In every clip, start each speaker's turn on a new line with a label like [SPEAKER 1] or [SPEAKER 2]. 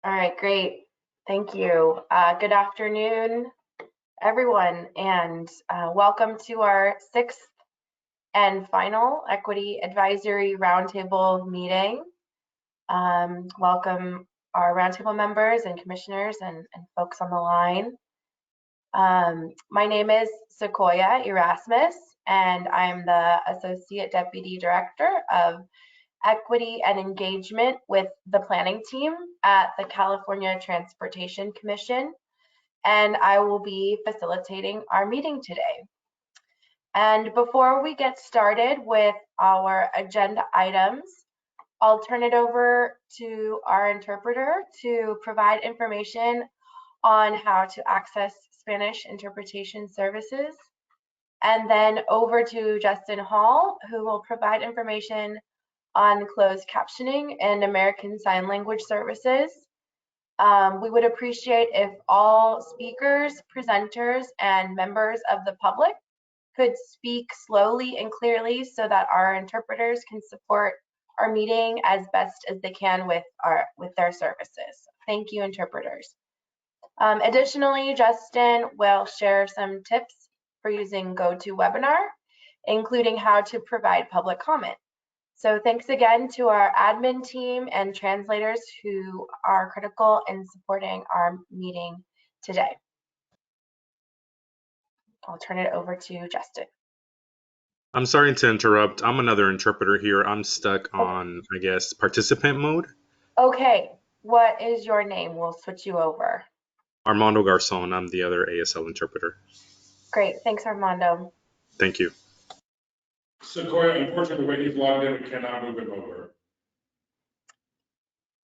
[SPEAKER 1] All right, great. Thank you. Good afternoon, everyone, and welcome to our sixth and final Equity Advisory Roundtable meeting. Welcome our roundtable members and commissioners and folks on the line. My name is Sequoia Erasmus, and I'm the Associate Deputy Director of Equity and Engagement with the planning team at the California Transportation Commission, and I will be facilitating our meeting today. And before we get started with our agenda items, I'll turn it over to our interpreter to provide information on how to access Spanish interpretation services, and then over to Justin Hall, who will provide information on closed captioning and American Sign Language services. We would appreciate if all speakers, presenters, and members of the public could speak slowly and clearly so that our interpreters can support our meeting as best as they can with their services. Thank you, interpreters. Additionally, Justin will share some tips for using GoToWebinar, including how to provide public comment. So thanks again to our admin team and translators who are critical in supporting our meeting today. I'll turn it over to Justin.
[SPEAKER 2] I'm sorry to interrupt. I'm another interpreter here. I'm stuck on, I guess, participant mode.
[SPEAKER 1] Okay, what is your name? We'll switch you over.
[SPEAKER 2] Armando Garzon. I'm the other ASL interpreter.
[SPEAKER 1] Great, thanks Armando.
[SPEAKER 2] Thank you.
[SPEAKER 3] Sequoia, unfortunately, the way he's logged in, we cannot move him over.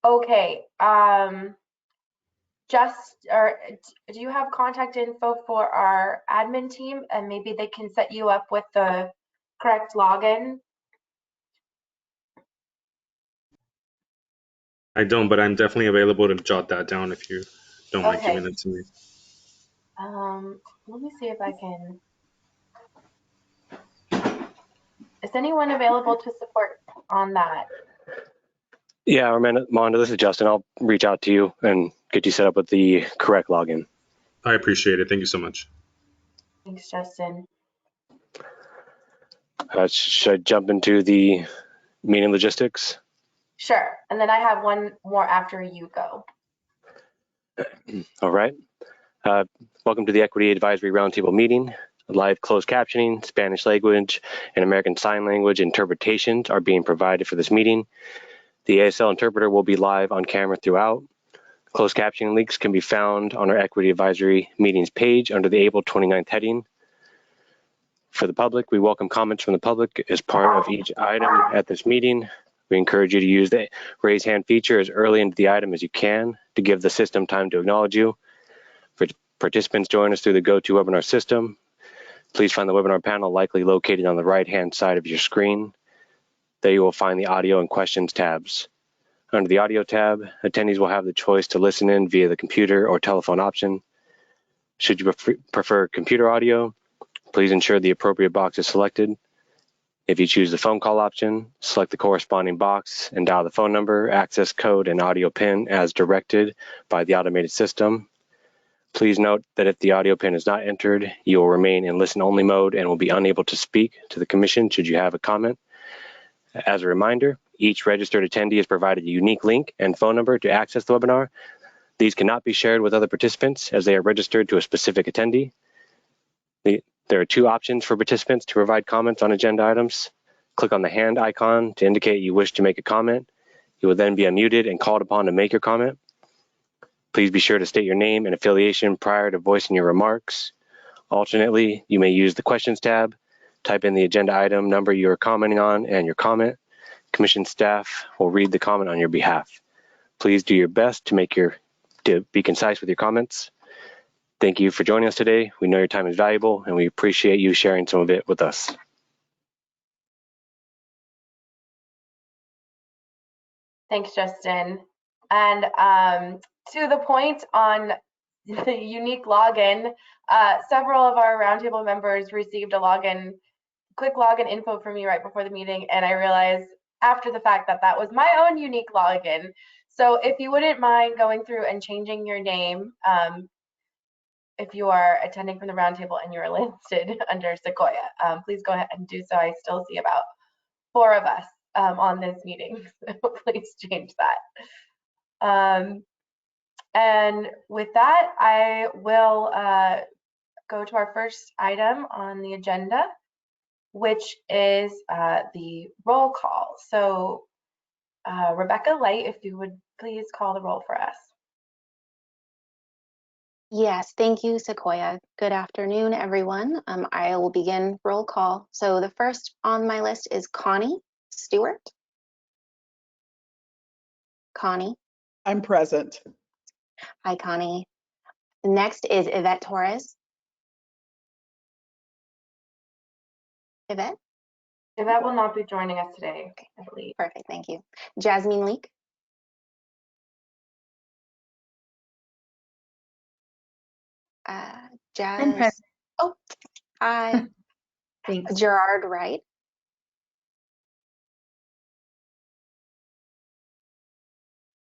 [SPEAKER 1] Okay, do you have contact info for our admin team, and maybe they can set you up with the correct login?
[SPEAKER 2] I don't, but I'm definitely available to jot that down if you don't mind giving it to me.
[SPEAKER 1] Let me see if I can. Is anyone available to support on that?
[SPEAKER 4] Yeah, Armando, this is Justin. I'll reach out to you and get you set up with the correct login.
[SPEAKER 2] I appreciate it. Thank you so much.
[SPEAKER 1] Thanks, Justin.
[SPEAKER 4] Should I jump into the meeting logistics?
[SPEAKER 1] Sure, and then I have one more after you go.
[SPEAKER 4] All right. Welcome to the Equity Advisory Roundtable meeting. Live closed captioning, Spanish language, and American Sign Language interpretations are being provided for this meeting. The ASL interpreter will be live on camera throughout. Closed captioning links can be found on our Equity Advisory meetings page under the April 29th heading. For the public, we welcome comments from the public as part of each item at this meeting. We encourage you to use the raise hand feature as early into the item as you can to give the system time to acknowledge you. For participants joining us through the GoToWebinar system, please find the webinar panel likely located on the right-hand side of your screen. There you will find the audio and questions tabs. Under the audio tab, attendees will have the choice to listen in via the computer or telephone option. Should you prefer computer audio, please ensure the appropriate box is selected. If you choose the phone call option, select the corresponding box and dial the phone number, access code, and audio PIN as directed by the automated system. Please note that if the audio PIN is not entered, you will remain in listen-only mode and will be unable to speak to the commission should you have a comment. As a reminder, each registered attendee is provided a unique link and phone number to access the webinar. These cannot be shared with other participants as they are registered to a specific attendee. There are two options for participants to provide comments on agenda items. Click on the hand icon to indicate you wish to make a comment. You will then be unmuted and called upon to make your comment. Please be sure to state your name and affiliation prior to voicing your remarks. Alternately, you may use the questions tab, type in the agenda item number you are commenting on and your comment. Commission staff will read the comment on your behalf. Please do your best to be concise with your comments. Thank you for joining us today. We know your time is valuable and we appreciate you sharing some of it with us.
[SPEAKER 1] Thanks, Justin. And to the point on the unique login, several of our roundtable members received a quick login info from me right before the meeting, and I realized after the fact that that was my own unique login. So if you wouldn't mind going through and changing your name, if you are attending from the roundtable and you're listed under Sequoia, please go ahead and do so. I still see about 4 of us on this meeting, so please change that. And with that, I will go to our first item on the agenda, which is the roll call. So Rebecca Light, if you would please call the roll for us.
[SPEAKER 5] Yes, thank you, Sequoia. Good afternoon, everyone. I will begin roll call. So the first on my list is Connie Stewart. Connie.
[SPEAKER 6] I'm present.
[SPEAKER 5] Hi, Connie. Next is Yvette Torres. Yvette?
[SPEAKER 1] Yvette will not be joining us today, I believe.
[SPEAKER 5] Perfect, thank you. Jasmine Leak.
[SPEAKER 7] I'm present.
[SPEAKER 5] Oh, hi.
[SPEAKER 7] Thanks.
[SPEAKER 5] Gerard Wright.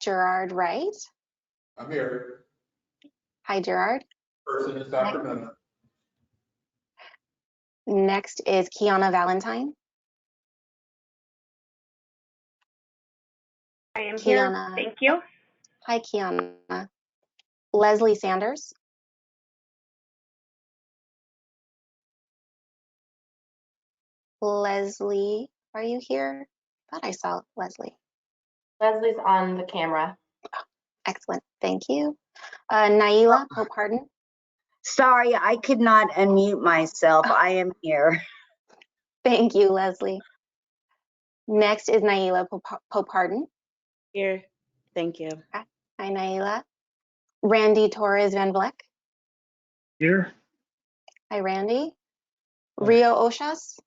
[SPEAKER 5] Gerard Wright.
[SPEAKER 3] I'm here.
[SPEAKER 5] Hi, Gerard.
[SPEAKER 3] Person in Sacramento.
[SPEAKER 5] Next is Kiana Valentine.
[SPEAKER 8] I am here.
[SPEAKER 5] Kiana.
[SPEAKER 8] Thank you.
[SPEAKER 5] Hi, Kiana. Leslie Sanders. Leslie, are you here? I thought I saw Leslie.
[SPEAKER 1] Leslie's on the camera.
[SPEAKER 5] Excellent, thank you. Naila Pope-Harden.
[SPEAKER 7] Sorry, I could not unmute myself. I am here.
[SPEAKER 5] Thank you, Leslie. Next is Naila Pope-Harden.
[SPEAKER 9] Here, thank you.
[SPEAKER 5] Hi, Naila. Randy Torres Van Vleck.
[SPEAKER 10] Here.
[SPEAKER 5] Hi, Randy. Rio Oshas.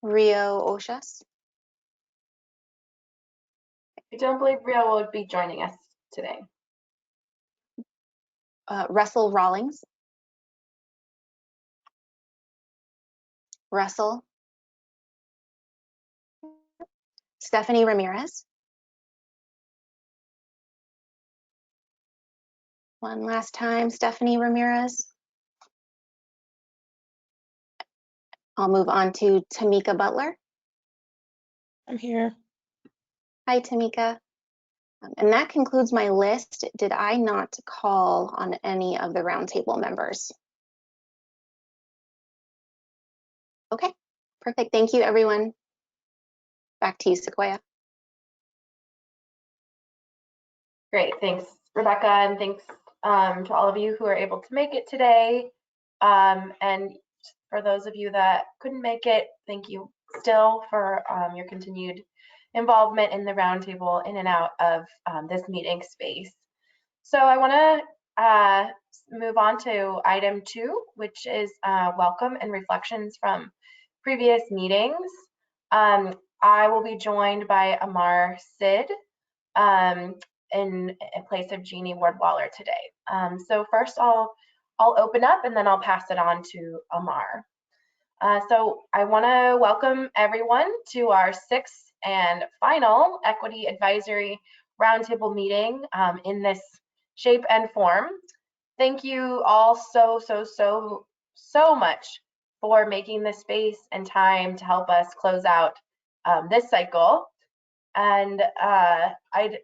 [SPEAKER 5] Rio Oshas.
[SPEAKER 1] I don't believe Rio will be joining us today.
[SPEAKER 5] Russell Rawlings. Russell. Stephanie Ramirez. One last time, Stephanie Ramirez. I'll move on to Tamika Butler.
[SPEAKER 9] I'm here.
[SPEAKER 5] Hi, Tamika. And that concludes my list. Did I not call on any of the roundtable members? Okay, perfect. Thank you, everyone. Back to you, Sequoia.
[SPEAKER 1] Great, thanks, Rebecca, and thanks to all of you who are able to make it today. And for those of you that couldn't make it, thank you still for your continued involvement in the roundtable in and out of this meeting space. So I want to move on to item 2, which is welcome and reflections from previous meetings. I will be joined by Amar Sid in place of Jeannie Ward-Waller today. So first I'll open up and then I'll pass it on to Amar. So I want to welcome everyone to our 6th and final Equity Advisory Roundtable meeting in this shape and form. Thank you all so much for making the space and time to help us close out this cycle. And I'd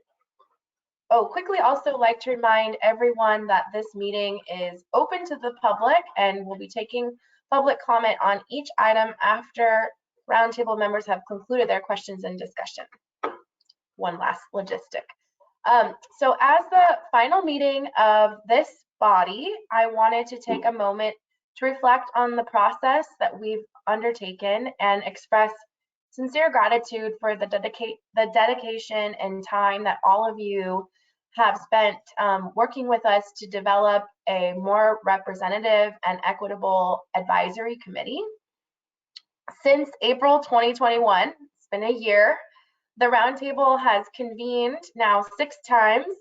[SPEAKER 1] quickly also like to remind everyone that this meeting is open to the public and we'll be taking public comment on each item after roundtable members have concluded their questions and discussion. One last logistic. So as the final meeting of this body, I wanted to take a moment to reflect on the process that we've undertaken and express sincere gratitude for the dedication and time that all of you have spent working with us to develop a more representative and equitable advisory committee. Since April 2021, it's been a year, the Roundtable has convened now 6 times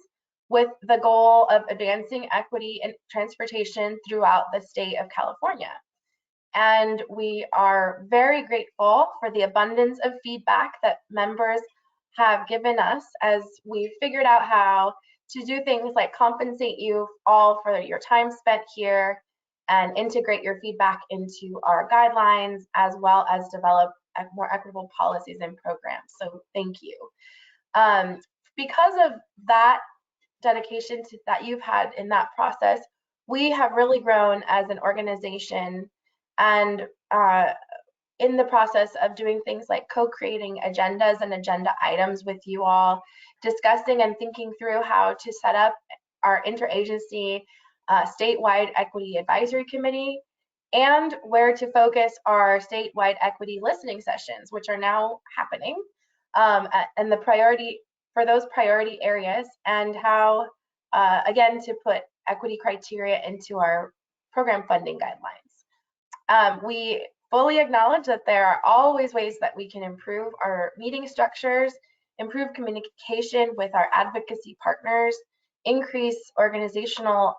[SPEAKER 1] with the goal of advancing equity in transportation throughout the state of California. And we are very grateful for the abundance of feedback that members have given us as we figured out how to do things like compensate you all for your time spent here and integrate your feedback into our guidelines, as well as develop more equitable policies and programs. So thank you. Because of that dedication that you've had in that process, we have really grown as an organization, and in the process of doing things like co-creating agendas and agenda items with you all, discussing and thinking through how to set up our interagency statewide equity advisory committee, and where to focus our statewide equity listening sessions, which are now happening, and the priority for those priority areas, and how, again, to put equity criteria into our program funding guidelines. We fully acknowledge that there are always ways that we can improve our meeting structures, improve communication with our advocacy partners, increase organizational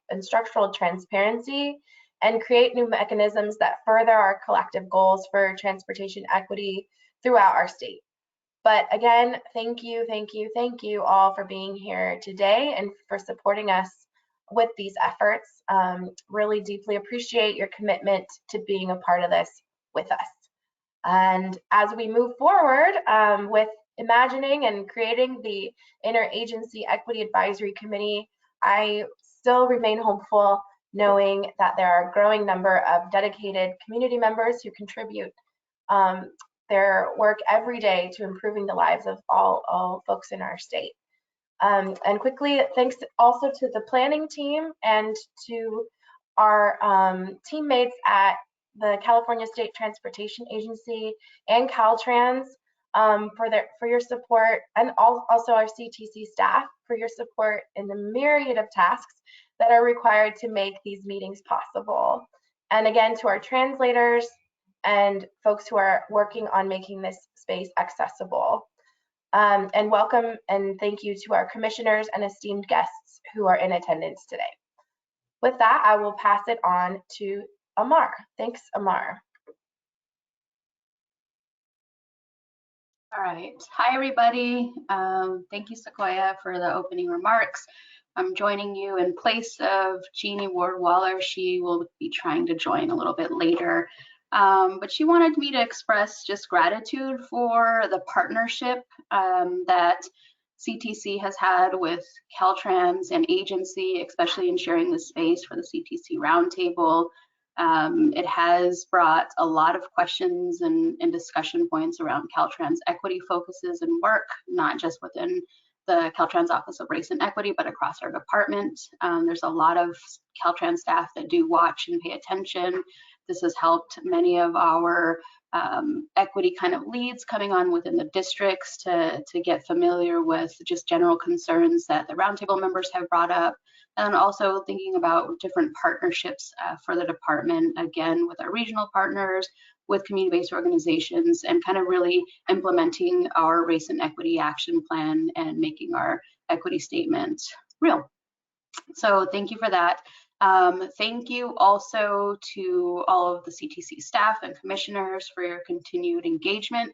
[SPEAKER 1] and structural transparency, and create new mechanisms that further our collective goals for transportation equity throughout our state. But again, thank you all for being here today and for supporting us with these efforts. Really deeply appreciate your commitment to being a part of this with us. And as we move forward with imagining and creating the Interagency Equity Advisory Committee, I still remain hopeful, knowing that there are a growing number of dedicated community members who contribute their work every day to improving the lives of all folks in our state. And quickly, thanks also to the planning team and to our teammates at the California State Transportation Agency and Caltrans for your support, and also our CTC staff for your support in the myriad of tasks that are required to make these meetings possible. And again, to our translators and folks who are working on making this space accessible. And welcome and thank you to our commissioners and esteemed guests who are in attendance today. With that, I will pass it on to Amar. Thanks, Amar.
[SPEAKER 6] All right. Hi, everybody. Thank you, Sequoia, for the opening remarks. I'm joining you in place of Jeannie Ward-Waller. She will be trying to join a little bit later. But she wanted me to express just gratitude for the partnership that CTC has had with Caltrans and agency, especially in sharing the space for the CTC Roundtable. It has brought a lot of questions and discussion points around Caltrans equity focuses and work, not just within the Caltrans Office of Race and Equity, but across our department. There's a lot of Caltrans staff that do watch and pay attention. This has helped many of our equity kind of leads coming on within the districts to get familiar with just general concerns that the roundtable members have brought up, and also thinking about different partnerships for the department, again, with our regional partners, with community-based organizations, and kind of really implementing our race and equity action plan and making our equity statement real. So thank you for that. Thank you also to all of the CTC staff and commissioners for your continued engagement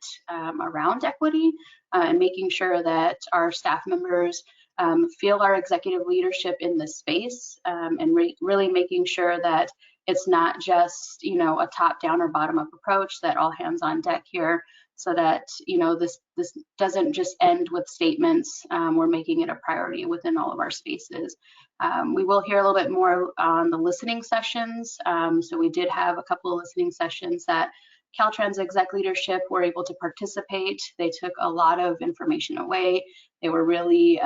[SPEAKER 6] around equity and making sure that our staff members feel our executive leadership in this space, and really making sure that it's not just, you know, a top-down or bottom-up approach, that all hands on deck here, so that, you know, this doesn't just end with statements. We're making it a priority within all of our spaces. We will hear a little bit more on the listening sessions. So we did have a couple of listening sessions that Caltrans exec leadership were able to participate. They took a lot of information away. They were really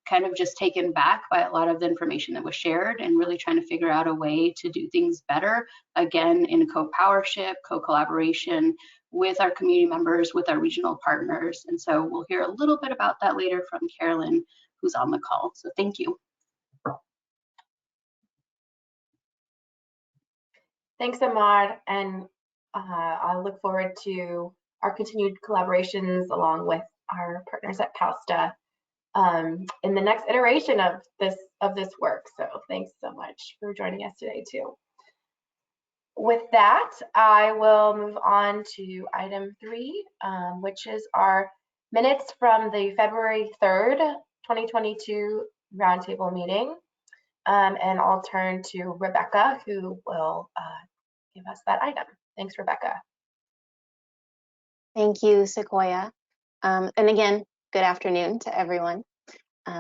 [SPEAKER 6] kind of just taken back by a lot of the information that was shared, and really trying to figure out a way to do things better, again, in co-powership, co-collaboration with our community members, with our regional partners. And so we'll hear a little bit about that later from Carolyn, who's on the call. So thank you.
[SPEAKER 1] Thanks, Amar, and I look forward to our continued collaborations along with our partners at CalSTA in the next iteration of this work. So thanks so much for joining us today too. With that, I will move on to item 3, which is our minutes from the February 3rd, 2022 roundtable meeting. And I'll turn to Rebecca, who will give us that item. Thanks, Rebecca.
[SPEAKER 5] Thank you, Sequoia. And again, good afternoon to everyone.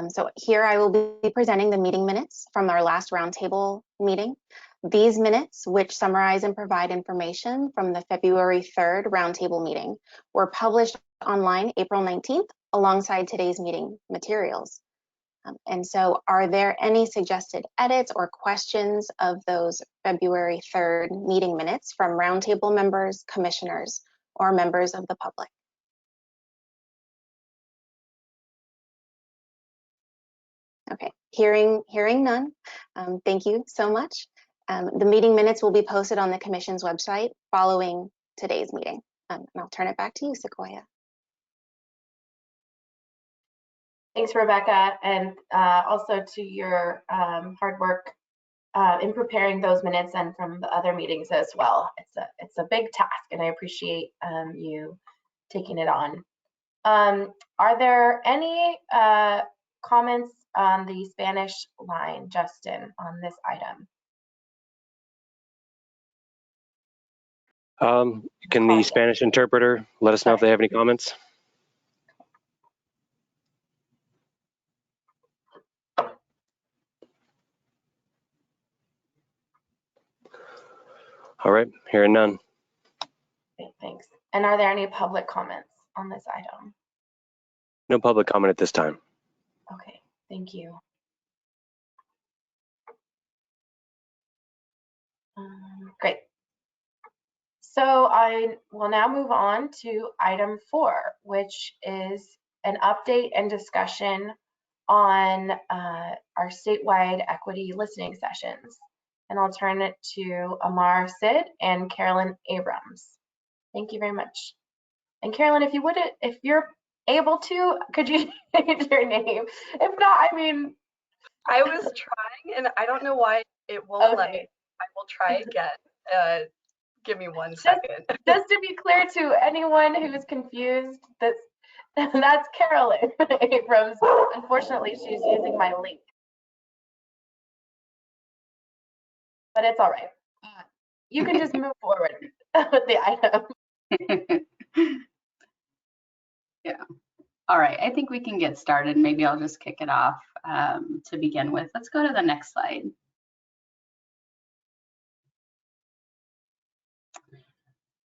[SPEAKER 5] So here I will be presenting the meeting minutes from our last roundtable meeting. These minutes, which summarize and provide information from the February 3rd roundtable meeting, were published online April 19th alongside today's meeting materials. And so are there any suggested edits or questions of those February 3rd meeting minutes from roundtable members, commissioners, or members of the public? Okay, hearing none, thank you so much. The meeting minutes will be posted on the Commission's website following today's meeting. And I'll turn it back to you, Sequoia.
[SPEAKER 1] Thanks, Rebecca, and also to your hard work in preparing those minutes and from the other meetings as well. It's a big task, and I appreciate you taking it on. Are there any comments on the Spanish line, Justin, on this item?
[SPEAKER 4] Can the Spanish interpreter let us know if they have any comments? All right, hearing none.
[SPEAKER 1] Okay, thanks. And are there any public comments on this item?
[SPEAKER 4] No public comment at this time.
[SPEAKER 1] Okay, thank you. Great. So I will now move on to item 4, which is an update and discussion on our statewide equity listening sessions. And I'll turn it to Amar Sid and Carolyn Abrams. Thank you very much. And Carolyn, if you're able to, could you change your name? If not, I mean.
[SPEAKER 8] I was trying and I don't know why it won't let me. I will try again. Give me 1 second.
[SPEAKER 1] Just to be clear to anyone who's confused, that's Carolyn Abrams. Unfortunately, she's using my link. But it's all right. You can just move forward with the item.
[SPEAKER 6] Yeah. All right, I think we can get started. Maybe I'll just kick it off to begin with. Let's go to the next slide.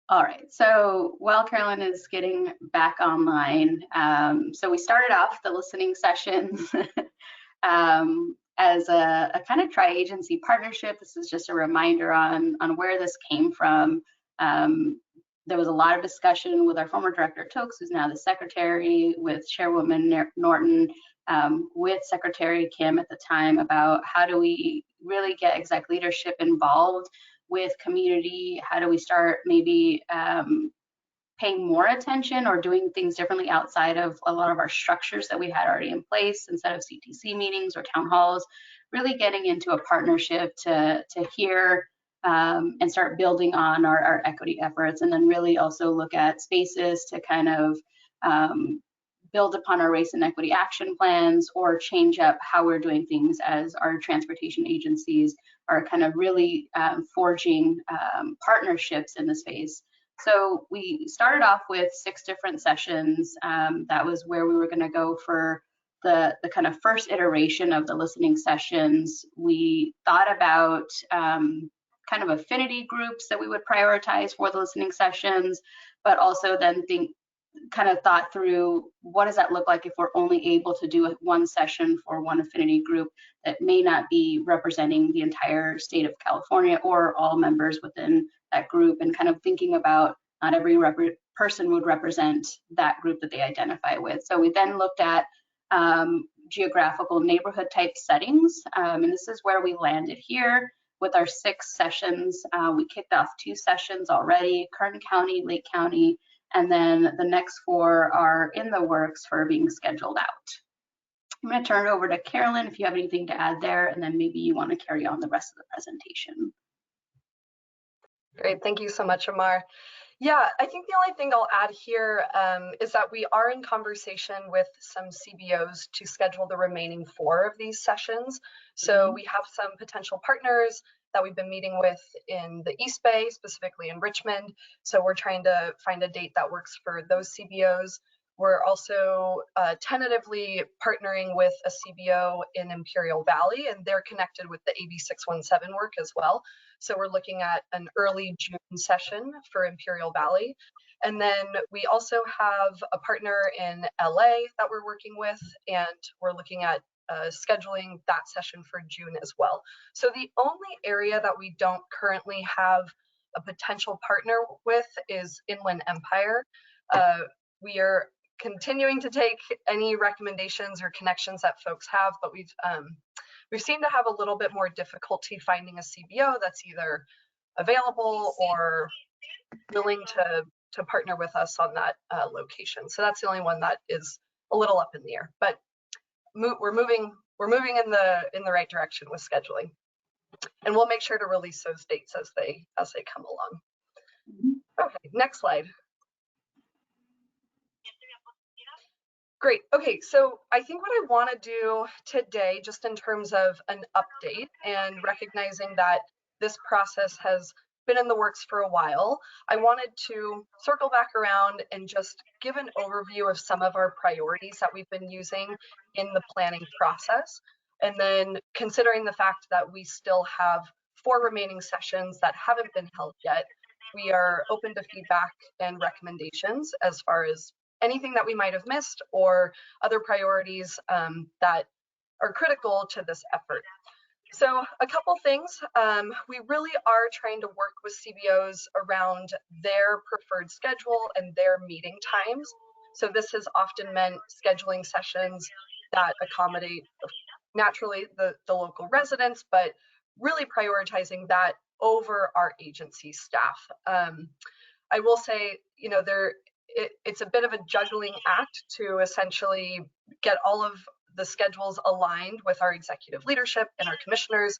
[SPEAKER 6] All right, so while Carolyn is getting back online, so we started off the listening sessions as a kind of tri-agency partnership. This is just a reminder on where this came from. There was a lot of discussion with our former director Tokes, who's now the secretary, with Chairwoman Norton, with Secretary Kim at the time, about how do we really get exec leadership involved with community? How do we start maybe paying more attention or doing things differently outside of a lot of our structures that we had already in place, instead of CTC meetings or town halls, really getting into a partnership to hear and start building on our equity efforts, and then really also look at spaces to kind of build upon our race and equity action plans, or change up how we're doing things as our transportation agencies are kind of really forging partnerships in the space. So we started off with 6 different sessions. That was where we were going to go for the kind of first iteration of the listening sessions. We thought about kind of affinity groups that we would prioritize for the listening sessions, but also then kind of thought through, what does that look like if we're only able to do one session for one affinity group that may not be representing the entire state of California or all members within that group, and kind of thinking about not every person would represent that group that they identify with. So we then looked at geographical neighborhood type settings, and this is where we landed here with our 6 sessions. We kicked off 2 sessions already, Kern County, Lake County, and then the next 4 are in the works for being scheduled out. I'm going to turn it over to Carolyn if you have anything to add there, and then maybe you want to carry on the rest of the presentation.
[SPEAKER 8] Great, thank you so much, Amar. Yeah, I think the only thing I'll add here is that we are in conversation with some CBOs to schedule the remaining 4 of these sessions. So we have some potential partners that we've been meeting with in the East Bay, specifically in Richmond. So we're trying to find a date that works for those CBOs. We're also tentatively partnering with a CBO in Imperial Valley, and they're connected with the AB 617 work as well. So we're looking at an early June session for Imperial Valley. And then we also have a partner in LA that we're working with, and we're looking at scheduling that session for June as well. So the only area that we don't currently have a potential partner with is Inland Empire. We are continuing to take any recommendations or connections that folks have, but we've seemed to have a little bit more difficulty finding a CBO that's either available or willing to partner with us on that location. So that's the only one that is a little up in the air, but we're moving in the right direction with scheduling, and we'll make sure to release those dates as they come along. Okay, next slide. Great. Okay, so I think what I want to do today, just in terms of an update and recognizing that this process has been in the works for a while, I wanted to circle back around and just give an overview of some of our priorities that we've been using in the planning process. And then considering the fact that we still have 4 remaining sessions that haven't been held yet, we are open to feedback and recommendations as far as anything that we might have missed or other priorities that are critical to this effort. So a couple things, we really are trying to work with CBOs around their preferred schedule and their meeting times. So this has often meant scheduling sessions that accommodate naturally the local residents, but really prioritizing that over our agency staff. I will say, you know, it's a bit of a juggling act to essentially get all of the schedules aligned with our executive leadership and our commissioners.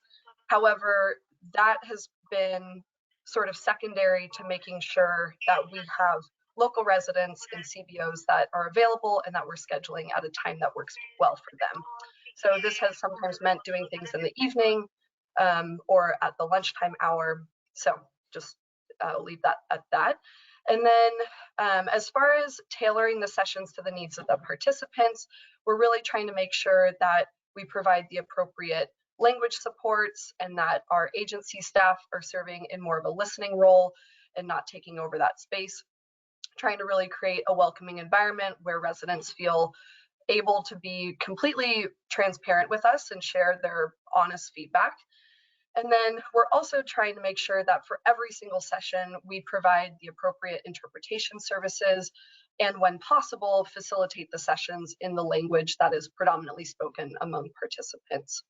[SPEAKER 8] However, that has been sort of secondary to making sure that we have local residents and CBOs that are available and that we're scheduling at a time that works well for them. So this has sometimes meant doing things in the evening or at the lunchtime hour. So just leave that at that. And then as far as tailoring the sessions to the needs of the participants, we're really trying to make sure that we provide the appropriate language supports and that our agency staff are serving in more of a listening role and not taking over that space. Trying to really create a welcoming environment where residents feel able to be completely transparent with us and share their honest feedback. And then we're also trying to make sure that for every single session, we provide the appropriate interpretation services and when possible, facilitate the sessions in the language that is predominantly spoken among participants.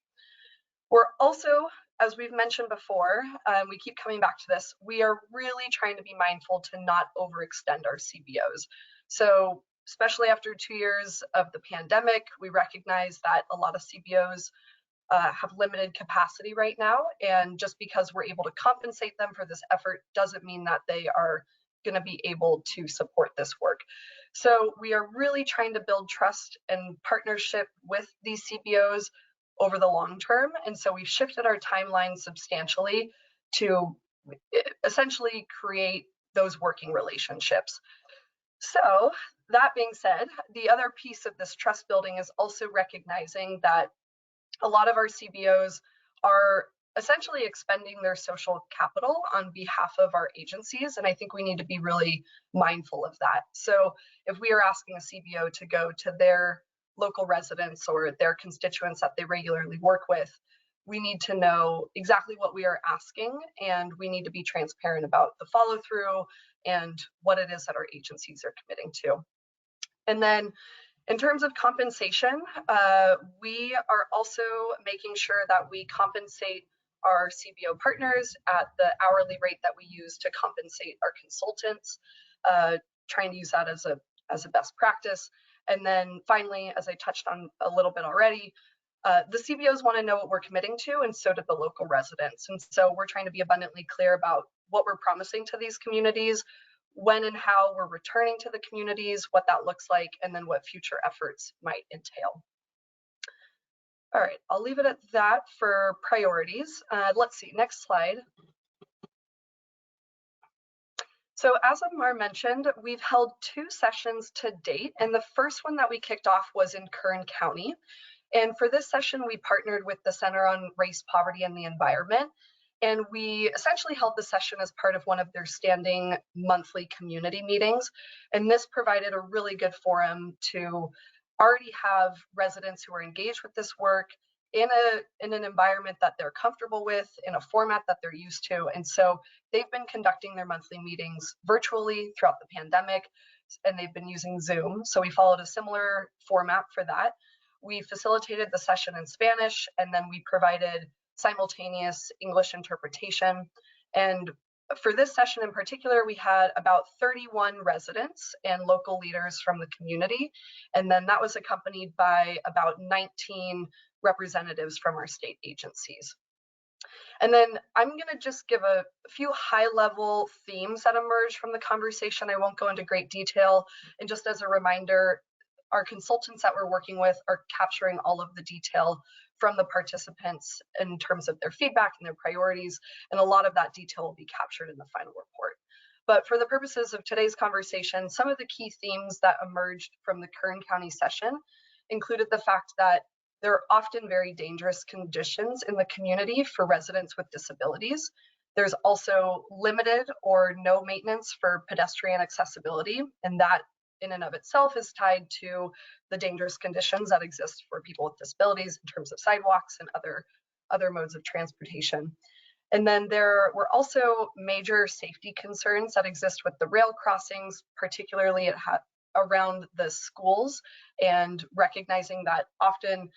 [SPEAKER 8] We're also, as we've mentioned before, we keep coming back to this, we are really trying to be mindful to not overextend our CBOs. So especially after 2 years of the pandemic, we recognize that a lot of CBOs have limited capacity right now, and just because we're able to compensate them for this effort doesn't mean that they are going to be able to support this work. So we are really trying to build trust and partnership with these CBOs over the long term, and so we've shifted our timeline substantially to essentially create those working relationships. So that being said, the other piece of this trust building is also recognizing that a lot of our CBOs are essentially expending their social capital on behalf of our agencies, and I think we need to be really mindful of that. So if we are asking a CBO to go to their local residents or their constituents that they regularly work with, we need to know exactly what we are asking, and we need to be transparent about the follow through and what it is that our agencies are committing to. And then in terms of compensation, we are also making sure that we compensate our CBO partners at the hourly rate that we use to compensate our consultants, trying to use that as a best practice. And then finally, as I touched on a little bit already, the CBOs want to know what we're committing to, and so do the local residents. And so we're trying to be abundantly clear about what we're promising to these communities, when and how we're returning to the communities, what that looks like, and then what future efforts might entail. All right, I'll leave it at that for priorities. Let's see, next slide. So as Amar mentioned, we've held 2 sessions to date, and the first one that we kicked off was in Kern County. And for this session, we partnered with the Center on Race, Poverty, and the Environment. And we essentially held the session as part of one of their standing monthly community meetings. And this provided a really good forum to already have residents who are engaged with this work in an environment that they're comfortable with, in a format that they're used to. And so they've been conducting their monthly meetings virtually throughout the pandemic, and they've been using Zoom. So we followed a similar format for that. We facilitated the session in Spanish, and then we provided simultaneous English interpretation. And for this session in particular, we had about 31 residents and local leaders from the community. And then that was accompanied by about 19 representatives from our state agencies. And then I'm going to just give a few high-level themes that emerged from the conversation. I won't go into great detail. And just as a reminder, our consultants that we're working with are capturing all of the detail from the participants in terms of their feedback and their priorities, and a lot of that detail will be captured in the final report. But for the purposes of today's conversation, some of the key themes that emerged from the Kern County session included the fact that there are often very dangerous conditions in the community for residents with disabilities. There's also limited or no maintenance for pedestrian accessibility, and that in and of itself is tied to the dangerous conditions that exist for people with disabilities in terms of sidewalks and other modes of transportation. And then there were also major safety concerns that exist with the rail crossings, particularly around the schools, and recognizing that often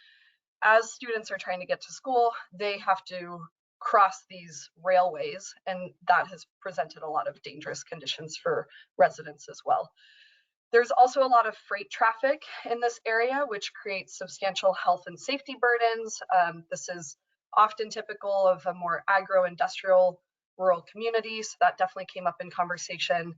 [SPEAKER 8] as students are trying to get to school, they have to cross these railways, and that has presented a lot of dangerous conditions for residents as well. There's also a lot of freight traffic in this area, which creates substantial health and safety burdens. This is often typical of a more agro-industrial rural community, so that definitely came up in conversation.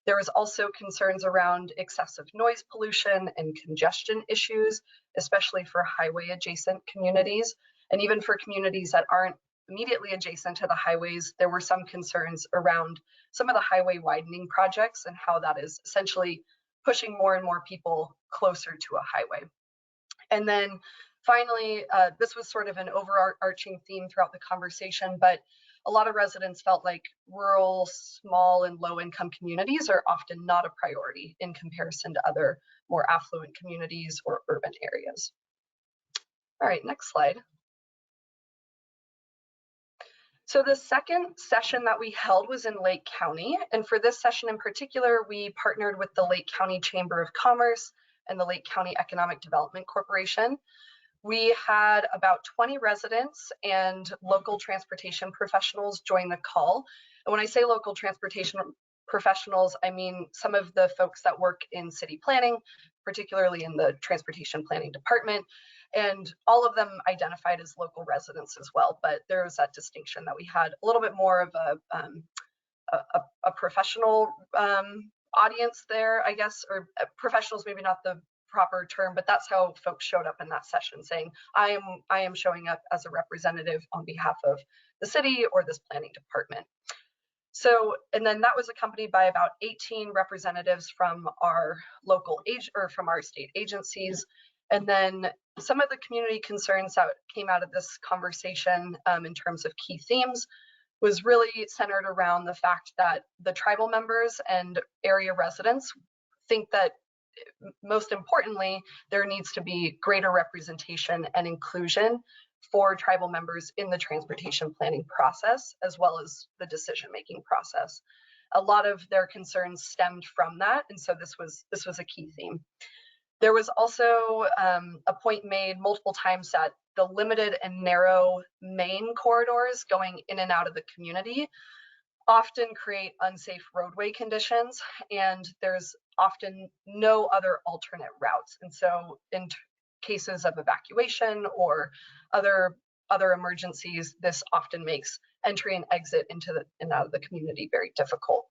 [SPEAKER 8] There was also concerns around excessive noise pollution and congestion issues, especially for highway adjacent communities. And even for communities that aren't immediately adjacent to the highways, there were some concerns around some of the highway widening projects and how that is essentially pushing more and more people closer to a highway. And then finally, this was sort of an overarching theme throughout the conversation, but a lot of residents felt like rural, small, and low-income communities are often not a priority in comparison to other more affluent communities or urban areas. All right, next slide. So the second session that we held was in Lake County. And for this session in particular, we partnered with the Lake County Chamber of Commerce and the Lake County Economic Development Corporation. We had about 20 residents and local transportation professionals join the call. And when I say local transportation professionals, I mean some of the folks that work in city planning, particularly in the transportation planning department, and all of them identified as local residents as well. But there was that distinction that we had a little bit more of a professional audience there, I guess, or professionals, maybe not the proper term, but that's how folks showed up in that session, saying, I am showing up as a representative on behalf of the city or this planning department. So, and then that was accompanied by about 18 representatives from our local from our state agencies. And then some of the community concerns that came out of this conversation in terms of key themes was really centered around the fact that the tribal members and area residents think that most importantly, there needs to be greater representation and inclusion for tribal members in the transportation planning process, as well as the decision-making process. A lot of their concerns stemmed from that, and so this was a key theme. There was also a point made multiple times that the limited and narrow main corridors going in and out of the community often create unsafe roadway conditions, and there's often no other alternate routes. And so in cases of evacuation or other emergencies, this often makes entry and exit into and out of the community very difficult.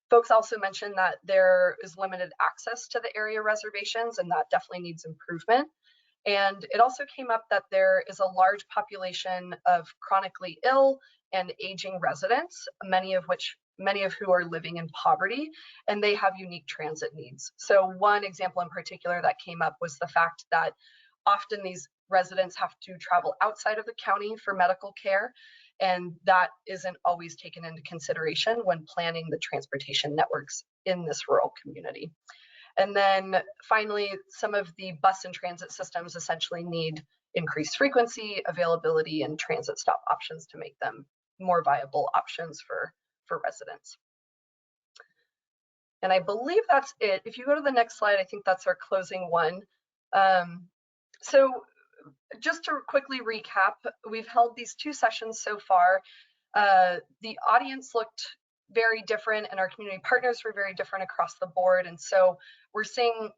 [SPEAKER 8] Folks also mentioned that there is limited access to the area reservations, and that definitely needs improvement. And it also came up that there is a large population of chronically ill and aging residents, many of who are living in poverty, and they have unique transit needs. So one example in particular that came up was the fact that often these residents have to travel outside of the county for medical care, and that isn't always taken into consideration when planning the transportation networks in this rural community. And then finally, some of the bus and transit systems essentially need increased frequency, availability, and transit stop options to make them more viable options for residents. And I believe that's it. If you go to the next slide, I think that's our closing one. So just to quickly recap, we've held these 2 sessions so far. The audience looked very different and our community partners were very different across the board. And so we're seeing,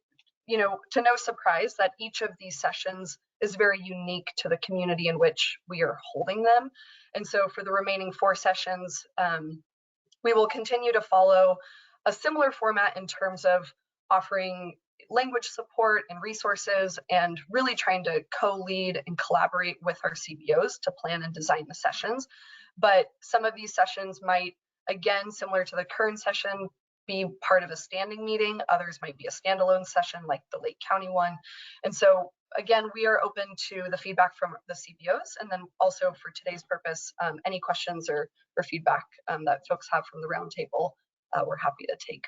[SPEAKER 8] to no surprise, that each of these sessions is very unique to the community in which we are holding them. And so for the remaining 4 sessions, we will continue to follow a similar format in terms of offering language support and resources and really trying to co-lead and collaborate with our CBOs to plan and design the sessions. But some of these sessions might, again, similar to the current session, be part of a standing meeting. Others might be a standalone session like the Lake County one. And so again, we are open to the feedback from the CBOs, and then also for today's purpose, any questions or feedback that folks have from the roundtable, we're happy to take.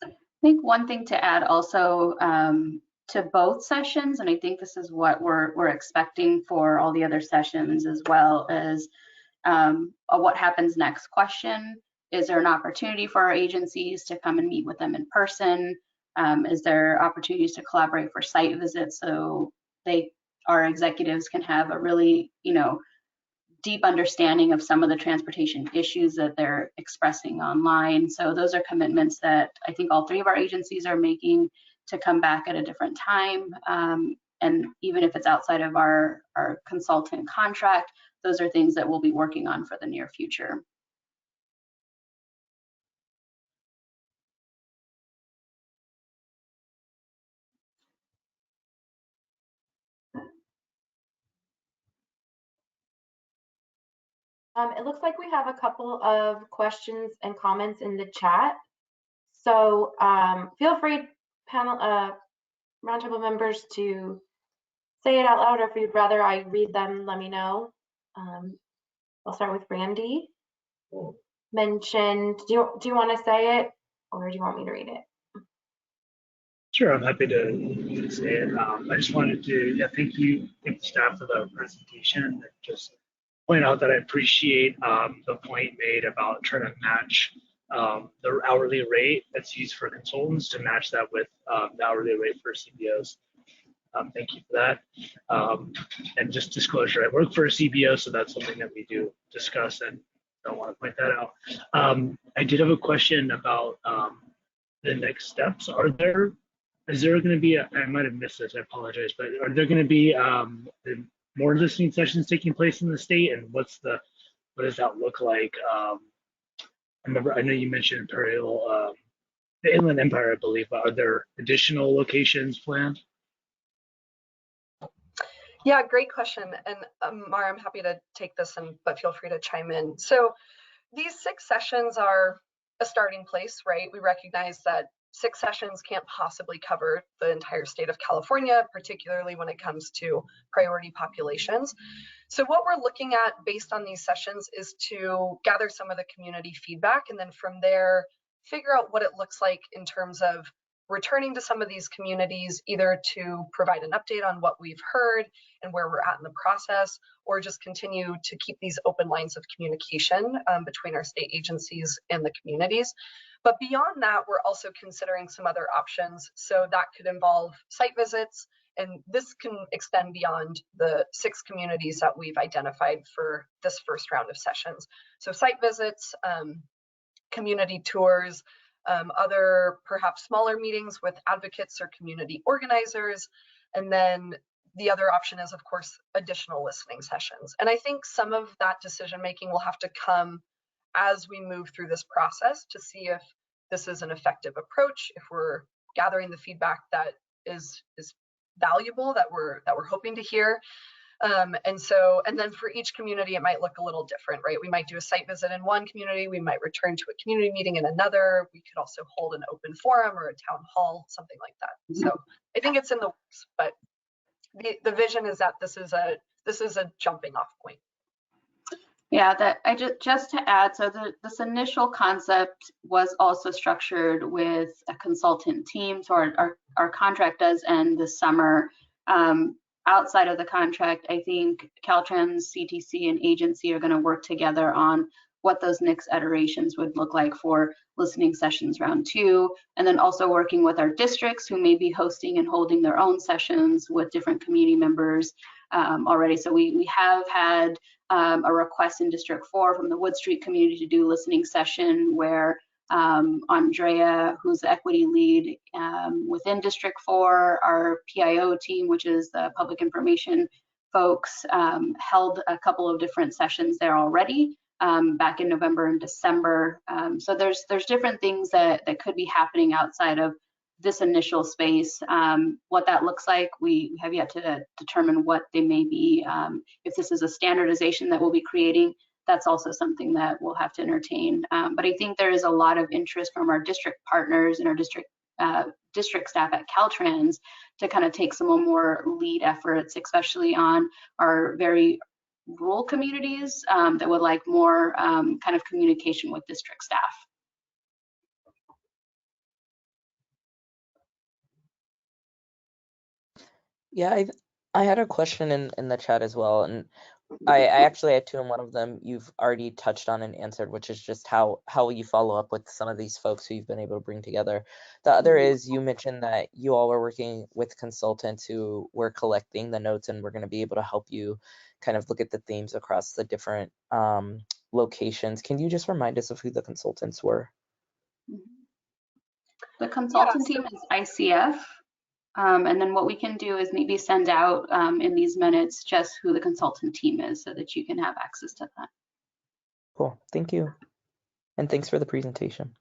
[SPEAKER 6] I think one thing to add also to both sessions, and I think this is what we're expecting for all the other sessions as well, is a what happens next question. Is there an opportunity for our agencies to come and meet with them in person? Is there opportunities to collaborate for site visits so our executives can have a really, deep understanding of some of the transportation issues that they're expressing online. So those are commitments that I think all 3 of our agencies are making to come back at a different time. And even if it's outside of our consultant contract, those are things that we'll be working on for the near future.
[SPEAKER 1] It looks like we have a couple of questions and comments in the chat. So feel free, roundtable members, to say it out loud, or if you'd rather I read them, let me know. I'll start with Randy. Mentioned, do you want to say it, or do you want me to read it?
[SPEAKER 10] Sure, I'm happy to say it. I just wanted to thank the staff for the presentation, and just point out that I appreciate the point made about trying to match the hourly rate that's used for consultants to match that with the hourly rate for CBOs. Thank you for that. And just disclosure, I work for a CBO, so that's something that we do discuss, and don't want to point that out. I did have a question about the next steps. Is there going to be, I might have missed this, I apologize, but are there going to be more listening sessions taking place in the state, and what does that look like? I know you mentioned Imperial, the Inland Empire, I believe, but are there additional locations planned?
[SPEAKER 8] Yeah, great question. And Mara, I'm happy to take this, but feel free to chime in. So these 6 sessions are a starting place, right? We recognize that 6 sessions can't possibly cover the entire state of California, particularly when it comes to priority populations. So what we're looking at based on these sessions is to gather some of the community feedback, and then from there, figure out what it looks like in terms of returning to some of these communities, either to provide an update on what we've heard and where we're at in the process, or just continue to keep these open lines of communication between our state agencies and the communities. But beyond that, we're also considering some other options. So that could involve site visits, and this can extend beyond the 6 communities that we've identified for this first round of sessions. So site visits, community tours, other perhaps smaller meetings with advocates or community organizers, and then the other option is, of course, additional listening sessions. And I think some of that decision making will have to come as we move through this process to see if this is an effective approach, if we're gathering the feedback that is valuable, that we're hoping to hear. And then for each community, it might look a little different, right? We might do a site visit in one community, we might return to a community meeting in another. We could also hold an open forum or a town hall, something like that. So I think it's in the works, but the vision is that this is a jumping off point.
[SPEAKER 6] Yeah, that I just to add, so this initial concept was also structured with a consultant team. So our contract does end this summer. Outside of the contract, I think Caltrans, CTC, and agency are going to work together on what those next iterations would look like for listening sessions round 2, and then also working with our districts who may be hosting and holding their own sessions with different community members already. So we have had a request in District 4 from the Wood Street community to do a listening session where Andrea, who's the equity lead within District 4, our PIO team, which is the public information folks, held a couple of different sessions there already back in November and December. So there's different things that could be happening outside of this initial space. What that looks like, we have yet to determine what they may be. If this is a standardization that we'll be creating, that's also something that we'll have to entertain. But I think there is a lot of interest from our district partners and our district staff at Caltrans to kind of take some more lead efforts, especially on our very rural communities that would like more kind of communication with district staff.
[SPEAKER 11] Yeah, I had a question in the chat as well, and I actually had 2, and one of them you've already touched on and answered, which is just how will you follow up with some of these folks who you've been able to bring together. The other is you mentioned that you all were working with consultants who were collecting the notes and we're going to be able to help you kind of look at the themes across the different locations. Can you just remind us of who the consultants were?
[SPEAKER 6] The consultant team is ICF. And then what we can do is maybe send out in these minutes just who the consultant team is so that you can have access to that.
[SPEAKER 11] Cool, thank you. And thanks for the presentation.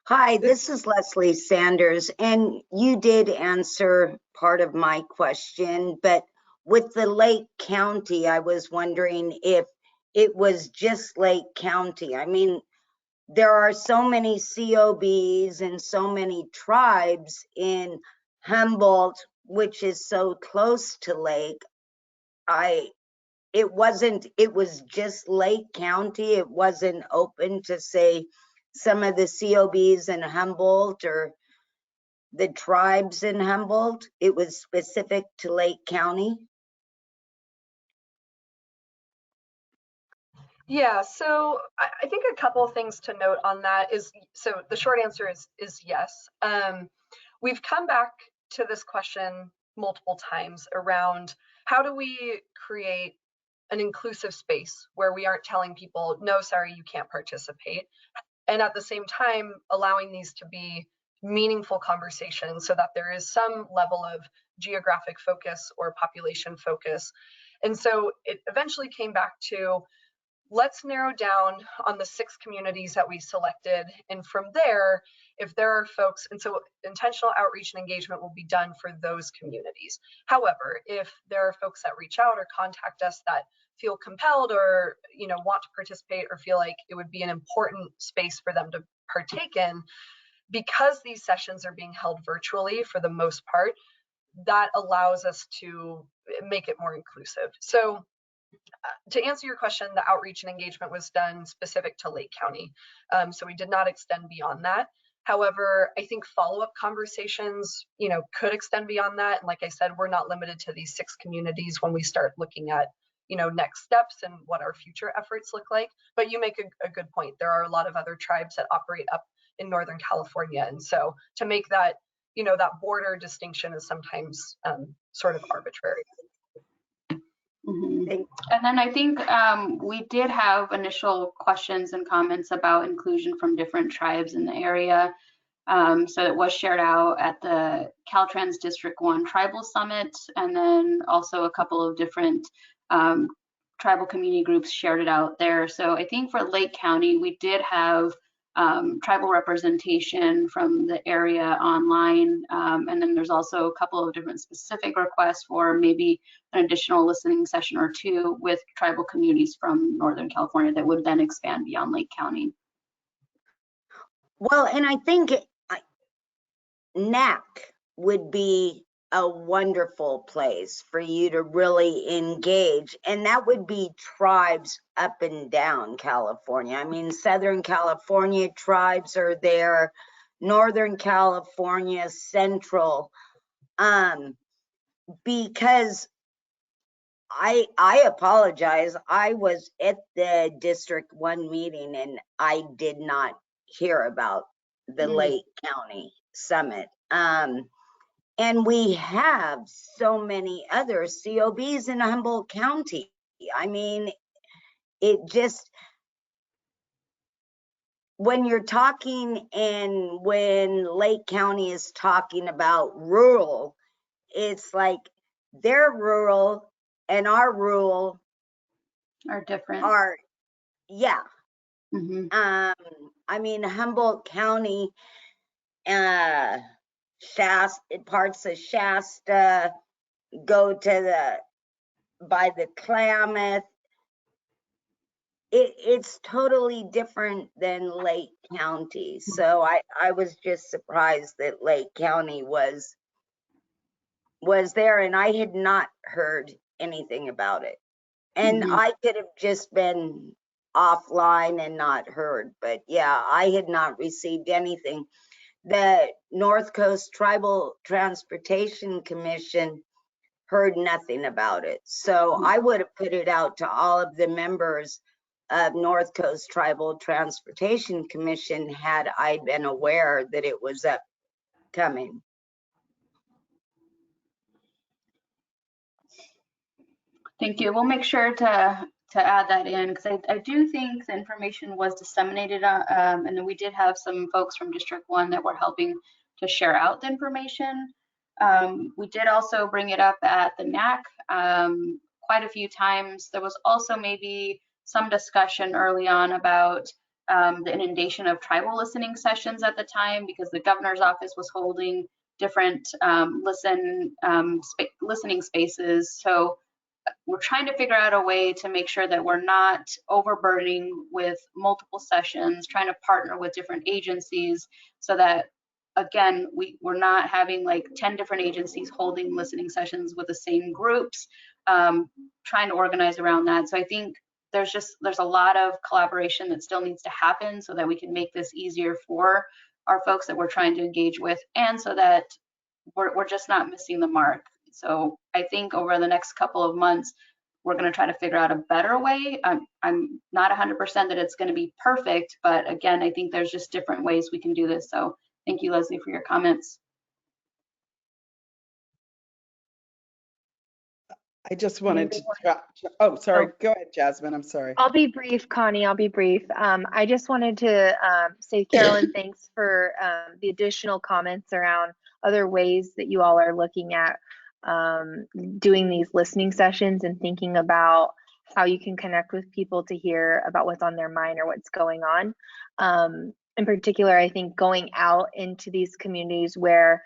[SPEAKER 7] Hi, this is Leslie Sanders, and you did answer part of my question, but with the Lake County, I was wondering if it was just Lake County. I mean, there are so many COBs and so many tribes in Humboldt, which is so close to Lake. It was just Lake County. It wasn't open to, say, some of the COBs in Humboldt or the tribes in Humboldt. It was specific to Lake County.
[SPEAKER 8] Yeah, so I think a couple of things to note on that is, so the short answer is yes. We've come back to this question multiple times around how do we create an inclusive space where we aren't telling people, no, sorry, you can't participate. And at the same time, allowing these to be meaningful conversations so that there is some level of geographic focus or population focus. And so it eventually came back to, let's narrow down on the 6 communities that we selected. And from there, if there are folks, and so intentional outreach and engagement will be done for those communities. However, if there are folks that reach out or contact us that feel compelled or want to participate or feel like it would be an important space for them to partake in, because these sessions are being held virtually for the most part, that allows us to make it more inclusive. So to answer your question, the outreach and engagement was done specific to Lake County. So we did not extend beyond that. However, I think follow-up conversations, could extend beyond that. And like I said, we're not limited to these 6 communities when we start looking at, next steps and what our future efforts look like. But you make a good point. There are a lot of other tribes that operate up in Northern California. And so to make that, that border distinction is sometimes sort of arbitrary.
[SPEAKER 6] And then I think we did have initial questions and comments about inclusion from different tribes in the area. So it was shared out at the Caltrans District 1 Tribal Summit, and then also a couple of different tribal community groups shared it out there. So I think for Lake County, we did have tribal representation from the area online. And then there's also a couple of different specific requests for maybe an additional listening session or two with tribal communities from Northern California that would then expand beyond Lake County.
[SPEAKER 7] Well, and I think NAC would be a wonderful place for you to really engage, and that would be tribes up and down California. I mean, Southern California tribes are there, Northern California, Central, because I apologize. I was at the District 1 meeting and I did not hear about the Lake County Summit. And we have so many other COBs in Humboldt County. I mean, it just, when you're talking and when Lake County is talking about rural, it's like their rural and our rural
[SPEAKER 6] are different.
[SPEAKER 7] Yeah.
[SPEAKER 6] Mm-hmm.
[SPEAKER 7] I mean, Humboldt County, parts of Shasta, go to by the Klamath. It's totally different than Lake County. So I was just surprised that Lake County was there, and I had not heard anything about it. And I could have just been offline and not heard, but yeah, I had not received anything. The North Coast Tribal Transportation Commission heard nothing about it. So I would have put it out to all of the members of North Coast Tribal Transportation Commission had I been aware that it was upcoming.
[SPEAKER 6] Thank you. We'll make sure to add that in, because I do think the information was disseminated, and then we did have some folks from District 1 that were helping to share out the information. We did also bring it up at the NAC quite a few times. There was also maybe some discussion early on about the inundation of tribal listening sessions at the time, because the governor's office was holding different listening spaces. So we're trying to figure out a way to make sure that we're not overburdening with multiple sessions, trying to partner with different agencies so that, again, we're not having like 10 different agencies holding listening sessions with the same groups, trying to organize around that. So I think there's a lot of collaboration that still needs to happen so that we can make this easier for our folks that we're trying to engage with, and so that we're just not missing the mark. So I think over the next couple of months, we're going to try to figure out a better way. I'm not 100% that it's going to be perfect, but again, I think there's just different ways we can do this. So thank you, Leslie, for your comments.
[SPEAKER 12] I just wanted to, oh, sorry, go ahead, Jasmine, I'm sorry.
[SPEAKER 13] I'll be brief, Connie, I'll be brief. I just wanted to say, Carolyn, thanks for the additional comments around other ways that you all are looking at doing these listening sessions and thinking about how you can connect with people to hear about what's on their mind or what's going on. In particular, I think going out into these communities where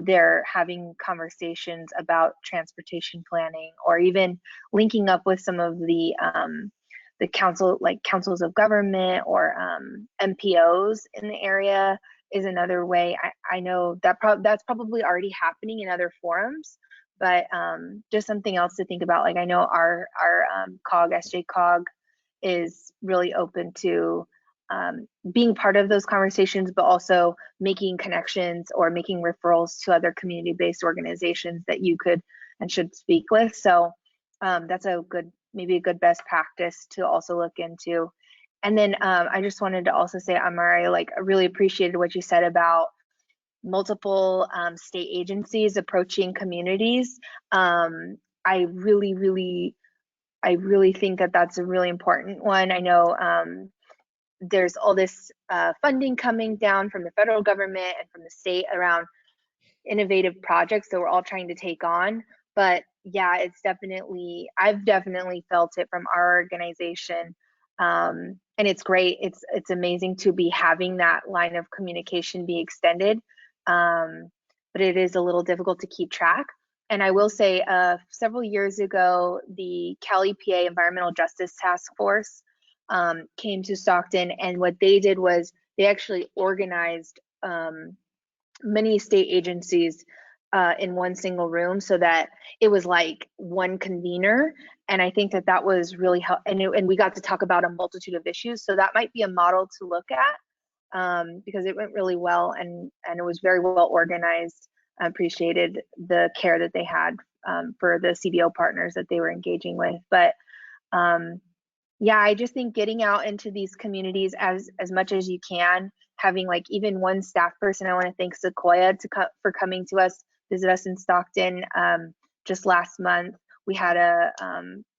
[SPEAKER 13] they're having conversations about transportation planning, or even linking up with some of the councils of government or MPOs in the area is another way. I know that that's probably already happening in other forums, but just something else to think about. Like, I know our COG, SJ COG, is really open to being part of those conversations, but also making connections or making referrals to other community-based organizations that you could and should speak with. So that's maybe a good best practice to also look into. And then I just wanted to also say, Amari, I really appreciated what you said about multiple state agencies approaching communities. I really think that that's a really important one. I know there's all this funding coming down from the federal government and from the state around innovative projects that we're all trying to take on. But yeah, it's definitely, I've definitely felt it from our organization. And it's great. It's amazing to be having that line of communication be extended. But it is a little difficult to keep track. And I will say, several years ago, the Cali PA Environmental Justice Task Force came to Stockton, and what they did was they actually organized many state agencies in one single room, so that it was like one convener. And I think that that was really helpful. And we got to talk about a multitude of issues. So that might be a model to look at, because it went really well, and it was very well organized. I appreciated the care that they had for the CBO partners that they were engaging with. But yeah, I just think getting out into these communities as much as you can, having like even one staff person. I want to thank Sequoia for coming to us, visit us in Stockton. Just last month, we had a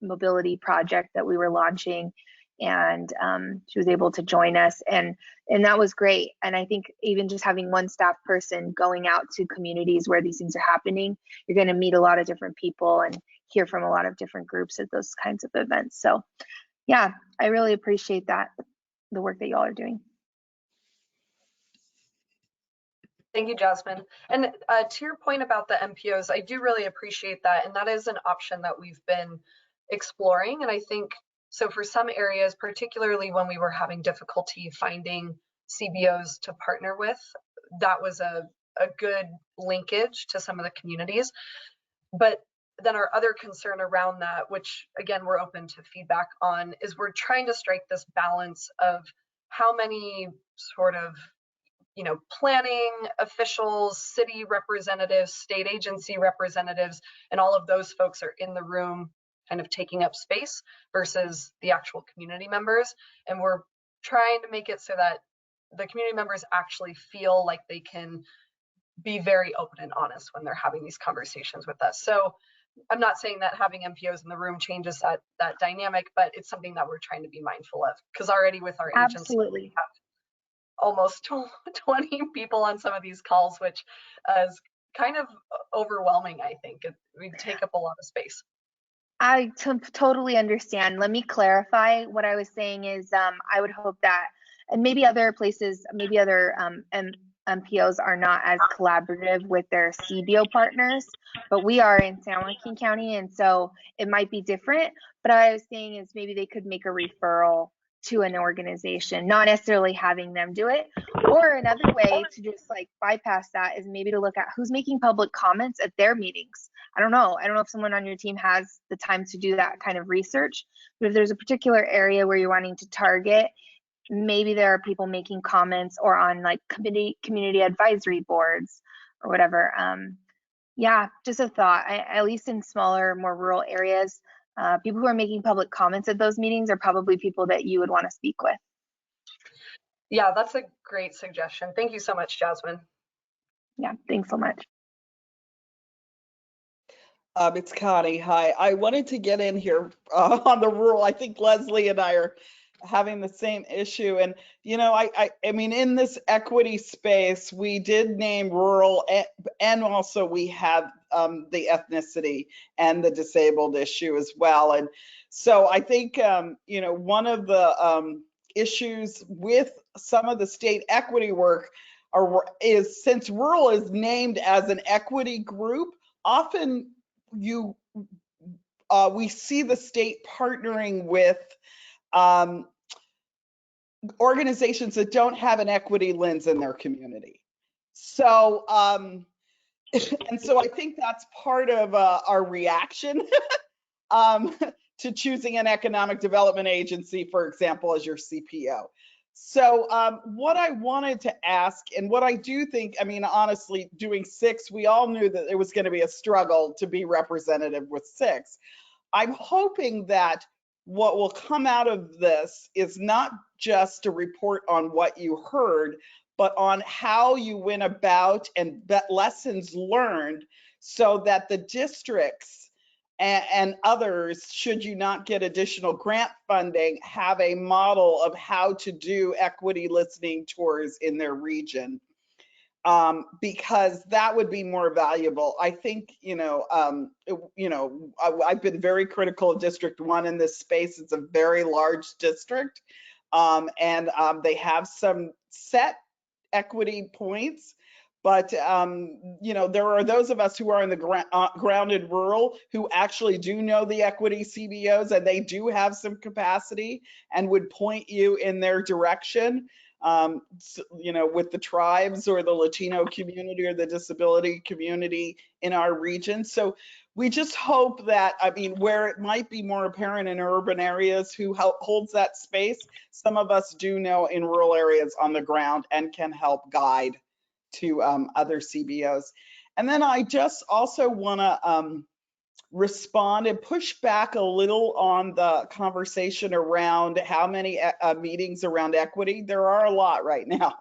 [SPEAKER 13] mobility project that we were launching, and she was able to join us, and that was great. And I think even just having one staff person going out to communities where these things are happening, you're going to meet a lot of different people and hear from a lot of different groups at those kinds of events. So yeah, I really appreciate that, the work that y'all are doing.
[SPEAKER 8] Thank you, Jasmine. And to your point about the MPOs, I do really appreciate that. And that is an option that we've been exploring. And I think, so for some areas, particularly when we were having difficulty finding CBOs to partner with, that was a good linkage to some of the communities. But then our other concern around that, which again, we're open to feedback on, is we're trying to strike this balance of how many sort of, you know, planning officials, city representatives, state agency representatives, and all of those folks are in the room kind of taking up space versus the actual community members. And we're trying to make it so that the community members actually feel like they can be very open and honest when they're having these conversations with us. So I'm not saying that having MPOs in the room changes that dynamic, but it's something that we're trying to be mindful of, because already with our agency,
[SPEAKER 13] Absolutely.
[SPEAKER 8] we have almost 20 people on some of these calls, which is kind of overwhelming. I think we take up a lot of space.
[SPEAKER 13] I totally understand. Let me clarify. What I was saying is, I would hope that, and maybe other places, maybe other MPOs are not as collaborative with their CBO partners, but we are in San Joaquin County, and so it might be different. But what I was saying is maybe they could make a referral to an organization, not necessarily having them do it. Or another way to just like bypass that is maybe to look at who's making public comments at their meetings. I don't know if someone on your team has the time to do that kind of research, but if there's a particular area where you're wanting to target, maybe there are people making comments or on like community advisory boards or whatever. Yeah, just a thought. At least in smaller, more rural areas, people who are making public comments at those meetings are probably people that you would want to speak with.
[SPEAKER 8] Yeah, that's a great suggestion. Thank you so much, Jasmine.
[SPEAKER 13] Yeah, thanks so much.
[SPEAKER 12] It's Connie. Hi. I wanted to get in here on the rural. I think Leslie and I are having the same issue. And, you know, I mean, in this equity space, we did name rural, and also we had the ethnicity and the disabled issue as well. And so I think, you know, one of the issues with some of the state equity work is, since rural is named as an equity group, often we see the state partnering with organizations that don't have an equity lens in their community. So, and so I think that's part of our reaction to choosing an economic development agency, for example, as your CPO. So what I wanted to ask, and what I do think, I mean, honestly, doing 6, we all knew that it was going to be a struggle to be representative with 6. I'm hoping that what will come out of this is not just a report on what you heard, but on how you went about and lessons learned, so that the districts and others, should you not get additional grant funding, have a model of how to do equity listening tours in their region, because that would be more valuable. I think, I've been very critical of District 1 in this space. It's a very large district, and they have some set equity points. But, there are those of us who are in the grounded rural who actually do know the equity CBOs, and they do have some capacity and would point you in their direction, with the tribes or the Latino community or the disability community in our region. So we just hope that, where it might be more apparent in urban areas who holds that space, some of us do know in rural areas on the ground and can help guide to other CBOs. And then I just also want to respond and push back a little on the conversation around how many meetings around equity. There are a lot right now,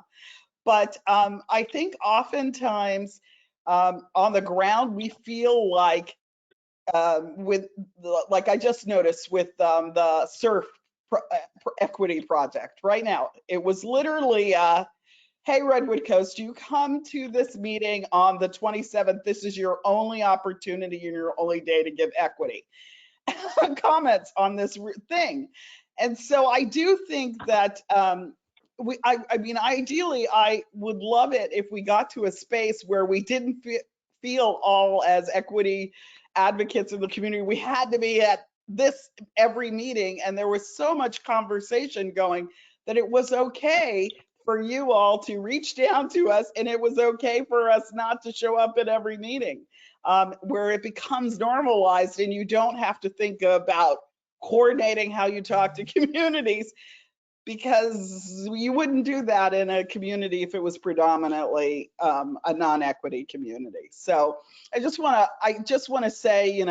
[SPEAKER 12] but I think oftentimes on the ground we feel like like I just noticed with the surf equity project right now, it was literally hey, Redwood Coast, you come to this meeting on the 27th. This is your only opportunity and your only day to give equity comments on this thing. And so I do think that ideally, I would love it if we got to a space where we didn't feel all as equity advocates in the community. We had to be at this every meeting, and there was so much conversation going that it was okay for you all to reach down to us, and it was okay for us not to show up at every meeting, where it becomes normalized and you don't have to think about coordinating how you talk to communities, because you wouldn't do that in a community if it was predominantly a non-equity community. So I just want to say,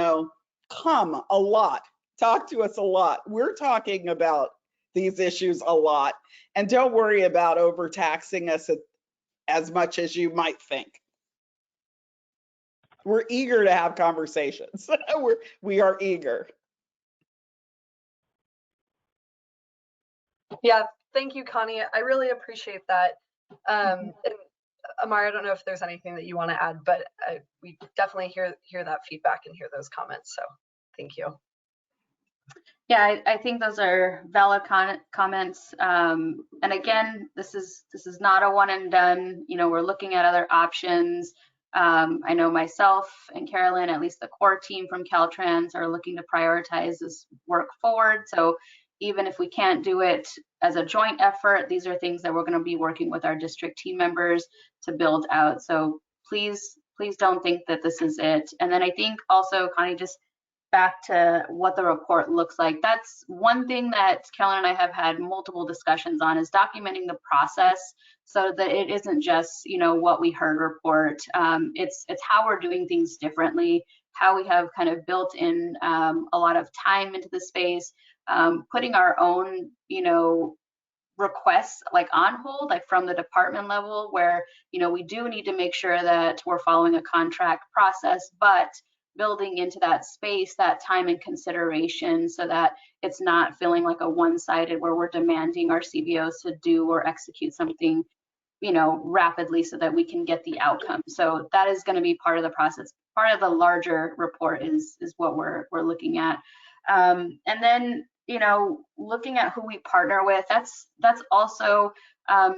[SPEAKER 12] come a lot, talk to us a lot. We're talking about these issues a lot, and don't worry about overtaxing us as much as you might think. We're eager to have conversations. We are eager.
[SPEAKER 8] Yeah, thank you, Connie. I really appreciate that. And Amar, I don't know if there's anything that you want to add, but we definitely hear that feedback and hear those comments. So thank you.
[SPEAKER 6] Yeah, I think those are valid comments. And again, this is not a one and done. We're looking at other options. I know myself and Carolyn, at least the core team from Caltrans, are looking to prioritize this work forward. So even if we can't do it as a joint effort, these are things that we're going to be working with our district team members to build out. So please don't think that this is it. And then I think also, Connie, just back to what the report looks like. That's one thing that Kellen and I have had multiple discussions on, is documenting the process so that it isn't just, what we heard report. It's how we're doing things differently, how we have kind of built in a lot of time into the space, putting our own, requests like on hold, like from the department level, where, we do need to make sure that we're following a contract process, but building into that space that time and consideration so that it's not feeling like a one-sided where we're demanding our CBOs to do or execute something, rapidly so that we can get the outcome. So that is going to be part of the process. Part of the larger report is what we're looking at. And then, looking at who we partner with, that's also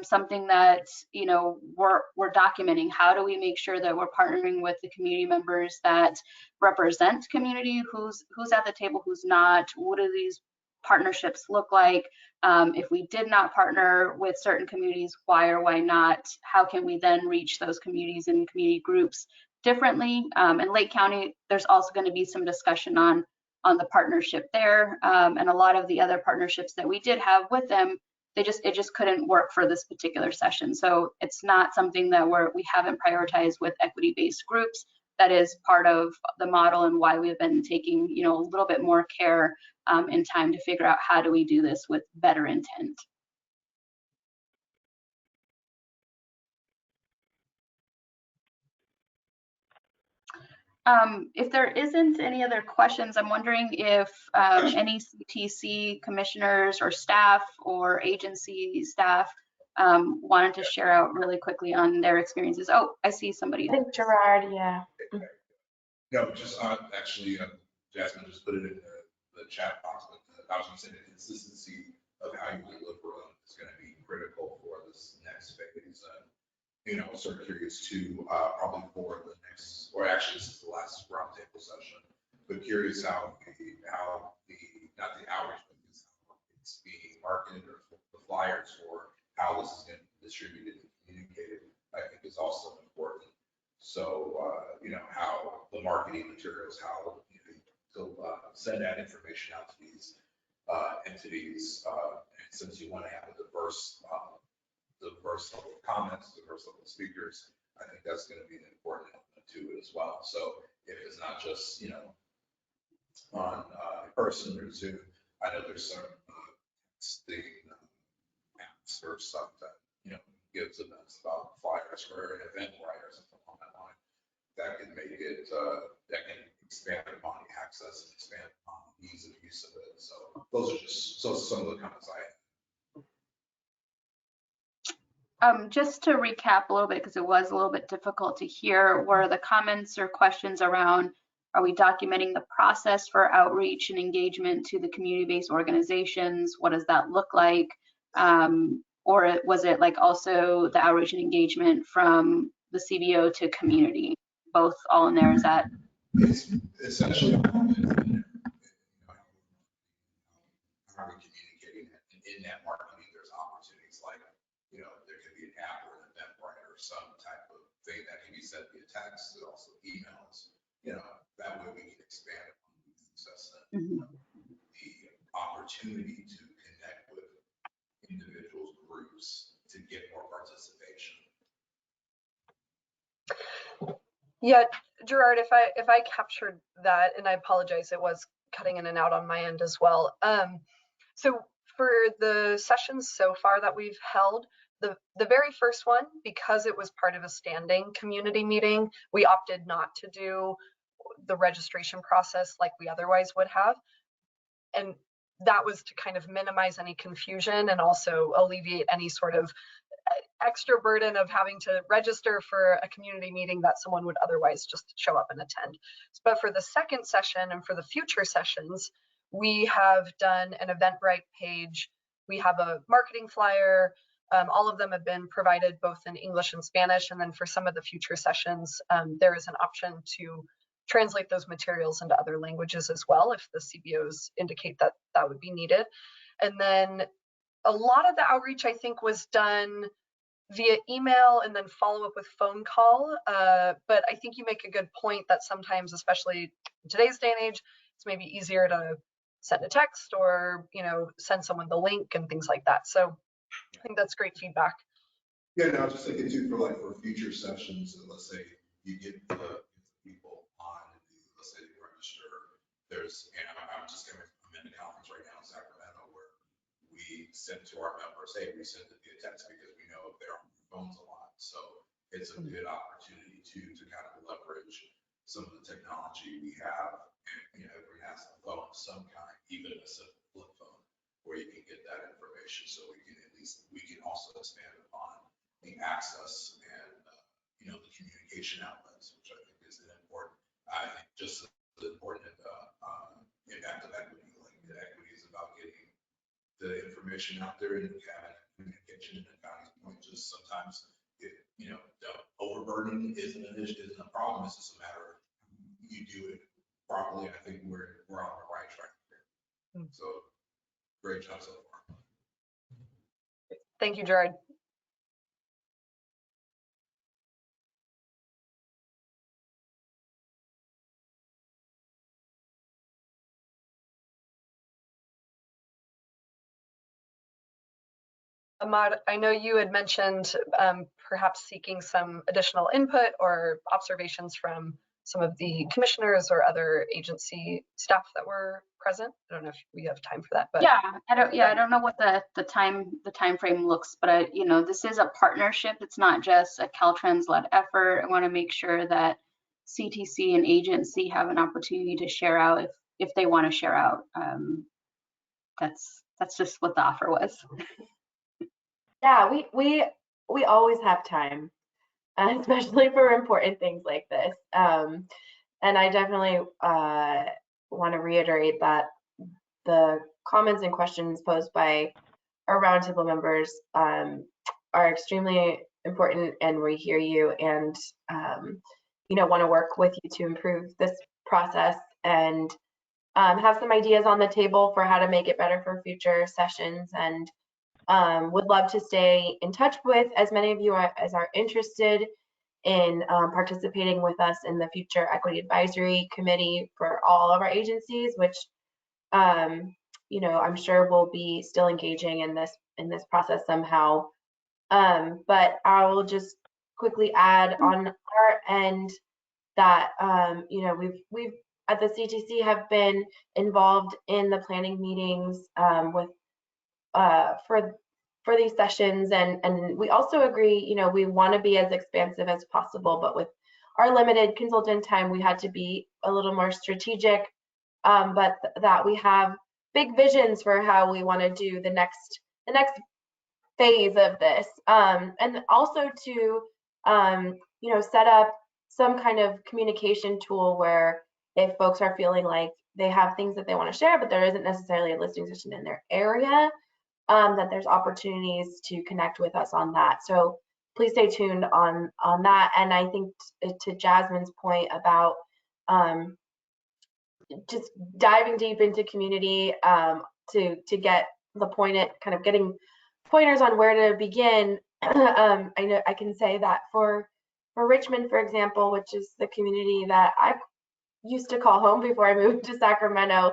[SPEAKER 6] something that, we're documenting. How do we make sure that we're partnering with the community members that represent community, who's at the table, who's not? What do these partnerships look like? If we did not partner with certain communities, why or why not? How can we then reach those communities and community groups differently? In Lake County, there's also going to be some discussion on the partnership there, and a lot of the other partnerships that we did have with them, it just couldn't work for this particular session. So it's not something that we haven't prioritized with equity-based groups. That is part of the model and why we've been taking, a little bit more care and time to figure out how do we do this with better intent. If there isn't any other questions, I'm wondering if any CTC commissioners or staff or agency staff wanted to share out really quickly on their experiences. Oh, I see somebody.
[SPEAKER 1] I think Gerard, yeah.
[SPEAKER 14] No, just actually, Jasmine just put it in the chat box, but I was going to say the consistency of how you deliver them is going to be critical for this next phase. You know, sort of curious too, probably for the next, or actually this is the last roundtable session, but curious how the, not the outreach, but how it's being marketed or the flyers for how this is going to be distributed and communicated, I think is also important. So, you know, how the marketing materials, how to send that information out to these entities, and since you want to have a diverse level of comments, diverse level of speakers, I think that's going to be an important element to it as well. So if it's not just, you know, on in person or Zoom, I know there's some texting apps or stuff that, you know, gives events about flyers for an event writer or something along that line. That can make it, that can expand upon the access and expand upon the ease of use of it. So those are just some of the comments I have.
[SPEAKER 6] Just to recap a little bit, because it was a little bit difficult to hear, were the comments or questions around, are we documenting the process for outreach and engagement to the community-based organizations? What does that look like? Or was it like also the outreach and engagement from the CBO to community? Both all in there, is that?
[SPEAKER 14] It's essentially how are we communicating that? And in that marketing, there's opportunities like, you know, there could be an app or an event writer or some type of thing that can be sent via text, and also emails. You know, that way we can expand upon the success and the opportunity to connect with individuals, groups to get more participation.
[SPEAKER 8] Yeah, Gerard, if I captured that, and I apologize, it was cutting in and out on my end as well. So for the sessions so far that we've held, the very first one, because it was part of a standing community meeting, we opted not to do the registration process like we otherwise would have. And that was to kind of minimize any confusion and also alleviate any sort of extra burden of having to register for a community meeting that someone would otherwise just show up and attend. But for the second session and for the future sessions, we have done an Eventbrite page. We have a marketing flyer. All of them have been provided both in English and Spanish. And then for some of the future sessions, there is an option to translate those materials into other languages as well, if the CBOs indicate that that would be needed. And then a lot of the outreach, I think, was done via email and then follow up with phone call. But I think you make a good point that sometimes, especially in today's day and age, it's maybe easier to send a text or, you know, send someone the link and things like that. So I think that's great feedback.
[SPEAKER 14] Yeah, no, I was just thinking too, for future sessions, let's say you get the people on, let's say they register, there's, and I'm in a conference right now in Sacramento where we send to our members, hey, we send it via text because we know they're on their phones a lot. So it's a good opportunity to kind of leverage some of the technology we have. And, you know, everyone has a phone of some kind, even a simple flip phone, where you can get that information. So we can also expand upon the access and, you know, the communication outlets, which I think is important. I think just as important impact of equity, like the equity is about getting the information out there and having communication. And Connie's point, just sometimes, you know, the overburden isn't an issue, isn't a problem. It's just a matter of you do it properly. I think we're on the right track here. So great job so far.
[SPEAKER 8] Thank you, Gerard. Ahmad, I know you had mentioned perhaps seeking some additional input or observations from some of the commissioners or other agency staff that were present. I don't know if we have time for that, but
[SPEAKER 6] yeah, I don't know what the time frame looks, but you know, this is a partnership. It's not just a Caltrans led effort. I want to make sure that CTC and agency have an opportunity to share out if they want to share out. That's just what the offer was.
[SPEAKER 1] Yeah, we always have time, especially for important things like this. And I definitely want to reiterate that the comments and questions posed by our roundtable members are extremely important, and we hear you, and want to work with you to improve this process and have some ideas on the table for how to make it better for future sessions, and would love to stay in touch with as many of you as are interested in participating with us in the future Equity Advisory Committee for all of our agencies, which I'm sure we'll be still engaging in this process somehow. But I will just quickly add on our end that we've at the CTC have been involved in the planning meetings with for these sessions, and we also agree, we want to be as expansive as possible, but with our limited consultant time, we had to be a little more strategic, but that we have big visions for how we want to do the next phase of this, and also to set up some kind of communication tool where if folks are feeling like they have things that they want to share, but there isn't necessarily a listening session in their area, that there's opportunities to connect with us on that. So please stay tuned on that. And I think to Jasmine's point about just diving deep into community to get the point at kind of getting pointers on where to begin. I know I can say that for Richmond, for example, which is the community that I used to call home before I moved to Sacramento,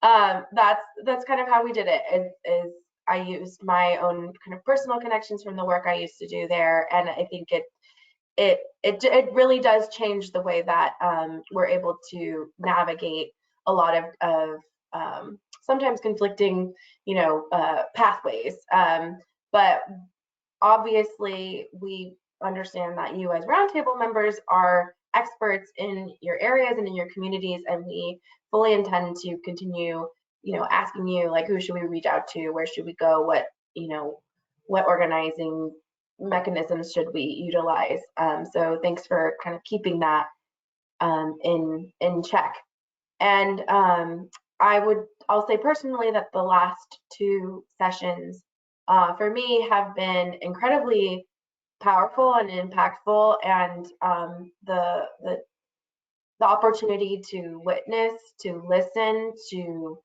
[SPEAKER 1] that's kind of how we did it. Is I used my own kind of personal connections from the work I used to do there, and I think it really does change the way that we're able to navigate a lot of sometimes conflicting, pathways. But obviously, we understand that you as roundtable members are experts in your areas and in your communities, and we fully intend to continue, asking you, like, who should we reach out to, where should we go, what organizing mechanisms should we utilize. So thanks for kind of keeping that in check. And I'll say personally that the last two sessions for me have been incredibly powerful and impactful, and the opportunity to witness, to listen, to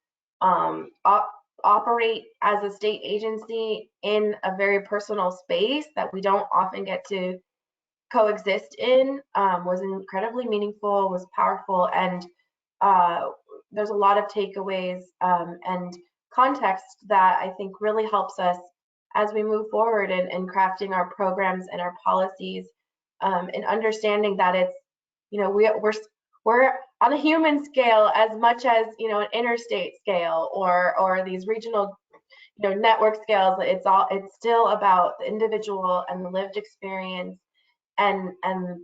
[SPEAKER 1] operate as a state agency in a very personal space that we don't often get to coexist in was incredibly meaningful, was powerful, and there's a lot of takeaways and context that I think really helps us as we move forward in crafting our programs and our policies, and understanding that it's, we're on a human scale as much as, an interstate scale or these regional, network scales. It's still about the individual and the lived experience, and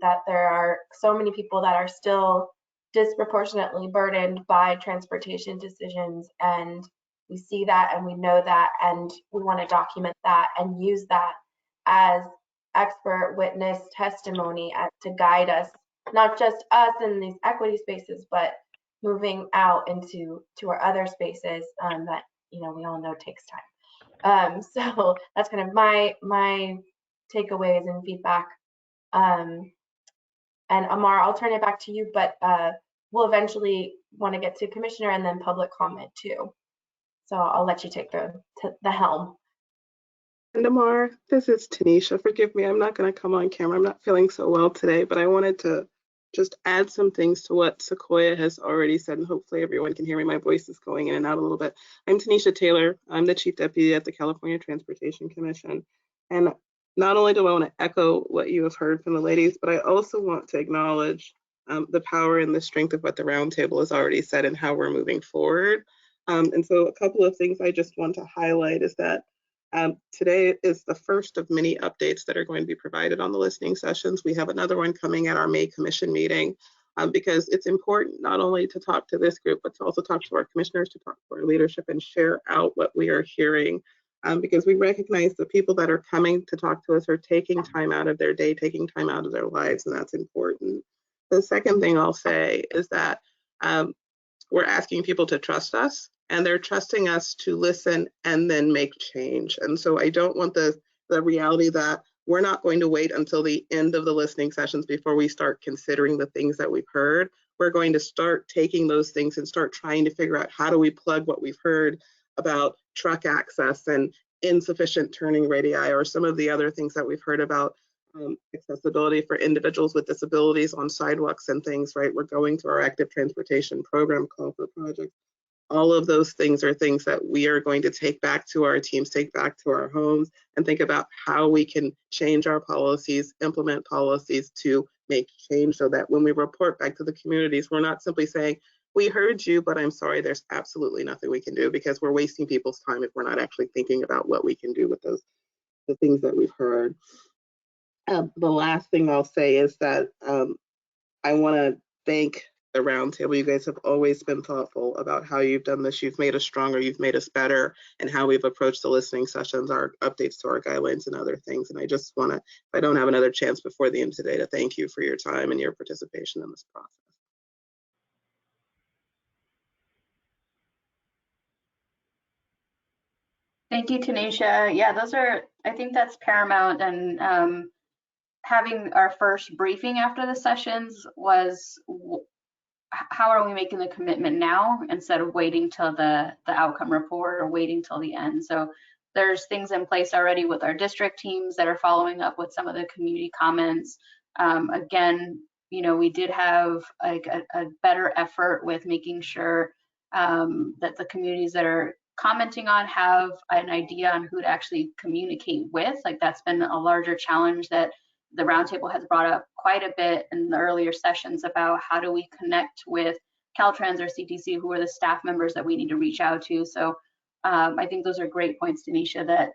[SPEAKER 1] that there are so many people that are still disproportionately burdened by transportation decisions, and we see that and we know that, and we want to document that and use that as expert witness testimony to guide us, not just us in these equity spaces, but moving out into our other spaces that we all know takes time. So that's kind of my takeaways and feedback. And Amar, I'll turn it back to you, but we'll eventually want to get to commissioner and then public comment too. So I'll let you take the helm.
[SPEAKER 15] And Amar, this is Tanisha. Forgive me, I'm not going to come on camera. I'm not feeling so well today, but I wanted to just add some things to what Sequoia has already said, and hopefully everyone can hear me. My voice is going in and out a little bit. I'm Tanisha Taylor. I'm the Chief Deputy at the California Transportation Commission. And not only do I want to echo what you have heard from the ladies, but I also want to acknowledge the power and the strength of what the roundtable has already said and how we're moving forward. And so a couple of things I just want to highlight is that today is the first of many updates that are going to be provided on the listening sessions. We have another one coming at our May Commission meeting. because it's important not only to talk to this group, but to also talk to our commissioners, to talk to our leadership and share out what we are hearing. Because we recognize the people that are coming to talk to us are taking time out of their day, taking time out of their lives, and that's important. The second thing I'll say is that we're asking people to trust us, and they're trusting us to listen and then make change. And so I don't want the reality that we're not going to wait until the end of the listening sessions before we start considering the things that we've heard. We're going to start taking those things and start trying to figure out how do we plug what we've heard about truck access and insufficient turning radii, or some of the other things that we've heard about accessibility for individuals with disabilities on sidewalks and things, right? We're going to our active transportation program call for projects. All of those things are things that we are going to take back to our teams, take back to our homes, and think about how we can change our policies, implement policies to make change, so that when we report back to the communities, we're not simply saying, we heard you, but I'm sorry, there's absolutely nothing we can do, because we're wasting people's time if we're not actually thinking about what we can do with the things that we've heard. The last thing I'll say is that I want to thank the Roundtable. You guys have always been thoughtful about how you've done this. You've made us stronger, you've made us better, and how we've approached the listening sessions, our updates to our guidelines and other things. And I just want to, if I don't have another chance before the end of today, to thank you for your time and your participation in this process.
[SPEAKER 6] Thank you, Tanisha. Yeah, I think that's paramount. And having our first briefing after the sessions was, how are we making the commitment now instead of waiting till the outcome report or waiting till the end? So there's things in place already with our district teams that are following up with some of the community comments. Again, we did have like a better effort with making sure that the communities that are commenting on have an idea on who to actually communicate with. Like, that's been a larger challenge that the Roundtable has brought up quite a bit in the earlier sessions about how do we connect with Caltrans or CTC, who are the staff members that we need to reach out to. So I think those are great points, Tanisha, that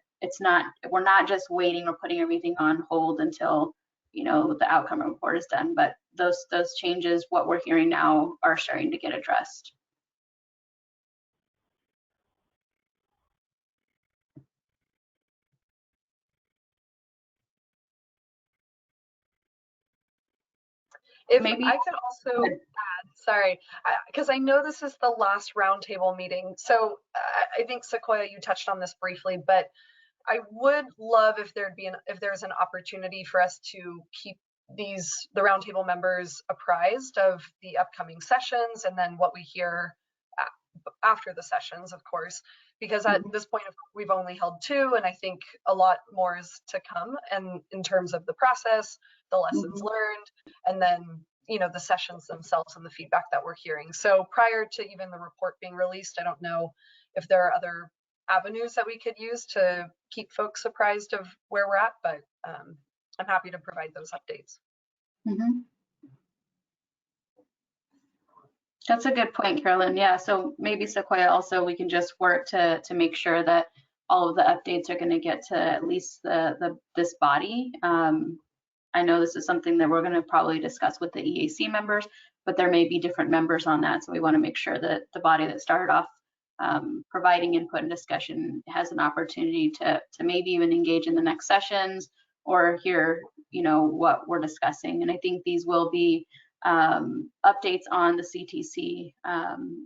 [SPEAKER 6] we're not just waiting or putting everything on hold until the outcome report is done, but those changes, what we're hearing now, are starting to get addressed.
[SPEAKER 8] If
[SPEAKER 6] Maybe
[SPEAKER 8] I could also add, sorry, because I know this is the last Roundtable meeting. So I think, Sequoia, you touched on this briefly, but I would love if there's an opportunity for us to keep the Roundtable members apprised of the upcoming sessions, and then what we hear after the sessions, of course, because at this point we've only held 2, and I think a lot more is to come, and in terms of the process, the lessons learned, and then the sessions themselves and the feedback that we're hearing. So prior to even the report being released, I don't know if there are other avenues that we could use to keep folks apprised of where we're at, but I'm happy to provide those updates.
[SPEAKER 6] That's a good point, Carolyn. Yeah, so maybe Sequoia also, we can just work to make sure that all of the updates are going to get to at least this body. I know this is something that we're going to probably discuss with the EAC members, but there may be different members on that, so we want to make sure that the body that started off providing input and discussion has an opportunity to maybe even engage in the next sessions or hear what we're discussing. And I think these will be updates on the CTC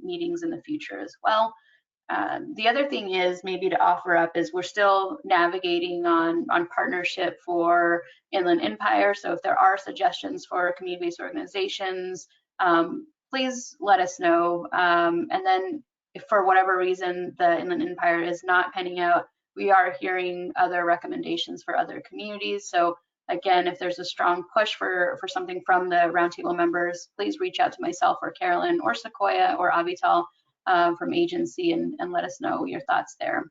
[SPEAKER 6] meetings in the future as well. The other thing is maybe to offer up is we're still navigating on partnership for Inland Empire. So if there are suggestions for community-based organizations, please let us know. And then if for whatever reason the Inland Empire is not panning out, we are hearing other recommendations for other communities. So again, if there's a strong push for something from the Roundtable members, please reach out to myself or Carolyn or Sequoia or Avital from agency and let us know your thoughts there.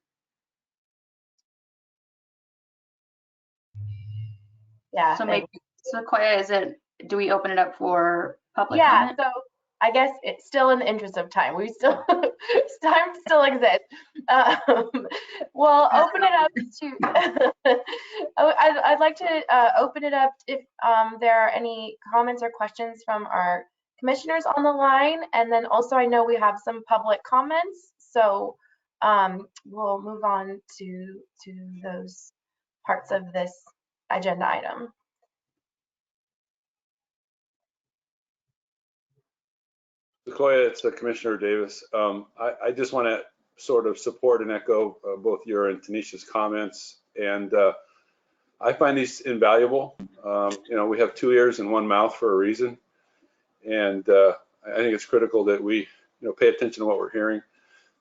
[SPEAKER 1] Yeah.
[SPEAKER 6] So maybe Sequoia, do we open it up for public comment?
[SPEAKER 1] So I guess it's still in the interest of time. We still, time still exists. We'll open it up to, I'd like to open it up if there are any comments or questions from our commissioners on the line, and then also I know we have some public comments, so we'll move on to those parts of this agenda item.
[SPEAKER 16] Sequoia, it's Commissioner Davis. I just want to sort of support and echo both your and Tanisha's comments, and I find these invaluable. You know, we have 2 ears and 1 mouth for a reason, and I think it's critical that we, you know, pay attention to what we're hearing.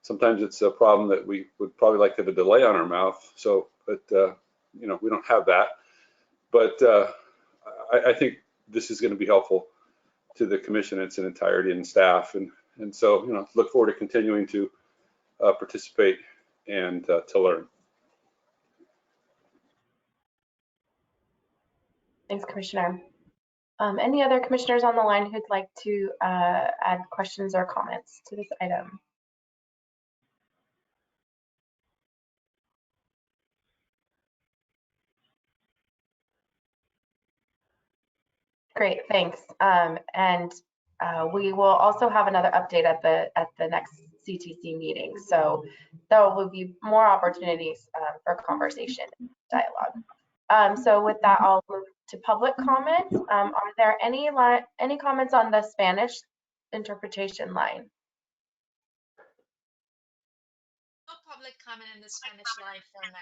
[SPEAKER 16] Sometimes it's a problem that we would probably like to have a delay on our mouth. So, but you know, we don't have that. But I think this is going to be helpful to the commission in its entirety and staff, and so, you know, look forward to continuing to participate and to learn.
[SPEAKER 1] Thanks, Commissioner. Any other commissioners on the line who'd like to add questions or comments to this item? Great, thanks. And we will also have another update at the next CTC meeting. So there will be more opportunities for conversation and dialogue. So with that, I'll move to public comment. Are there any comments on the Spanish interpretation line?
[SPEAKER 17] No public comment in the Spanish line for now.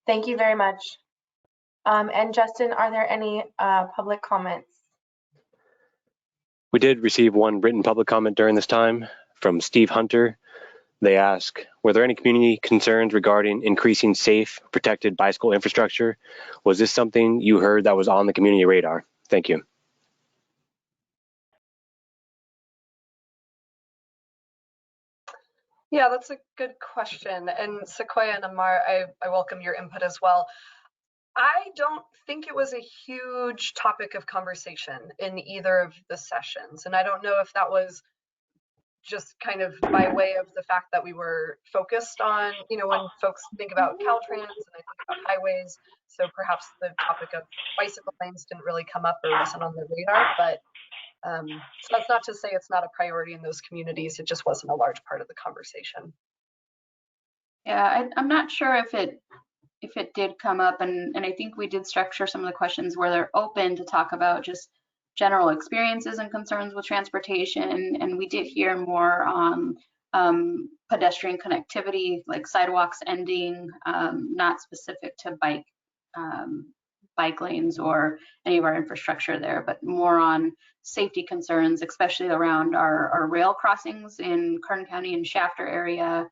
[SPEAKER 1] Thank you very much. And Justin, are there any public comments?
[SPEAKER 4] We did receive 1 written public comment during this time from Steve Hunter. They ask, were there any community concerns regarding increasing safe, protected bicycle infrastructure? Was this something you heard that was on the community radar? Thank you.
[SPEAKER 8] Yeah, that's a good question. And Sequoia and Amar, I welcome your input as well. I don't think it was a huge topic of conversation in either of the sessions. And I don't know if that was just kind of by way of the fact that we were focused on, you know, when folks think about Caltrans and I think about highways, so perhaps the topic of bicycle lanes didn't really come up or wasn't on the radar, but so that's not to say it's not a priority in those communities, it just wasn't a large part of the conversation.
[SPEAKER 6] Yeah, I'm not sure if it did come up, and I think we did structure some of the questions where they're open to talk about just general experiences and concerns with transportation, and we did hear more on pedestrian connectivity, like sidewalks ending, not specific to bike lanes or any of our infrastructure there, but more on safety concerns, especially around our rail crossings in Kern County and Shafter area,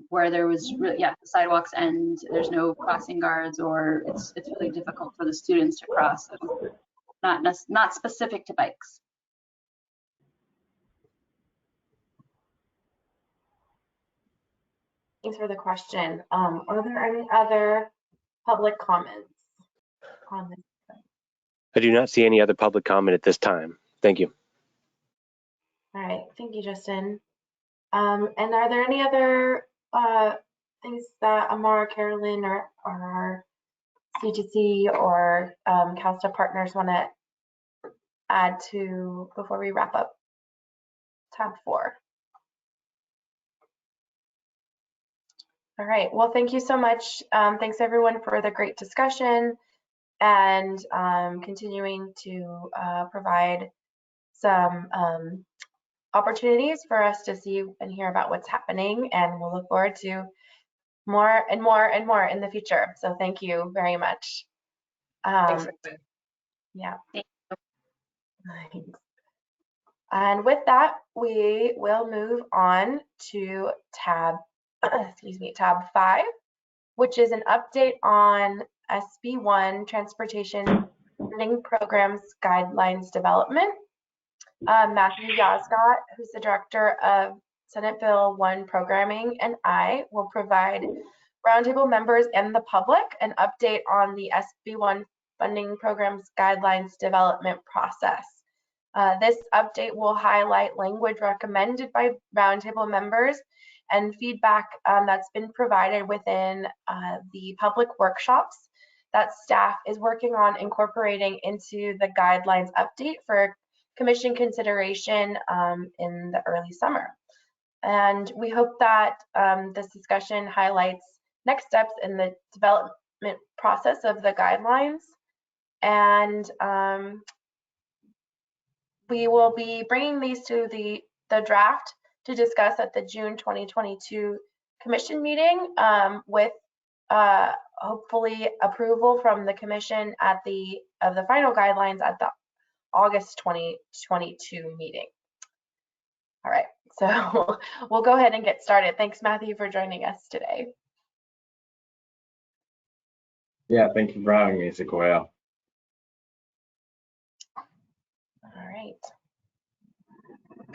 [SPEAKER 6] where there was the sidewalks end, there's no crossing guards, or it's really difficult for the students to cross. So not specific to bikes.
[SPEAKER 1] Thanks for the question. Are there any other public comments on this?
[SPEAKER 4] I do not see any other public comment at this time. Thank you.
[SPEAKER 1] All right, thank you, Justin. And are there any other things that Amar, Carolyn, or our CTC or CalSTA partners want to add to before we wrap up tab 4? All right, well, thank you so much. Thanks everyone for the great discussion and continuing to provide some opportunities for us to see and hear about what's happening, and we'll look forward to more and more and more in the future. So thank you very much.
[SPEAKER 8] Thanks.
[SPEAKER 1] Yeah. And with that, we will move on to tab 5, which is an update on SB1 Transportation Funding Programs Guidelines Development. Matthew Yasgott, who's the director of Senate Bill 1 Programming, and I will provide Roundtable members and the public an update on the SB1 Funding Programs Guidelines Development process. This update will highlight language recommended by Roundtable members and feedback that's been provided within the public workshops that staff is working on incorporating into the guidelines update for commission consideration in the early summer. And we hope that this discussion highlights next steps in the development process of the guidelines. And we will be bringing these to the draft to discuss at the June 2022 commission meeting with hopefully approval from the commission of the final guidelines at the August 2022 meeting. All right, so we'll go ahead and get started. Thanks, Matthew, for joining us today.
[SPEAKER 18] Yeah, thank you for having me, Sequoia.
[SPEAKER 1] All right.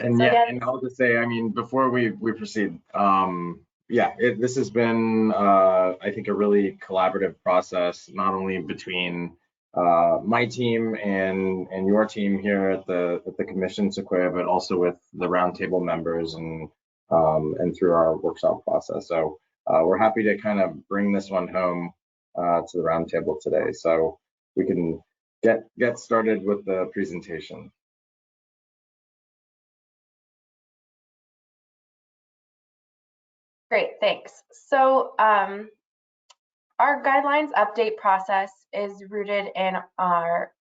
[SPEAKER 18] And
[SPEAKER 1] So
[SPEAKER 18] yeah,
[SPEAKER 1] again,
[SPEAKER 18] and I'll just say, I mean, before we proceed, yeah, this has been, I think, a really collaborative process, not only between my team and your team here at the commission, Sequoia, but also with the roundtable members and through our workshop process. So we're happy to kind of bring this one home to the roundtable today, so we can get started with the presentation.
[SPEAKER 1] great, thanks. So our guidelines update process is rooted in our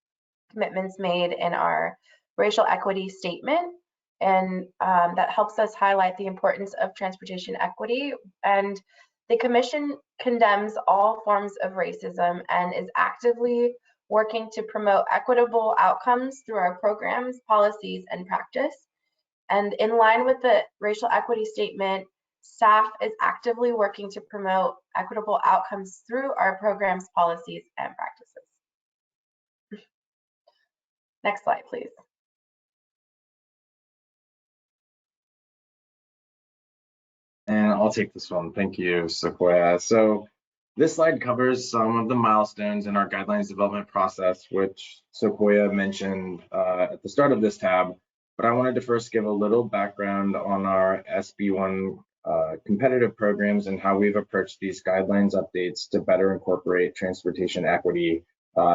[SPEAKER 1] commitments made in our racial equity statement, and that helps us highlight the importance of transportation equity. And the commission condemns all forms of racism and is actively working to promote equitable outcomes through our programs, policies, and practice. And in line with the racial equity statement, staff is actively working to promote equitable outcomes through our programs, policies, and practices. Next slide, please.
[SPEAKER 18] And I'll take this one. Thank you, Sequoia. So this slide covers some of the milestones in our guidelines development process, which Sequoia mentioned at the start of this tab. But I wanted to first give a little background on our SB1 competitive programs and how we've approached these guidelines updates to better incorporate transportation equity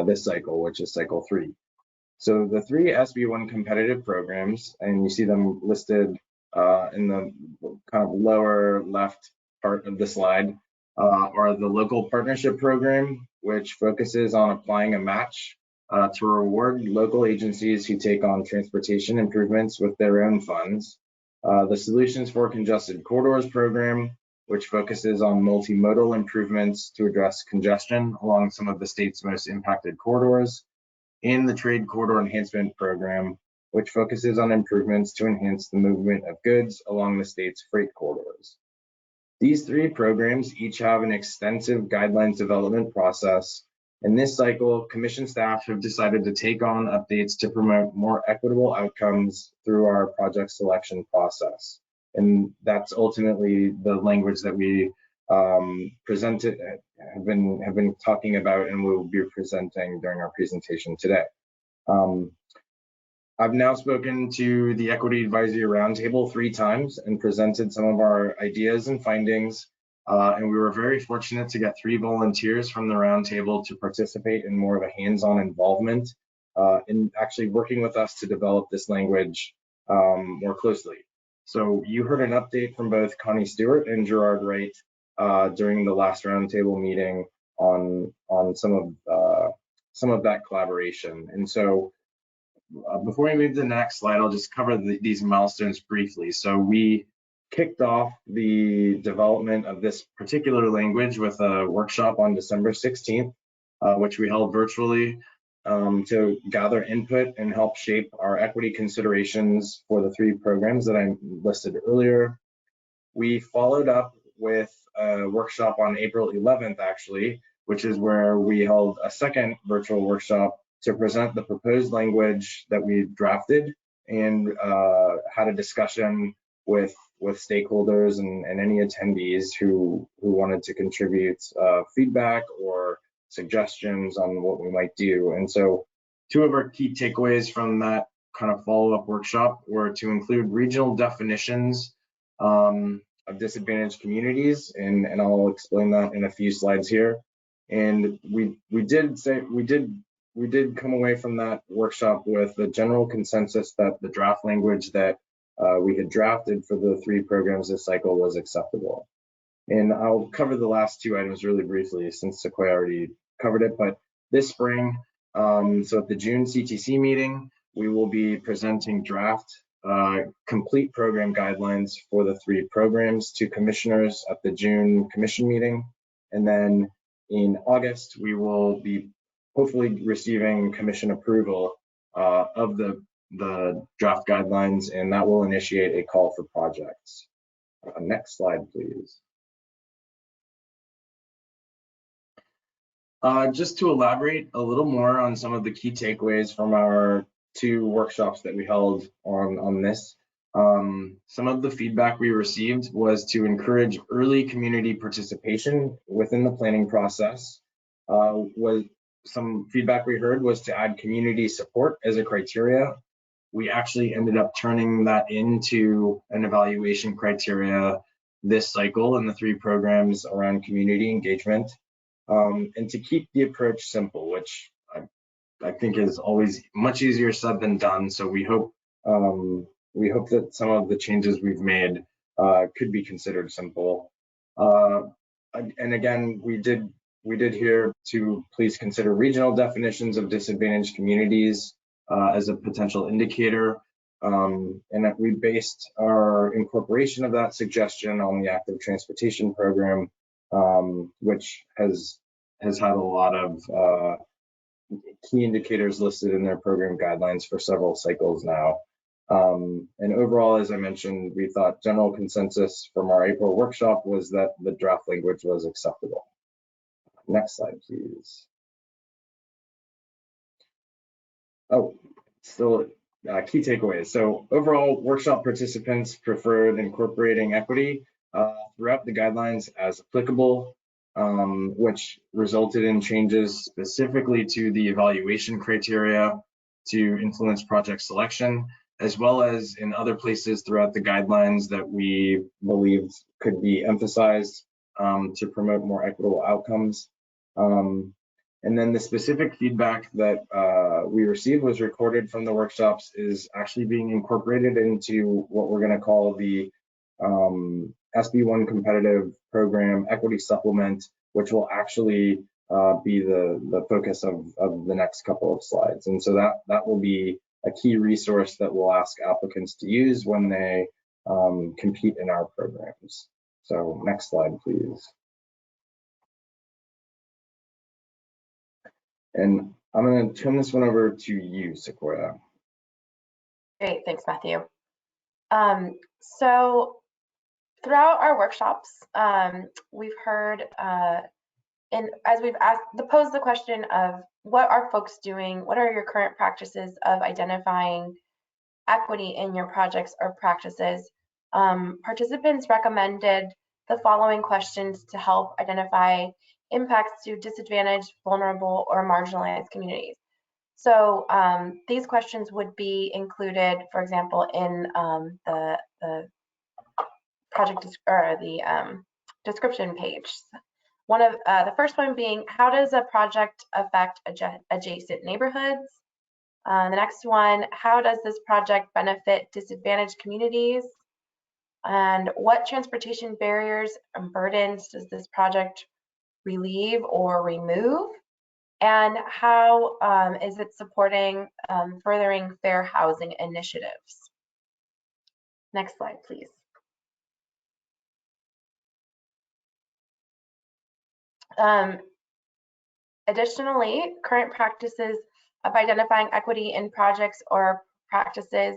[SPEAKER 18] this cycle, which is cycle 3. So the 3 SB1 competitive programs, and you see them listed in the kind of lower left part of the slide, are the local partnership program, which focuses on applying a match to reward local agencies who take on transportation improvements with their own funds. The Solutions for Congested Corridors program, which focuses on multimodal improvements to address congestion along some of the state's most impacted corridors, and the Trade Corridor Enhancement program, which focuses on improvements to enhance the movement of goods along the state's freight corridors. These 3 programs each have an extensive guidelines development process. In this cycle, commission staff have decided to take on updates to promote more equitable outcomes through our project selection process. And that's ultimately the language that we presented, have been talking about, and we will be presenting during our presentation today. I've now spoken to the Equity Advisory Roundtable 3 times and presented some of our ideas and findings. And we were very fortunate to get 3 volunteers from the roundtable to participate in more of a hands-on involvement in actually working with us to develop this language more closely. So you heard an update from both Connie Stewart and Gerard Wright during the last roundtable meeting on some of that collaboration. And so before we move to the next slide, I'll just cover these milestones briefly. So we kicked off the development of this particular language with a workshop on December 16th, which we held virtually to gather input and help shape our equity considerations for the 3 programs that I listed earlier. We followed up with a workshop on April 11th, actually, which is where we held a second virtual workshop to present the proposed language that we drafted and had a discussion with stakeholders and any attendees who wanted to contribute feedback or suggestions on what we might do. And so 2 of our key takeaways from that kind of follow-up workshop were to include regional definitions of disadvantaged communities, and I'll explain that in a few slides here, And we did come away from that workshop with the general consensus that the draft language that we had drafted for the 3 programs this cycle was acceptable. And I'll cover the last 2 items really briefly since Sequoia already covered it. But this spring, so at the June CTC meeting, we will be presenting draft complete program guidelines for the 3 programs to commissioners at the June commission meeting. And then in August, we will be hopefully receiving commission approval of the draft guidelines, and that will initiate a call for projects. Next slide, please. Just to elaborate a little more on some of the key takeaways from our 2 workshops that we held on this. Some of the feedback we received was to encourage early community participation within the planning process. Some feedback we heard was to add community support as a criteria. We actually ended up turning that into an evaluation criteria this cycle in the 3 programs around community engagement. And to keep the approach simple, which I think is always much easier said than done. So we hope that some of the changes we've made could be considered simple. And again, we did hear to please consider regional definitions of disadvantaged communities as a potential indicator. And that we based our incorporation of that suggestion on the active transportation program, which has had a lot of key indicators listed in their program guidelines for several cycles now. And overall, as I mentioned, we thought general consensus from our April workshop was that the draft language was acceptable. Next slide, please. Oh, still key takeaways. So overall, workshop participants preferred incorporating equity throughout the guidelines as applicable, which resulted in changes specifically to the evaluation criteria to influence project selection, as well as in other places throughout the guidelines that we believed could be emphasized to promote more equitable outcomes. And then the specific feedback that we received was recorded from the workshops is actually being incorporated into what we're going to call the SB1 competitive program equity supplement, which will actually be the focus of the next couple of slides. And so that will be a key resource that we'll ask applicants to use when they compete in our programs. So next slide, please. And I'm going to turn this one over to you, Sequoia.
[SPEAKER 1] Great, thanks, Matthew. So throughout our workshops, we've heard, and as we've posed the question of what are folks doing, what are your current practices of identifying equity in your projects or practices, participants recommended the following questions to help identify impacts to disadvantaged, vulnerable, or marginalized communities. So these questions would be included, for example, in the project or the description page. One of the first one being, how does a project affect adjacent neighborhoods? The next one, how does this project benefit disadvantaged communities? And what transportation barriers and burdens does this project relieve or remove? And how is it supporting furthering fair housing initiatives? Next slide, please. Additionally, current practices of identifying equity in projects or practices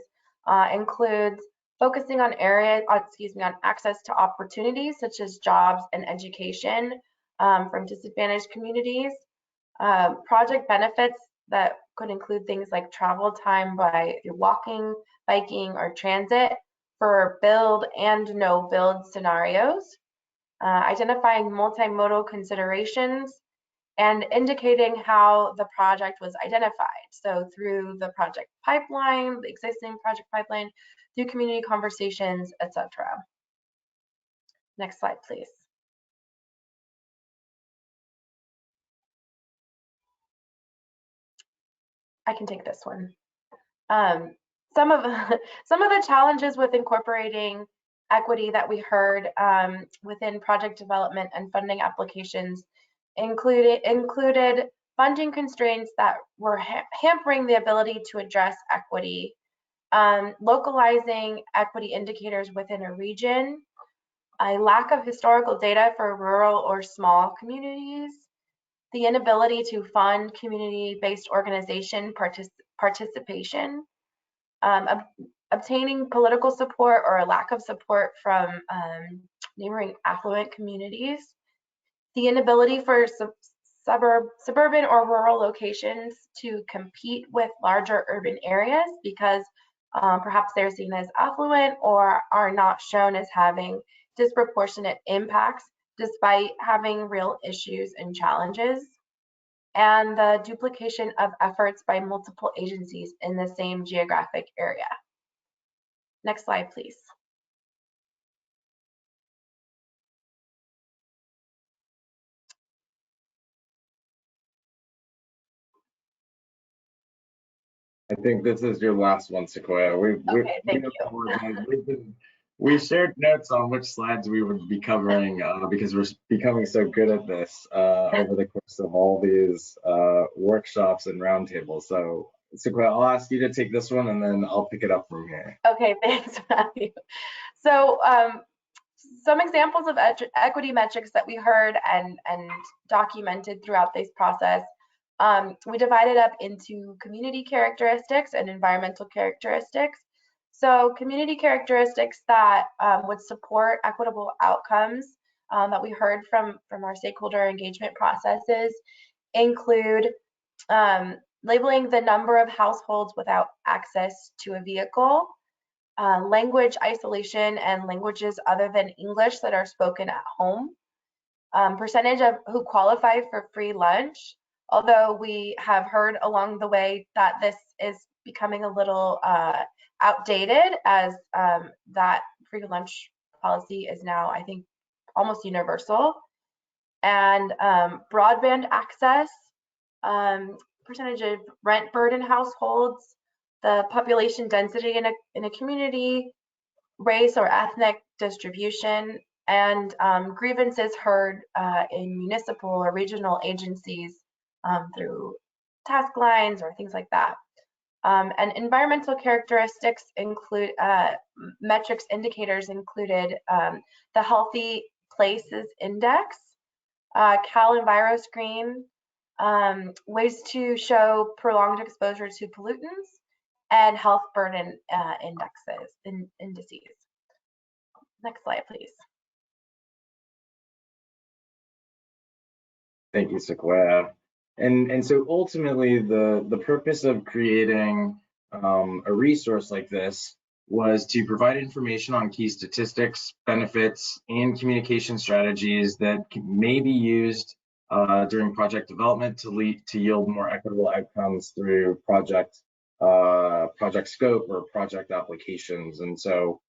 [SPEAKER 1] includes focusing on on access to opportunities such as jobs and education from disadvantaged communities. Project benefits that could include things like travel time by walking, biking, or transit for build and no build scenarios. Identifying multimodal considerations and indicating how the project was identified. So through the project pipeline, the existing project pipeline, through community conversations, etc. Next slide, please. I can take this one. Some of the challenges with incorporating equity that we heard within project development and funding applications included funding constraints that were hampering the ability to address equity, localizing equity indicators within a region, a lack of historical data for rural or small communities, the inability to fund community-based organization participation, obtaining political support or a lack of support from neighboring affluent communities, the inability for suburban or rural locations to compete with larger urban areas because perhaps they're seen as affluent or are not shown as having disproportionate impacts despite having real issues and challenges, and the duplication of efforts by multiple agencies in the same geographic area. Next slide, please.
[SPEAKER 18] I think this is your last one, Sequoia.
[SPEAKER 1] Okay, thank you.
[SPEAKER 18] We shared notes on which slides we would be covering because we're becoming so good at this over the course of all these workshops and roundtables. So, Sequoia, I'll ask you to take this one and then I'll pick it up from here.
[SPEAKER 1] Okay, thanks, Matthew. So, some examples of equity metrics that we heard and documented throughout this process. We divided up into community characteristics and environmental characteristics. So community characteristics that would support equitable outcomes that we heard from our stakeholder engagement processes include labeling the number of households without access to a vehicle, language isolation and languages other than English that are spoken at home, percentage of who qualify for free lunch, although we have heard along the way that this is becoming a little outdated as that free lunch policy is now, I think, almost universal, and broadband access, percentage of rent burden households, the population density in a community, race or ethnic distribution, and grievances heard in municipal or regional agencies through task lines or things like that. And environmental characteristics include metrics indicators included the Healthy Places Index, Cal EnviroScreen, ways to show prolonged exposure to pollutants, and health burden indices. Next slide, please.
[SPEAKER 18] Thank you, Sequoia. And so ultimately, the purpose of creating a resource like this was to provide information on key statistics, benefits, and communication strategies that may be used during project development to yield more equitable outcomes through project scope or project applications. And so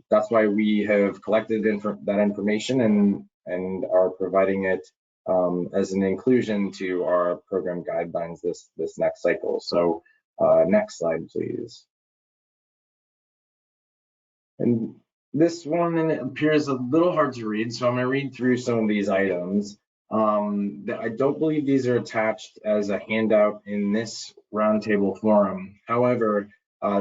[SPEAKER 18] that's why we have collected that information and are providing it as an inclusion to our program guidelines this next cycle. So next slide, please. And this one appears a little hard to read, so I'm going to read through some of these items. I don't believe these are attached as a handout in this roundtable forum. However,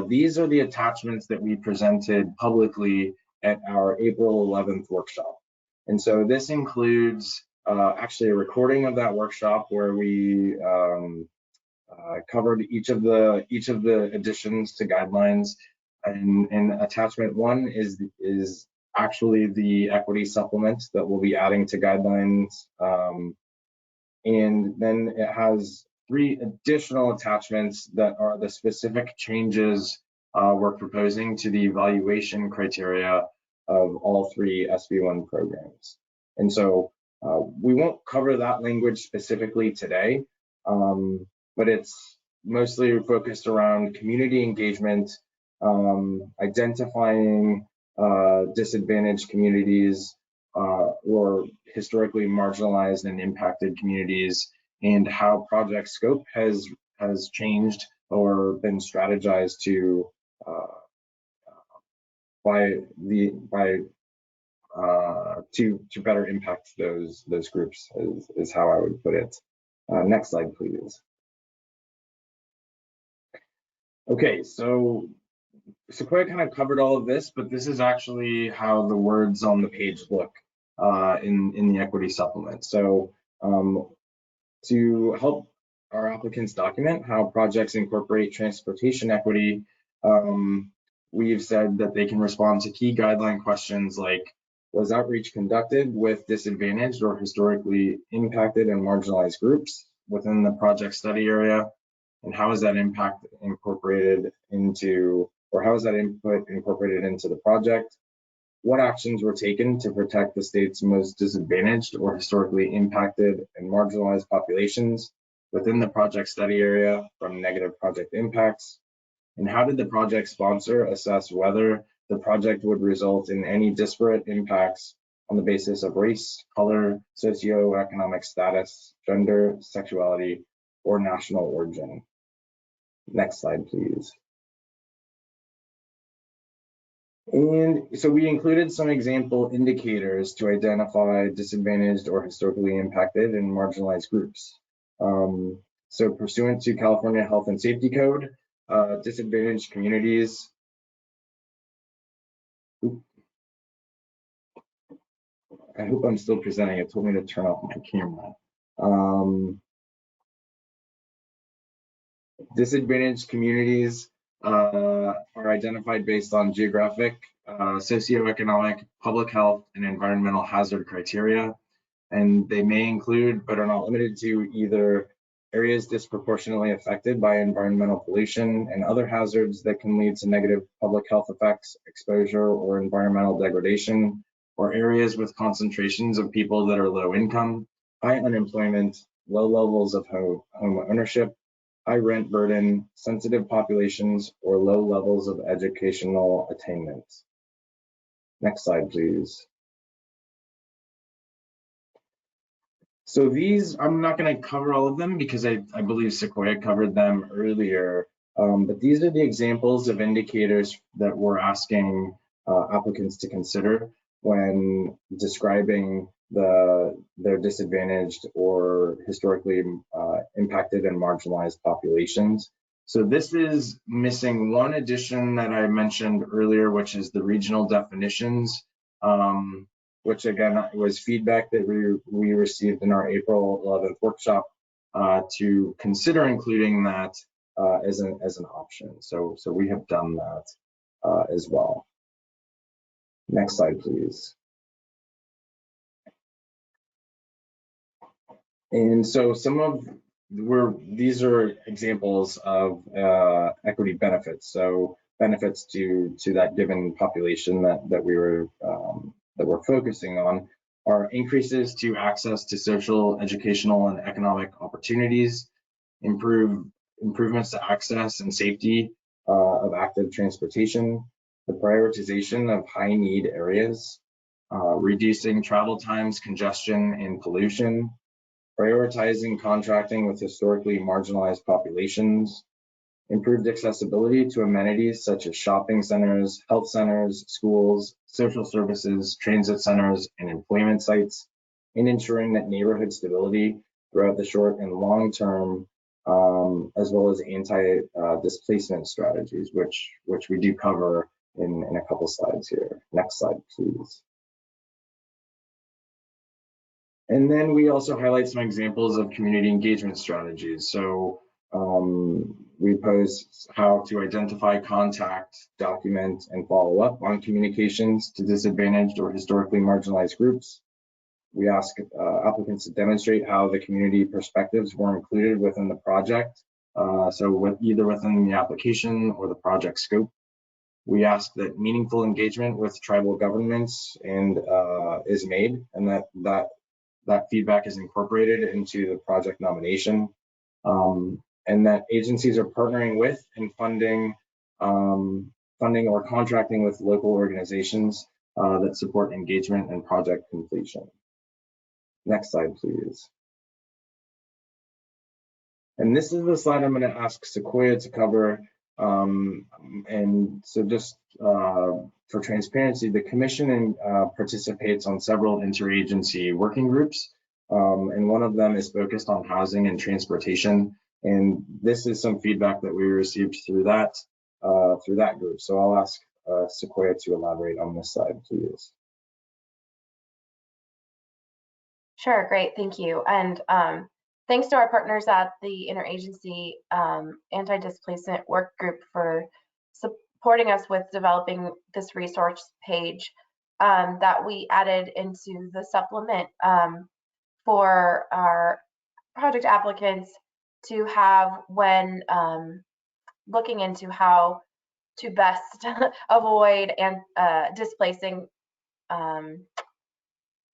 [SPEAKER 18] these are the attachments that we presented publicly at our April 11th workshop. And so this includes actually a recording of that workshop where we covered each of the additions to guidelines, and attachment 1 is actually the equity supplement that we'll be adding to guidelines, and then it has 3 additional attachments that are the specific changes we're proposing to the evaluation criteria of all 3 SB1 programs. And so we won't cover that language specifically today, but it's mostly focused around community engagement, identifying disadvantaged communities or historically marginalized and impacted communities, and how project scope has has changed or been strategized to to better impact those groups is how I would put it. Next slide, please. Okay, so Sequoia kind of covered all of this, but this is actually how the words on the page look in the equity supplement. So to help our applicants document how projects incorporate transportation equity, we've said that they can respond to key guideline questions like, was outreach conducted with disadvantaged or historically impacted and marginalized groups within the project study area? And how is that impact incorporated into, or how is that input incorporated into the project? What actions were taken to protect the state's most disadvantaged or historically impacted and marginalized populations within the project study area from negative project impacts? And how did the project sponsor assess whether the project would result in any disparate impacts on the basis of race, color, socioeconomic status, gender, sexuality, or national origin? Next slide, please. And so we included some example indicators to identify disadvantaged or historically impacted and marginalized groups. So pursuant to California Health and Safety Code, disadvantaged communities. I hope I'm still presenting. It told me to turn off my camera. Disadvantaged communities are identified based on geographic, socioeconomic, public health, and environmental hazard criteria. And they may include, but are not limited to, either areas disproportionately affected by environmental pollution and other hazards that can lead to negative public health effects, exposure, or environmental degradation, or areas with concentrations of people that are low income, high unemployment, low levels of home ownership, high rent burden, sensitive populations, or low levels of educational attainment. Next slide, please. So these, I'm not going to cover all of them because I believe Sequoia covered them earlier, but these are the examples of indicators that we're asking applicants to consider when describing their disadvantaged or historically impacted and marginalized populations. So this is missing one addition that I mentioned earlier, which is the regional definitions, which again was feedback that we received in our April 11th workshop to consider including that as an option. So we have done that as well. Next slide, please. And so these are examples of equity benefits. So benefits to that given population that we're focusing on are increases to access to social, educational, and economic opportunities, improvements to access and safety of active transportation, the prioritization of high need areas, reducing travel times, congestion, and pollution, prioritizing contracting with historically marginalized populations, improved accessibility to amenities such as shopping centers, health centers, schools, social services, transit centers, and employment sites, and ensuring that neighborhood stability throughout the short and long term, as well as anti-displacement strategies, which we do cover in a couple slides here. Next slide, please. And then we also highlight some examples of community engagement strategies. So we pose how to identify, contact, document, and follow up on communications to disadvantaged or historically marginalized groups. We ask applicants to demonstrate how the community perspectives were included within the project, so either within the application or the project scope. We ask that meaningful engagement with tribal governments is made, and that feedback is incorporated into the project nomination, and that agencies are partnering with and funding or contracting with local organizations that support engagement and project completion. Next slide, please. And this is the slide I'm going to ask Sequoia to cover. And so just for transparency, the commission participates on several interagency working groups. And one of them is focused on housing and transportation. And this is some feedback that we received through that group. So I'll ask Sequoia to elaborate on this slide, please.
[SPEAKER 1] Sure, great, thank you. And thanks to our partners at the Interagency Anti-Displacement Work Group for supporting us with developing this resource page that we added into the supplement for our project applicants to have when looking into how to best avoid and displacing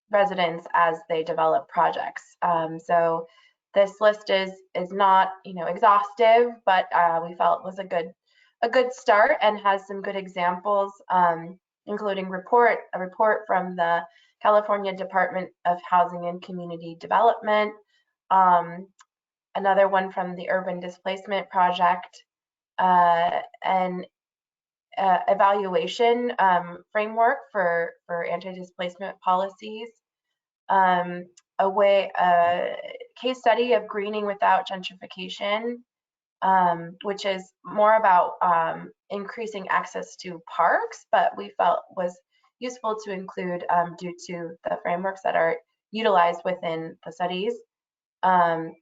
[SPEAKER 1] residents as they develop projects. So this list is not exhaustive, but we felt was a good start and has some good examples, including a report from the California Department of Housing and Community Development, another one from the Urban Displacement Project, and evaluation framework for anti-displacement policies, a case study of greening without gentrification, which is more about increasing access to parks, but we felt was useful to include due to the frameworks that are utilized within the studies. And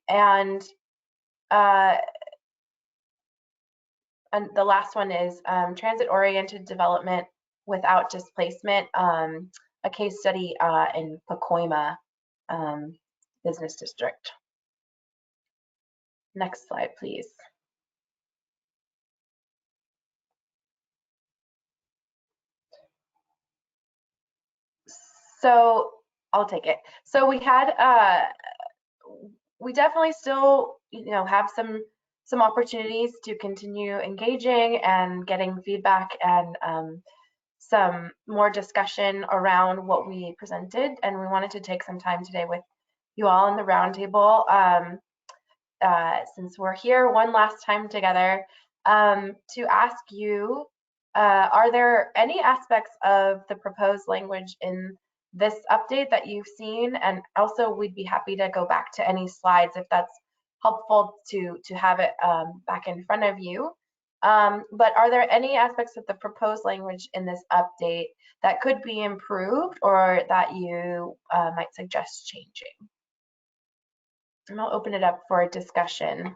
[SPEAKER 1] the last one is transit-oriented development without displacement, a case study in Pacoima Business District. Next slide, please. So I'll take it. So we had, we definitely still, have some opportunities to continue engaging and getting feedback and some more discussion around what we presented. And we wanted to take some time today with you all in the roundtable, since we're here one last time together, to ask you, are there any aspects of the proposed language in this update that you've seen? And also we'd be happy to go back to any slides if that's helpful to have it back in front of you. But are there any aspects of the proposed language in this update that could be improved or that you might suggest changing? And I'll open it up for a discussion.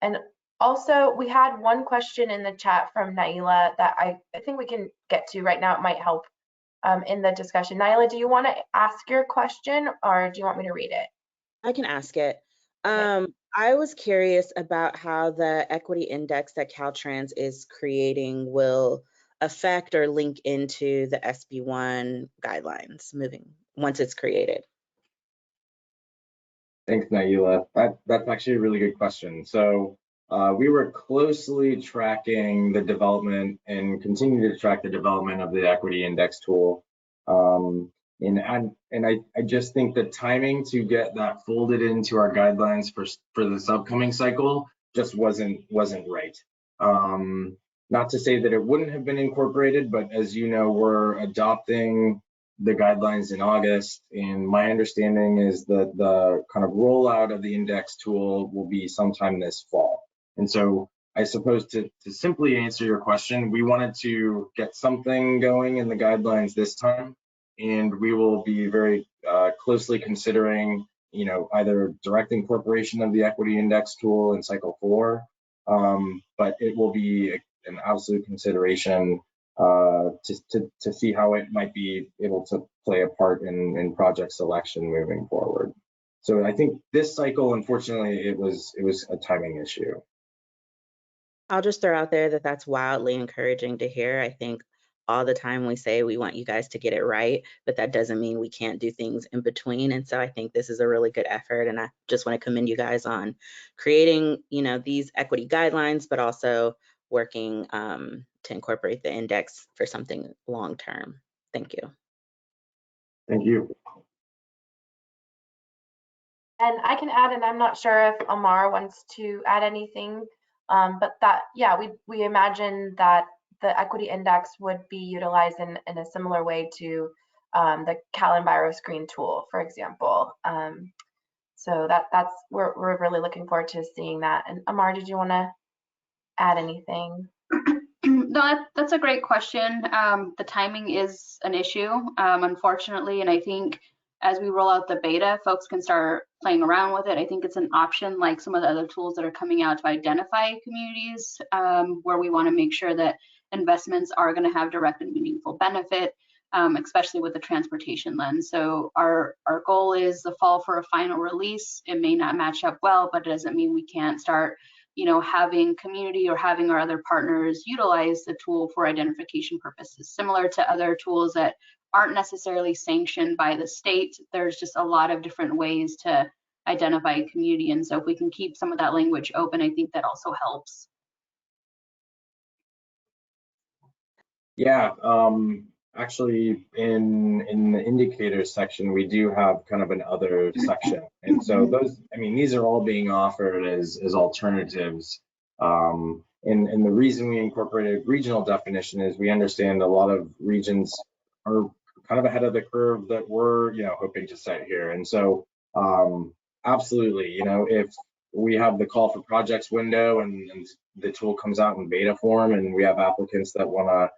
[SPEAKER 1] And also, we had one question in the chat from Naila that I think we can get to right now. It might help in the discussion. Naila, do you want to ask your question or do you want me to read it?
[SPEAKER 9] I can ask it.
[SPEAKER 1] Okay.
[SPEAKER 9] I was curious about how the equity index that Caltrans is creating will affect or link into the SB1 guidelines once it's created.
[SPEAKER 18] Thanks, Naila. That's actually a really good question. So we were closely tracking the development and continue to track the development of the equity index tool. And I just think the timing to get that folded into our guidelines for this upcoming cycle just wasn't right. Not to say that it wouldn't have been incorporated, but as you know, we're adopting the guidelines in August, and my understanding is that the kind of rollout of the index tool will be sometime this fall. And so I suppose to simply answer your question, we wanted to get something going in the guidelines this time, and we will be very closely considering, either direct incorporation of the equity index tool in cycle 4, but it will be an absolute consideration to see how it might be able to play a part in project selection moving forward. So I think this cycle, unfortunately, it was a timing issue.
[SPEAKER 9] I'll just throw out there that that's wildly encouraging to hear. I think all the time we say we want you guys to get it right, but that doesn't mean we can't do things in between. And so I think this is a really good effort. And I just want to commend you guys on creating, these equity guidelines, but also working to incorporate the index for something long-term. Thank you.
[SPEAKER 18] Thank you.
[SPEAKER 1] And I can add, and I'm not sure if Amar wants to add anything, but that, yeah, we imagine that the equity index would be utilized in a similar way to the CalEnviro screen tool, for example. So that's we're really looking forward to seeing that. And Amar, did you want to add anything?
[SPEAKER 6] No, that's a great question. The timing is an issue, unfortunately, and I think as we roll out the beta, folks can start playing around with it. I think it's an option like some of the other tools that are coming out to identify communities where we want to make sure that investments are going to have direct and meaningful benefit, especially with the transportation lens. So our goal is the fall for a final release. It may not match up well, but it doesn't mean we can't start having community or having our other partners utilize the tool for identification purposes, similar to other tools that aren't necessarily sanctioned by the state. There's just a lot of different ways to identify a community. And so if we can keep some of that language open, I think that also helps.
[SPEAKER 18] Yeah, actually in the indicators section, we do have kind of an other section. And so those, I mean, these are all being offered as alternatives. And the reason we incorporated regional definition is we understand a lot of regions are kind of ahead of the curve that we're, hoping to set here. And so absolutely, if we have the call for projects window and the tool comes out in beta form and we have applicants that want to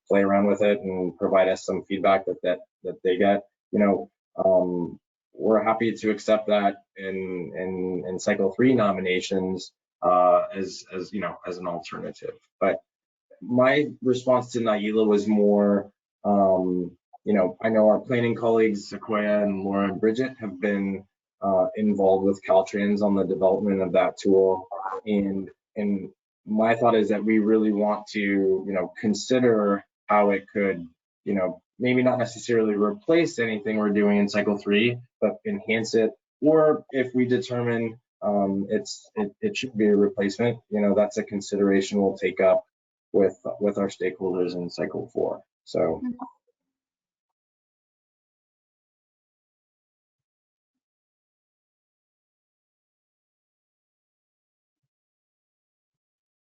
[SPEAKER 18] play around with it and provide us some feedback that they get, we're happy to accept that in cycle 3 nominations as an alternative. But my response to Naila was more, I know our planning colleagues, Sequoia and Laura and Bridget, have been involved with Caltrans on the development of that tool. And my thought is that we really want to, consider how it could, maybe not necessarily replace anything we're doing in cycle 3, but enhance it. Or if we determine it should be a replacement, that's a consideration we'll take up with our stakeholders in cycle 4. So.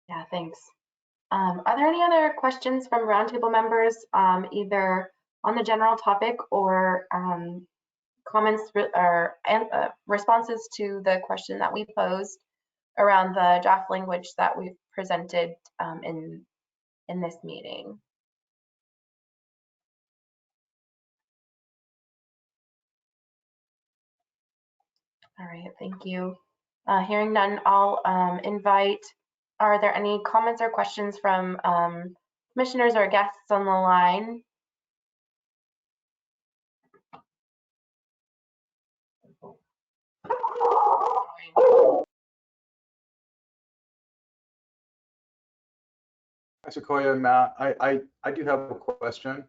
[SPEAKER 1] Yeah, thanks. Are there any other questions from Roundtable members, either on the general topic or comments or responses to the question that we posed around the draft language that we've presented in this meeting? All right, thank you. Hearing none, I'll invite, are there any comments or questions from commissioners or guests on the line?
[SPEAKER 19] Hi, Sequoia and Matt. I do have a question.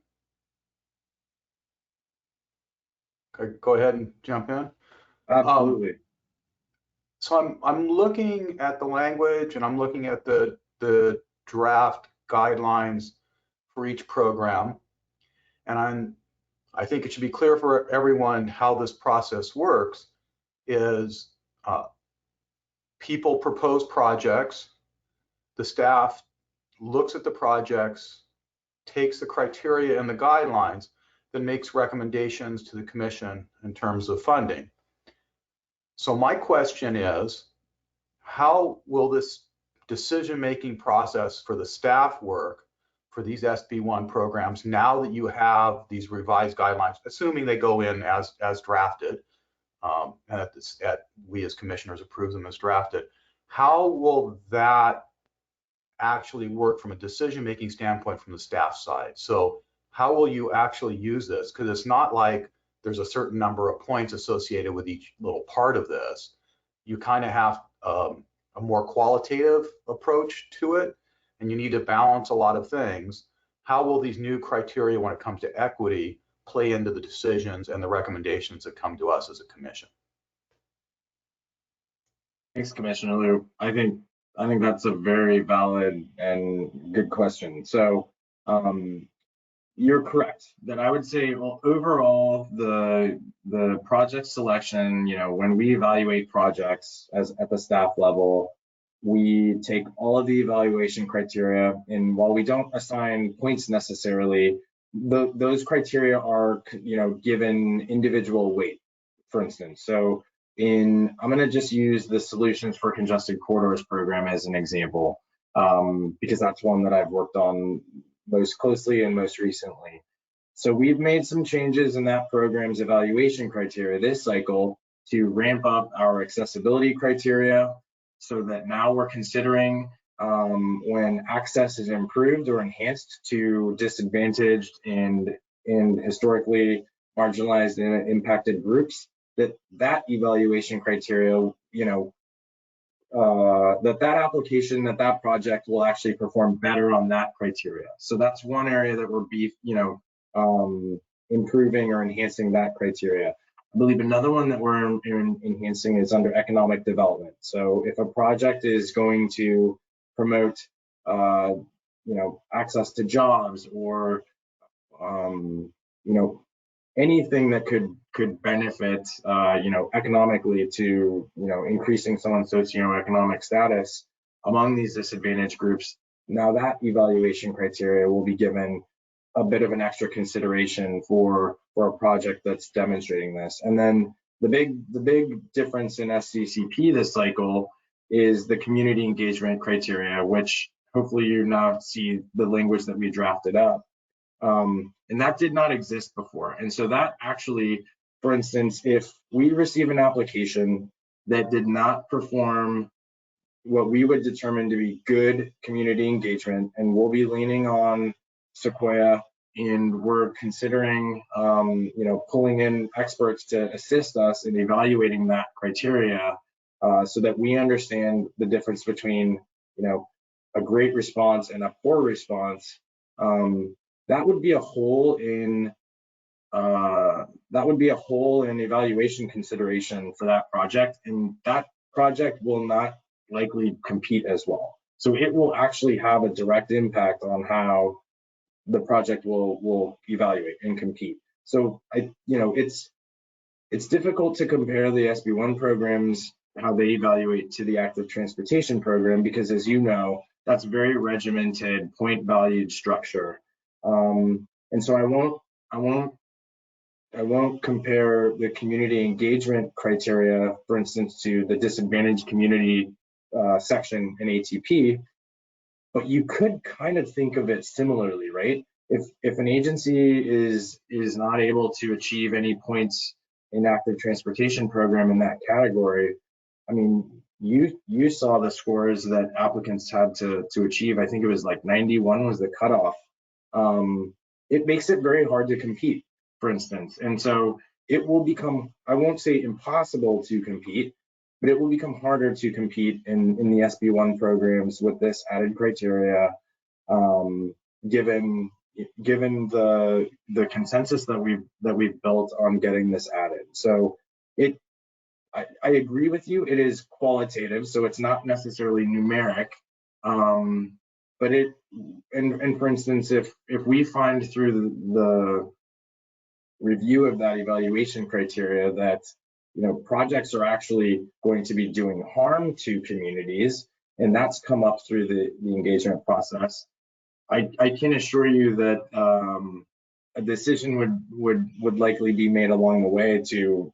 [SPEAKER 19] Go ahead and jump in.
[SPEAKER 18] Absolutely.
[SPEAKER 19] So I'm looking at the language and I'm looking at the draft guidelines for each program, and I think it should be clear for everyone how this process works. Is people propose projects, the staff looks at the projects, takes the criteria and the guidelines, then makes recommendations to the commission in terms of funding. So my question is, how will this decision-making process for the staff work for these SB1 programs now that you have these revised guidelines, assuming they go in as drafted, and we as commissioners approve them as drafted? How will that actually work from a decision-making standpoint from the staff side? So how will you actually use this? Because it's not like there's a certain number of points associated with each little part of this. You kind of have a more qualitative approach to it, and you need to balance a lot of things. How will these new criteria when it comes to equity play into the decisions and the recommendations that come to us as a commission?
[SPEAKER 18] Thanks, Commissioner Liu. I think that's a very valid and good question. So You're correct. That I would say, well, overall, the project selection, when we evaluate projects at the staff level, we take all of the evaluation criteria, and while we don't assign points necessarily, those criteria are, given individual weight, for instance. So I'm going to just use the Solutions for Congested Corridors program as an example, because that's one that I've worked on most closely and most recently. So we've made some changes in that program's evaluation criteria this cycle to ramp up our accessibility criteria, so that now we're considering when access is improved or enhanced to disadvantaged and historically marginalized and impacted groups, that evaluation criteria, that application, that project will actually perform better on that criteria. So that's one area that we're improving or enhancing that criteria. I believe another one that we're enhancing is under economic development. So if a project is going to promote, access to jobs or, anything that could benefit, economically to, increasing someone's socioeconomic status among these disadvantaged groups, now that evaluation criteria will be given a bit of an extra consideration for a project that's demonstrating this. And then the big difference in SCCP this cycle is the community engagement criteria, which hopefully you now see the language that we drafted up. And that did not exist before. And so that actually, for instance, if we receive an application that did not perform what we would determine to be good community engagement, and we'll be leaning on Sequoia, and we're considering, pulling in experts to assist us in evaluating that criteria, so that we understand the difference between, a great response and a poor response. That would be a hole in evaluation consideration for that project, and that project will not likely compete as well. So it will actually have a direct impact on how the project will evaluate and compete. So it's difficult to compare the SB1 programs, how they evaluate, to the active transportation program, because as you know, that's very regimented, point valued structure. And so I won't compare the community engagement criteria, for instance, to the disadvantaged community section in ATP, but you could kind of think of it similarly, right? If an agency is not able to achieve any points in active transportation program in that category, I mean, you saw the scores that applicants had to achieve. I think it was like 91 was the cutoff. It makes it very hard to compete, for instance. And so it will become, I won't say impossible to compete, but it will become harder to compete in the SB1 programs with this added criteria, given the consensus that we've built on getting this added. So I agree with you. It is qualitative, so it's not necessarily numeric. But and for instance, if we find through the review of that evaluation criteria that projects are actually going to be doing harm to communities, and that's come up through the engagement process, I can assure you that a decision would likely be made along the way to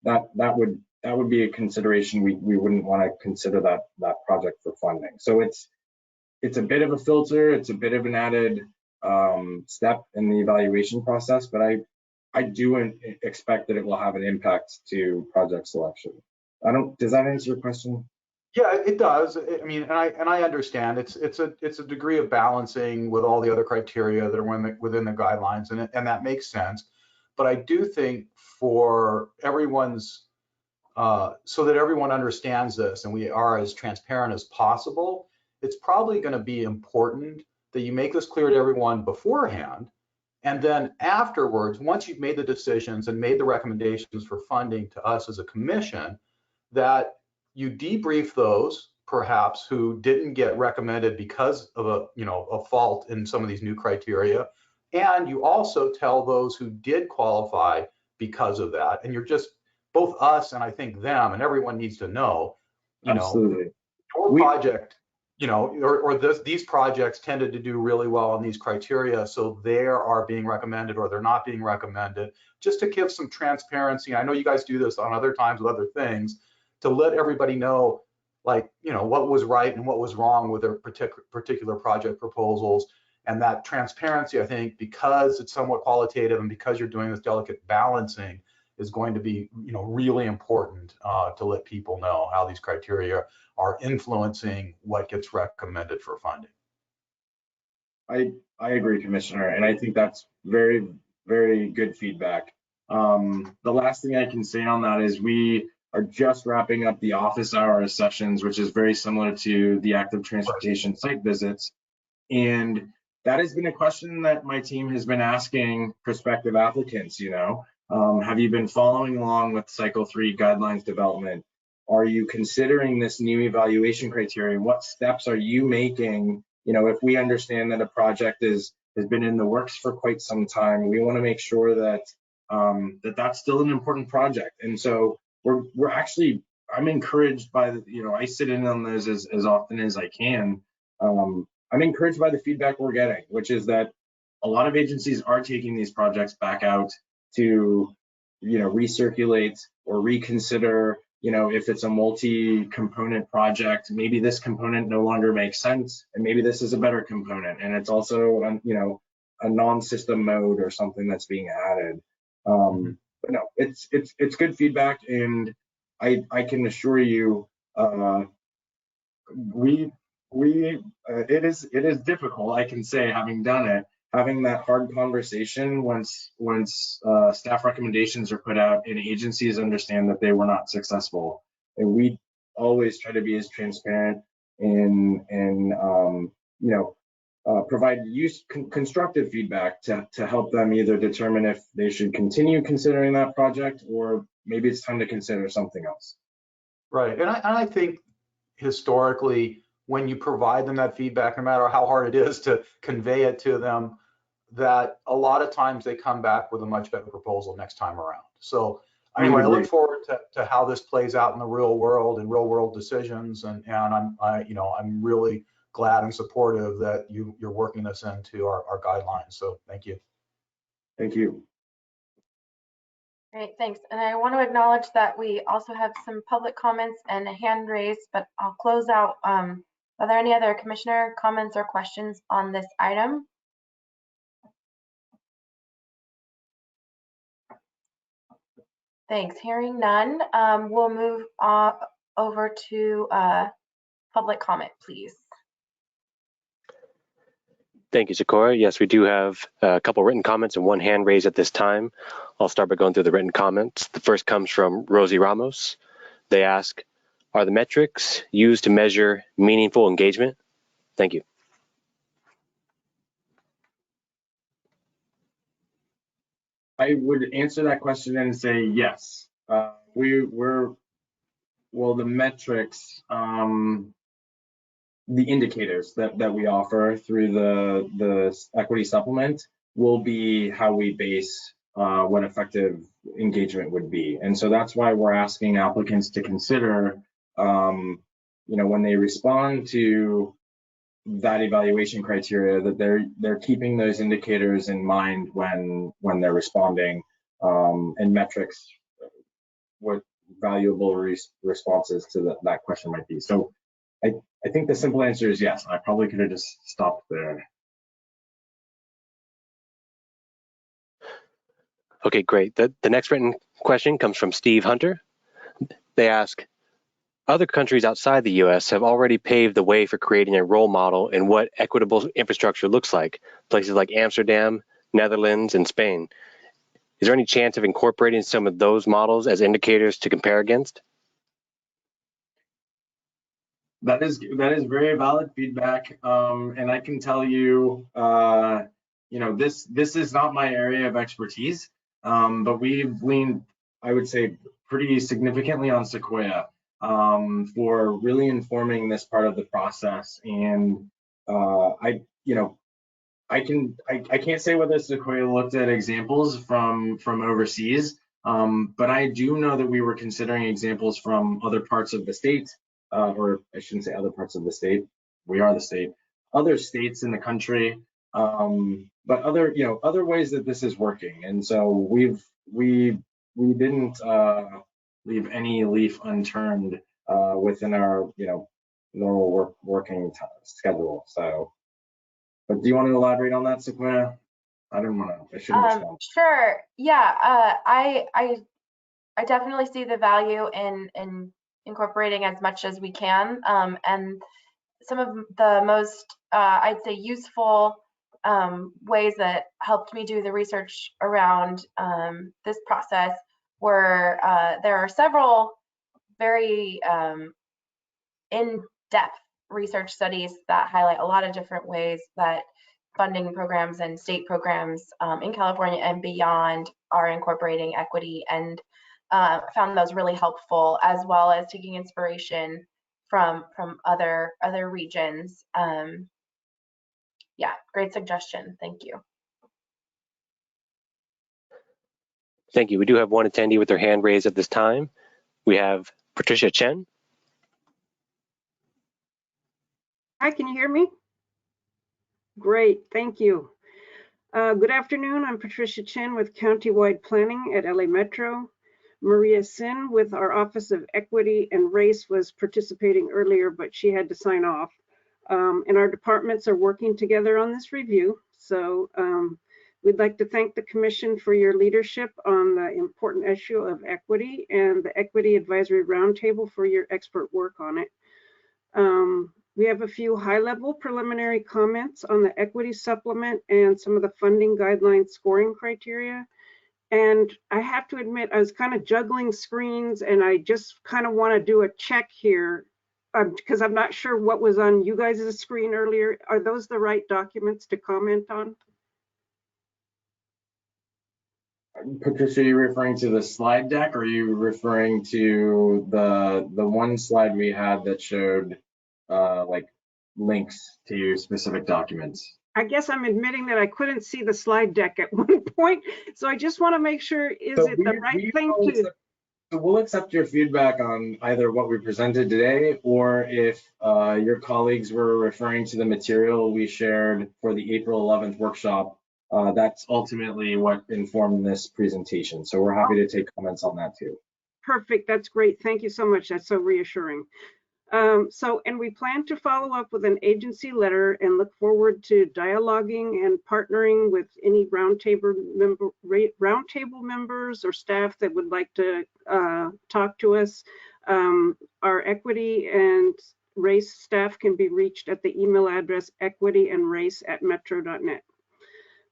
[SPEAKER 18] that would be a consideration. We wouldn't want to consider that project for funding. So it's a bit of a filter, it's a bit of an added step in the evaluation process, but I do expect that it will have an impact to project selection. Does that answer your question?
[SPEAKER 19] Yeah, it does. I mean, and I understand it's a degree of balancing with all the other criteria that are within the guidelines, and that makes sense. But I do think for everyone's so that everyone understands this and we are as transparent as possible, it's probably going to be important that you make this clear to everyone beforehand. And then afterwards, once you've made the decisions and made the recommendations for funding to us as a commission, that you debrief those perhaps who didn't get recommended because of a fault in some of these new criteria, And you also tell those who did qualify because of that. And you're just, both us and I think them, and everyone needs to know,
[SPEAKER 18] Absolutely.
[SPEAKER 19] Your project, these projects tended to do really well on these criteria, so they are being recommended or they're not being recommended, just to give some transparency. I know you guys do this on other times with other things, to let everybody know, like, what was right and what was wrong with their particular project proposals. And that transparency, I think, because it's somewhat qualitative and because you're doing this delicate balancing, is going to be, really important to let people know how these criteria are influencing what gets recommended for funding.
[SPEAKER 18] I agree, Commissioner, and I think that's very, very good feedback. The last thing I can say on that is we are just wrapping up the office hours sessions, which is very similar to the active transportation site visits. And that has been a question that my team has been asking prospective applicants, have you been following along with Cycle 3 guidelines development? Are you considering this new evaluation criteria? What steps are you making? If we understand that a project has been in the works for quite some time, we want to make sure that that's still an important project. And so we're actually, I'm encouraged by I sit in on those as often as I can. I'm encouraged by the feedback we're getting, which is that a lot of agencies are taking these projects back out to, recirculate or reconsider, if it's a multi-component project, maybe this component no longer makes sense, and maybe this is a better component, and it's also, a non-system mode or something that's being added. But no, it's good feedback, and I can assure you, it is difficult, I can say, having done it, having that hard conversation once staff recommendations are put out and agencies understand that they were not successful. And we always try to be as transparent and provide constructive feedback to help them either determine if they should continue considering that project or maybe it's time to consider something else.
[SPEAKER 19] Right, and I think historically, when you provide them that feedback, no matter how hard it is to convey it to them, that a lot of times they come back with a much better proposal next time around. So anyway, I look forward to how this plays out in the real world and real world decisions. And I'm really glad and supportive that you're working this into our guidelines. So thank you.
[SPEAKER 18] Thank you.
[SPEAKER 1] Great, thanks. And I want to acknowledge that we also have some public comments and a hand raised, but I'll close out. Are there any other commissioner comments or questions on this item? Thanks. Hearing none, we'll move over to public comment, please.
[SPEAKER 4] Thank you, Sequoia. Yes, we do have a couple written comments and one hand raised at this time. I'll start by going through the written comments. The first comes from Rosie Ramos. They ask, are the metrics used to measure meaningful engagement? Thank you.
[SPEAKER 18] I would answer that question and say yes. The metrics, the indicators that we offer through the equity supplement will be how we base what effective engagement would be. And so that's why we're asking applicants to consider, when they respond to that evaluation criteria, that they're keeping those indicators in mind when they're responding, and metrics, what valuable responses to that question might be. So I think the simple answer is yes. I probably could have just stopped there.
[SPEAKER 4] Okay, great. The next written question comes from Steve Hunter. They ask, other countries outside the US have already paved the way for creating a role model in what equitable infrastructure looks like, places like Amsterdam, Netherlands, and Spain. Is there any chance of incorporating some of those models as indicators to compare against?
[SPEAKER 18] That is very valid feedback, and I can tell you, this is not my area of expertise, but we've leaned, I would say, pretty significantly on Sequoia for really informing this part of the process. And I can't say whether Sequoia looked at examples from overseas, but I do know that we were considering examples from other parts of the state, or I shouldn't say other parts of the state. We are the state. Other states in the country, but other ways that this is working. And so we didn't leave any leaf unturned within our normal working schedule. So. But do you want to elaborate on that, Sequoia? I shouldn't respond.
[SPEAKER 1] Sure. Yeah. I definitely see the value in incorporating as much as we can. And some of the most, I'd say, useful ways that helped me do the research around this process were there are several very in-depth research studies that highlight a lot of different ways that funding programs and state programs in California and beyond are incorporating equity, and found those really helpful, as well as taking inspiration from other regions. Yeah, great suggestion. Thank you.
[SPEAKER 4] Thank you. We do have one attendee with their hand raised at this time. We have Patricia Chen.
[SPEAKER 20] Hi, can you hear me? Great, thank you. Good afternoon, I'm Patricia Chen with Countywide Planning at LA Metro. Maria Sin with our Office of Equity and Race was participating earlier, but she had to sign off. And our departments are working together on this review. So we'd like to thank the Commission for your leadership on the important issue of equity, and the Equity Advisory Roundtable for your expert work on it. We have a few high-level preliminary comments on the equity supplement and some of the funding guidelines scoring criteria. And I have to admit, I was kind of juggling screens, and I just kind of want to do a check here because I'm not sure what was on you guys' screen earlier. Are those the right documents to comment on?
[SPEAKER 18] Patricia, are you referring to the slide deck, or are you referring to the one slide we had that showed like links to specific documents?
[SPEAKER 20] I guess I'm admitting that I couldn't see the slide deck at one point, so I just want to make sure, is it the right thing to?
[SPEAKER 18] So we'll accept your feedback on either what we presented today, or if your colleagues were referring to the material we shared for the April 11th workshop. That's ultimately what informed this presentation. So we're happy to take comments on that too.
[SPEAKER 20] Perfect, that's great. Thank you so much. That's so reassuring. And we plan to follow up with an agency letter and look forward to dialoguing and partnering with any roundtable members or staff that would like to talk to us. Our equity and race staff can be reached at the email address equityandrace@metro.net.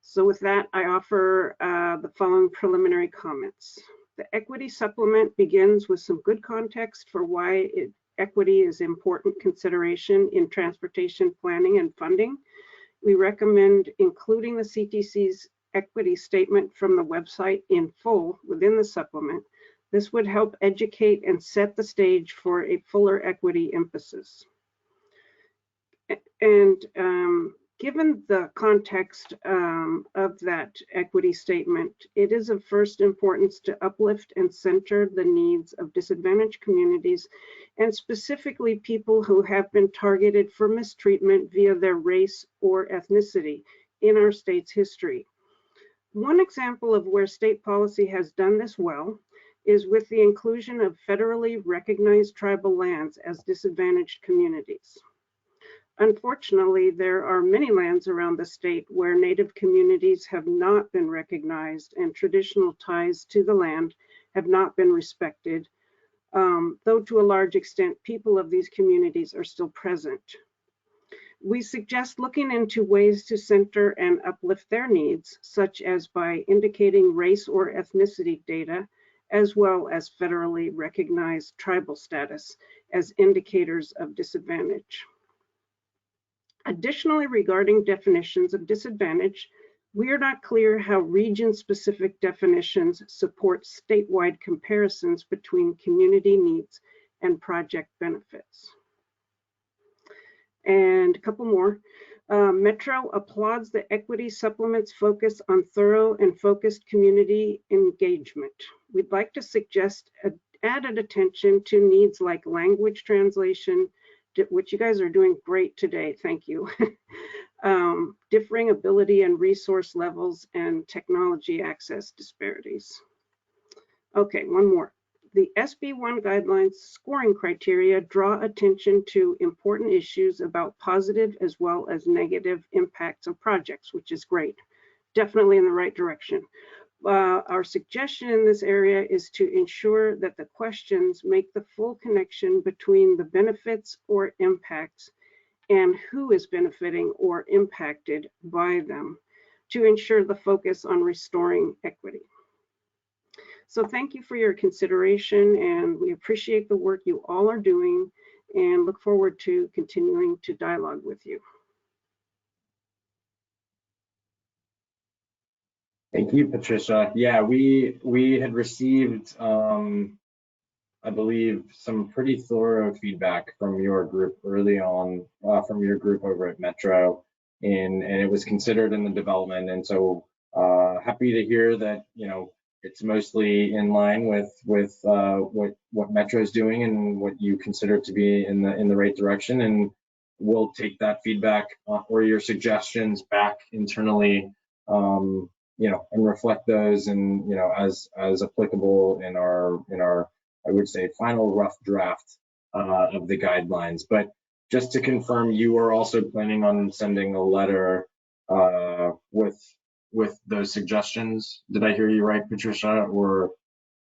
[SPEAKER 20] So with that, I offer the following preliminary comments. The equity supplement begins with some good context for why equity is important consideration in transportation planning and funding. We recommend including the CTC's equity statement from the website in full within the supplement. This would help educate and set the stage for a fuller equity emphasis. And given the context of that equity statement, it is of first importance to uplift and center the needs of disadvantaged communities, and specifically people who have been targeted for mistreatment via their race or ethnicity in our state's history. One example of where state policy has done this well is with the inclusion of federally recognized tribal lands as disadvantaged communities. Unfortunately, there are many lands around the state where Native communities have not been recognized and traditional ties to the land have not been respected, though to a large extent, people of these communities are still present. We suggest looking into ways to center and uplift their needs, such as by indicating race or ethnicity data, as well as federally recognized tribal status as indicators of disadvantage. Additionally, regarding definitions of disadvantage, we are not clear how region-specific definitions support statewide comparisons between community needs and project benefits. And a couple more. Metro applauds the equity supplement's focus on thorough and focused community engagement. We'd like to suggest added attention to needs like language translation, which you guys are doing great today, thank you. Differing ability and resource levels and technology access disparities. Okay, one more. The SB1 guidelines scoring criteria draw attention to important issues about positive as well as negative impacts of projects, which is great. Definitely in the right direction. Our suggestion in this area is to ensure that the questions make the full connection between the benefits or impacts and who is benefiting or impacted by them to ensure the focus on restoring equity. So thank you for your consideration, and we appreciate the work you all are doing and look forward to continuing to dialogue with you.
[SPEAKER 18] Thank you, Patricia. Yeah, we had received, I believe, some pretty thorough feedback from your group early on, from your group over at Metro, and it was considered in the development. And so happy to hear that, you know, it's mostly in line with what Metro is doing and what you consider to be in the right direction. And we'll take that feedback or your suggestions back internally, you know, and reflect those, and you know, as applicable in our I would say final rough draft of the guidelines. But just to confirm, you are also planning on sending a letter with those suggestions. Did I hear you right, Patricia? Or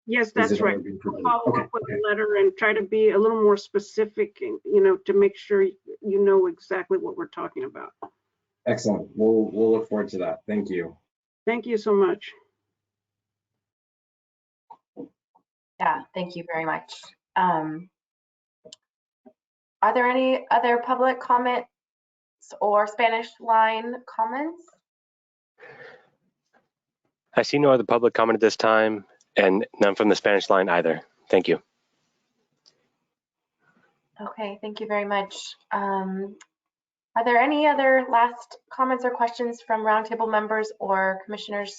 [SPEAKER 20] yes, that's right. Follow up with a letter and try to be a little more specific, you know, to make sure you know exactly what we're talking about.
[SPEAKER 18] Excellent. We'll look forward to that. Thank you.
[SPEAKER 20] Thank you so much.
[SPEAKER 1] Yeah, thank you very much. Are there any other public comments or Spanish line comments?
[SPEAKER 4] I see no other public comment at this time, and none from the Spanish line either. Thank you.
[SPEAKER 1] Okay, thank you very much. Are there any other last comments or questions from Roundtable members or commissioners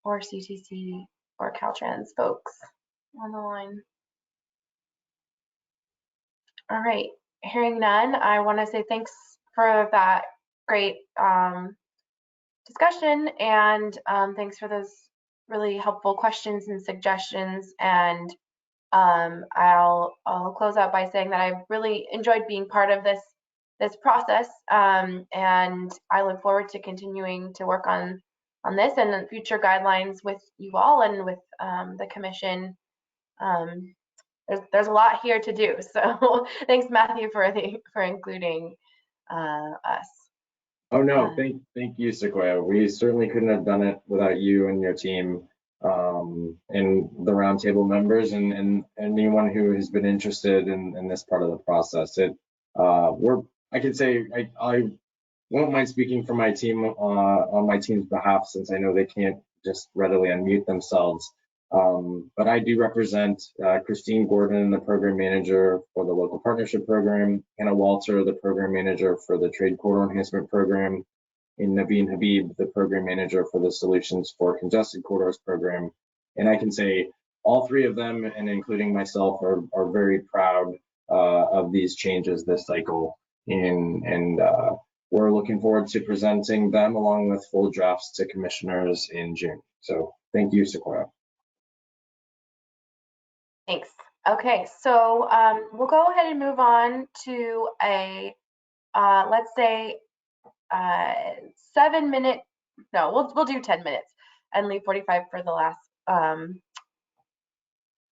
[SPEAKER 1] or CTC or Caltrans folks on the line? All right, hearing none, I want to say thanks for that great discussion, and thanks for those really helpful questions and suggestions. And I'll close out by saying that I've really enjoyed being part of this process, and I look forward to continuing to work on this and future guidelines with you all and with the commission. There's a lot here to do, so thanks, Matthew, for including us.
[SPEAKER 18] Oh no, thank you, Sequoia. We certainly couldn't have done it without you and your team, and the Roundtable members, and anyone who has been interested in this part of the process. I can say I won't mind speaking for my team on my team's behalf, since I know they can't just readily unmute themselves. But I do represent Christine Gordon, the program manager for the local partnership program, Hannah Walter, the program manager for the trade corridor enhancement program, and Naveen Habib, the program manager for the solutions for congested corridors program. And I can say all three of them, and including myself, are very proud of these changes this cycle. And we're looking forward to presenting them along with full drafts to commissioners in June. So thank you, Sequoia.
[SPEAKER 1] Thanks. Okay, so we'll go ahead and move on to a, let's say, 7-minute, no, we'll do 10 minutes and leave 45 for the last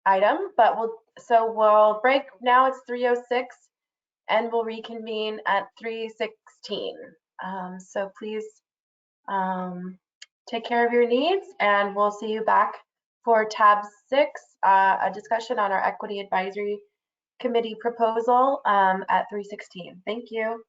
[SPEAKER 1] item, but we'll break now. It's 3:06 and we'll reconvene at 3:16. So please take care of your needs, and we'll see you back for tab 6, a discussion on our Equity Advisory Committee proposal at 3:16. Thank you.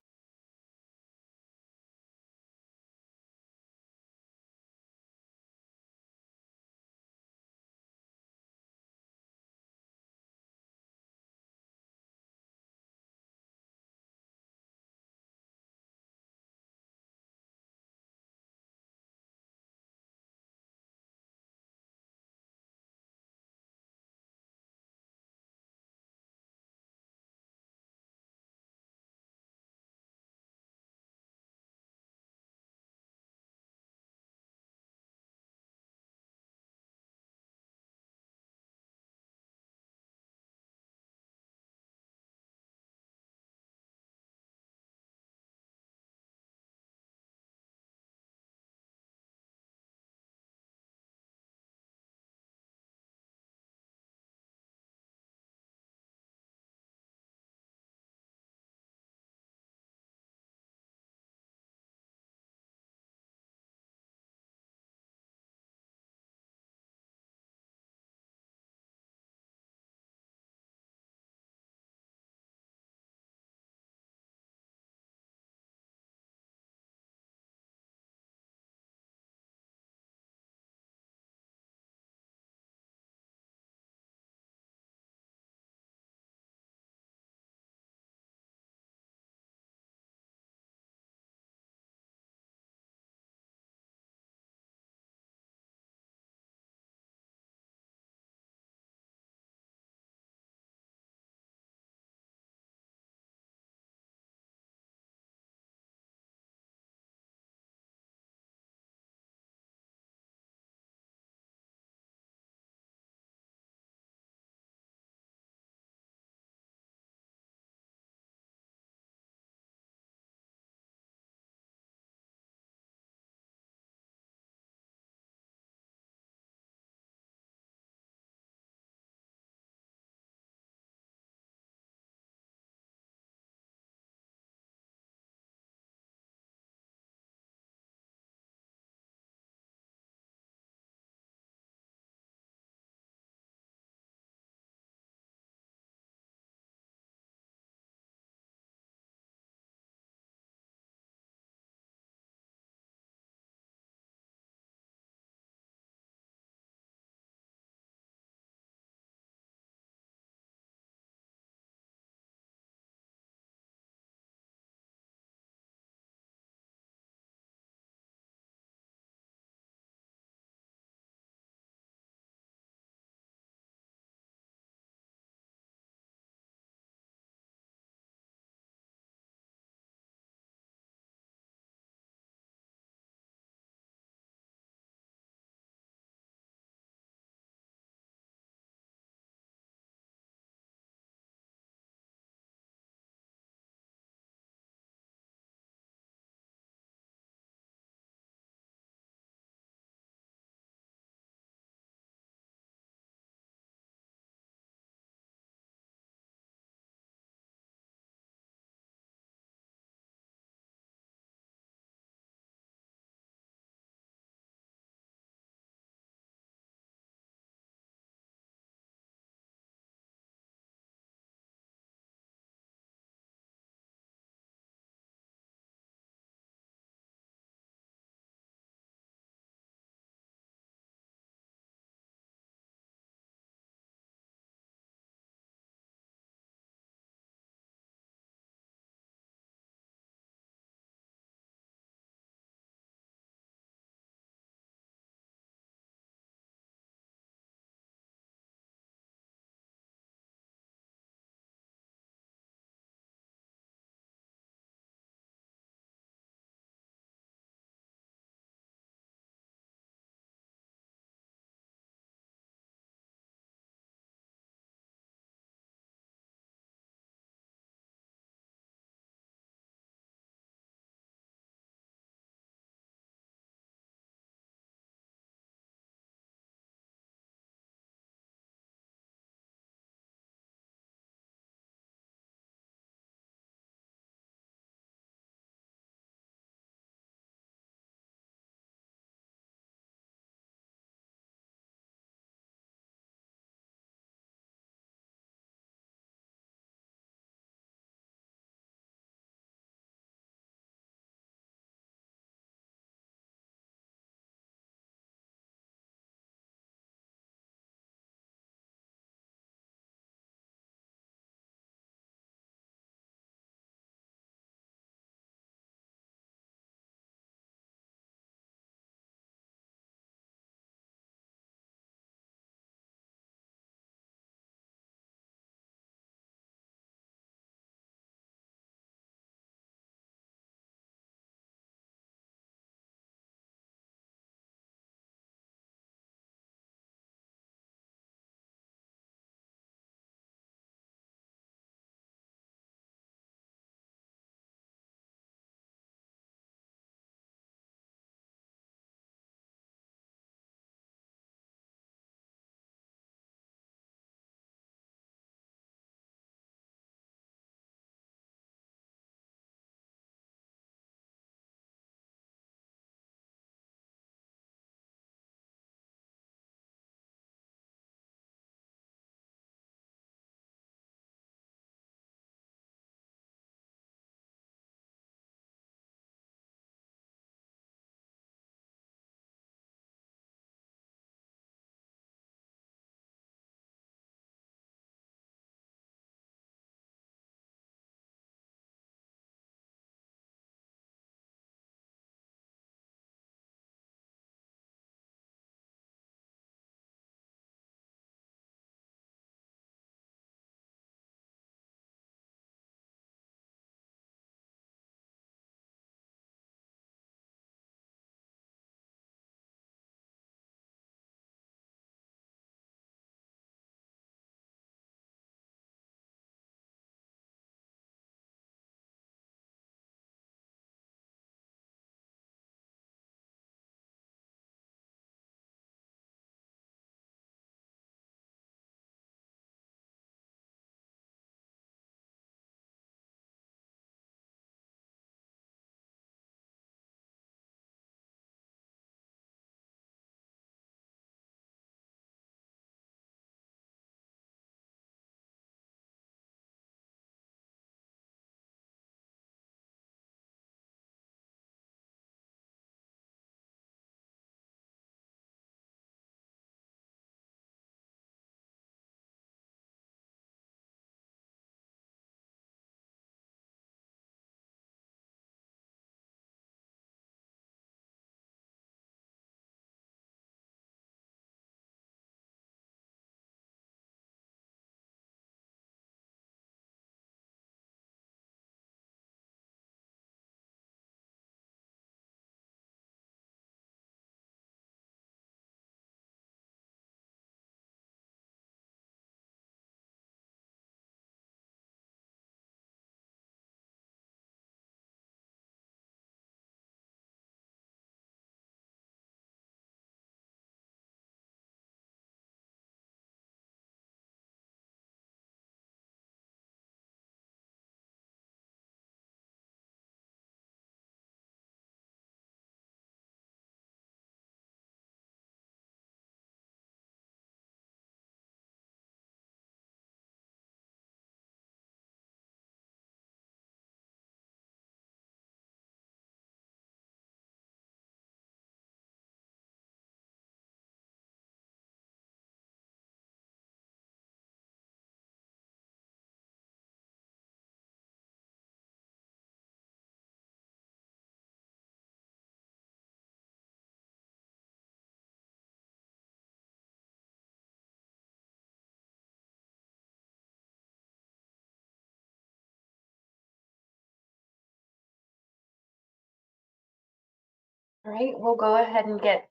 [SPEAKER 1] All right, we'll go ahead and get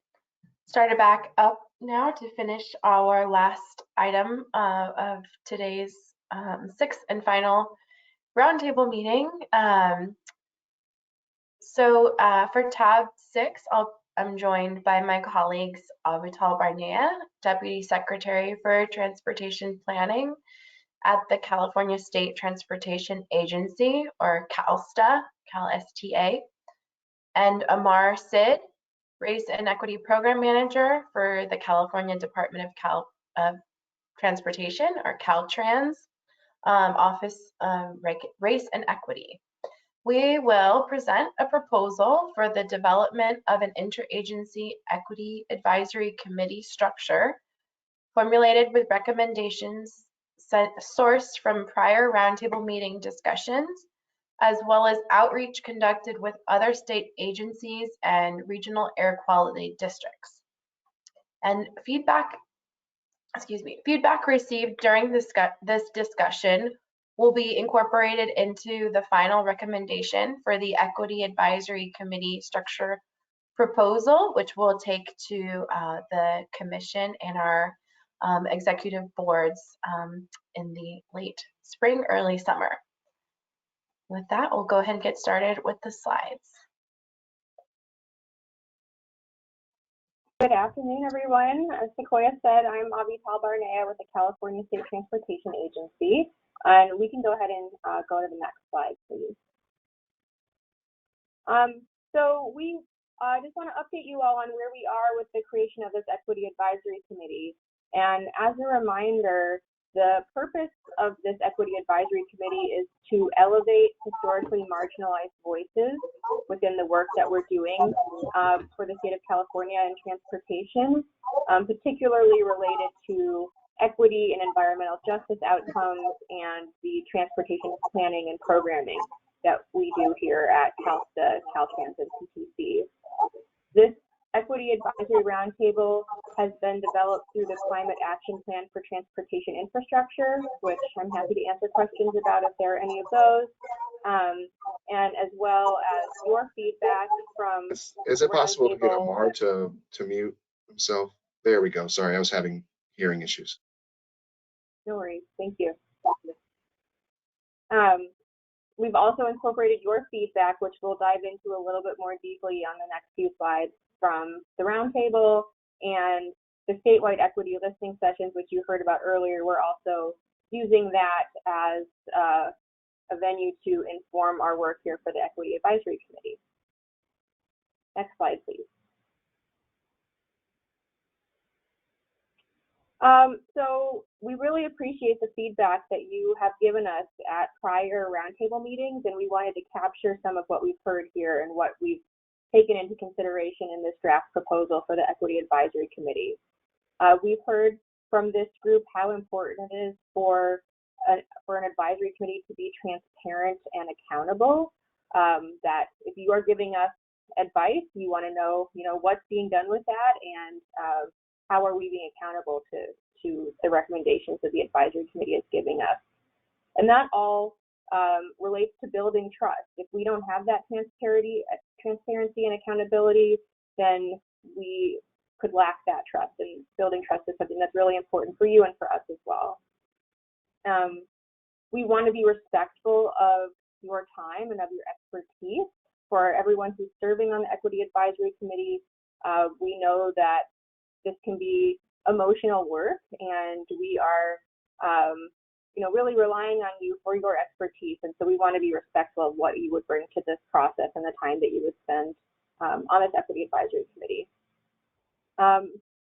[SPEAKER 1] started back up now to finish our last item of today's sixth and final roundtable meeting. So for tab 6, I'm joined by my colleagues Avital Barnea, Deputy Secretary for Transportation Planning at the California State Transportation Agency, or CalSTA, CalSTA, and Amar Sid, Race and Equity Program Manager for the California Department of Transportation, or Caltrans, Office of Race and Equity. We will present a proposal for the development of an interagency equity advisory committee structure formulated with recommendations sourced from prior roundtable meeting discussions, as well as outreach conducted with other state agencies and regional air quality districts. And feedback received during this discussion will be incorporated into the final recommendation for the Equity Advisory Committee structure proposal, which we'll take to the commission and our executive boards in the late spring, early summer. With that, we'll go ahead and get started with the slides.
[SPEAKER 21] Good afternoon, everyone. As Sequoia said, I'm Avital Barnea with the California State Transportation Agency, and we can go ahead and go to the next slide, please. So we just want to update you all on where we are with the creation of this Equity Advisory Committee. And as a reminder, the purpose of this Equity Advisory Committee is to elevate historically marginalized voices within the work that we're doing for the state of California in transportation, particularly related to equity and environmental justice outcomes and the transportation planning and programming that we do here at CalSTA, Caltrans, and CTC. This Equity Advisory Roundtable has been developed through the Climate Action Plan for Transportation Infrastructure, which I'm happy to answer questions about if there are any of those, and as well as your feedback from
[SPEAKER 22] Is it possible to get Amar to mute himself? There we go. Sorry, I was having hearing issues.
[SPEAKER 21] No worries. Thank you. We've also incorporated your feedback, which we'll dive into a little bit more deeply on the next few slides, from the roundtable and the statewide equity listening sessions, which you heard about earlier. We're also using that as a venue to inform our work here for the Equity Advisory Committee. Next slide, please. So we really appreciate the feedback that you have given us at prior roundtable meetings, and we wanted to capture some of what we've heard here and what we've taken into consideration in this draft proposal for the Equity Advisory Committee. We've heard from this group how important it is for an advisory committee to be transparent and accountable. That if you are giving us advice, you want to know, what's being done with that, and how are we being accountable to the recommendations that the advisory committee is giving us. And that all relates to building trust. If we don't have that transparency and accountability, then we could lack that trust. And building trust is something that's really important for you and for us as well. We want to be respectful of your time and of your expertise. For everyone who's serving on the Equity Advisory Committee, we know that this can be emotional work, and we are really relying on you for your expertise. And so we want to be respectful of what you would bring to this process and the time that you would spend on this Equity Advisory Committee.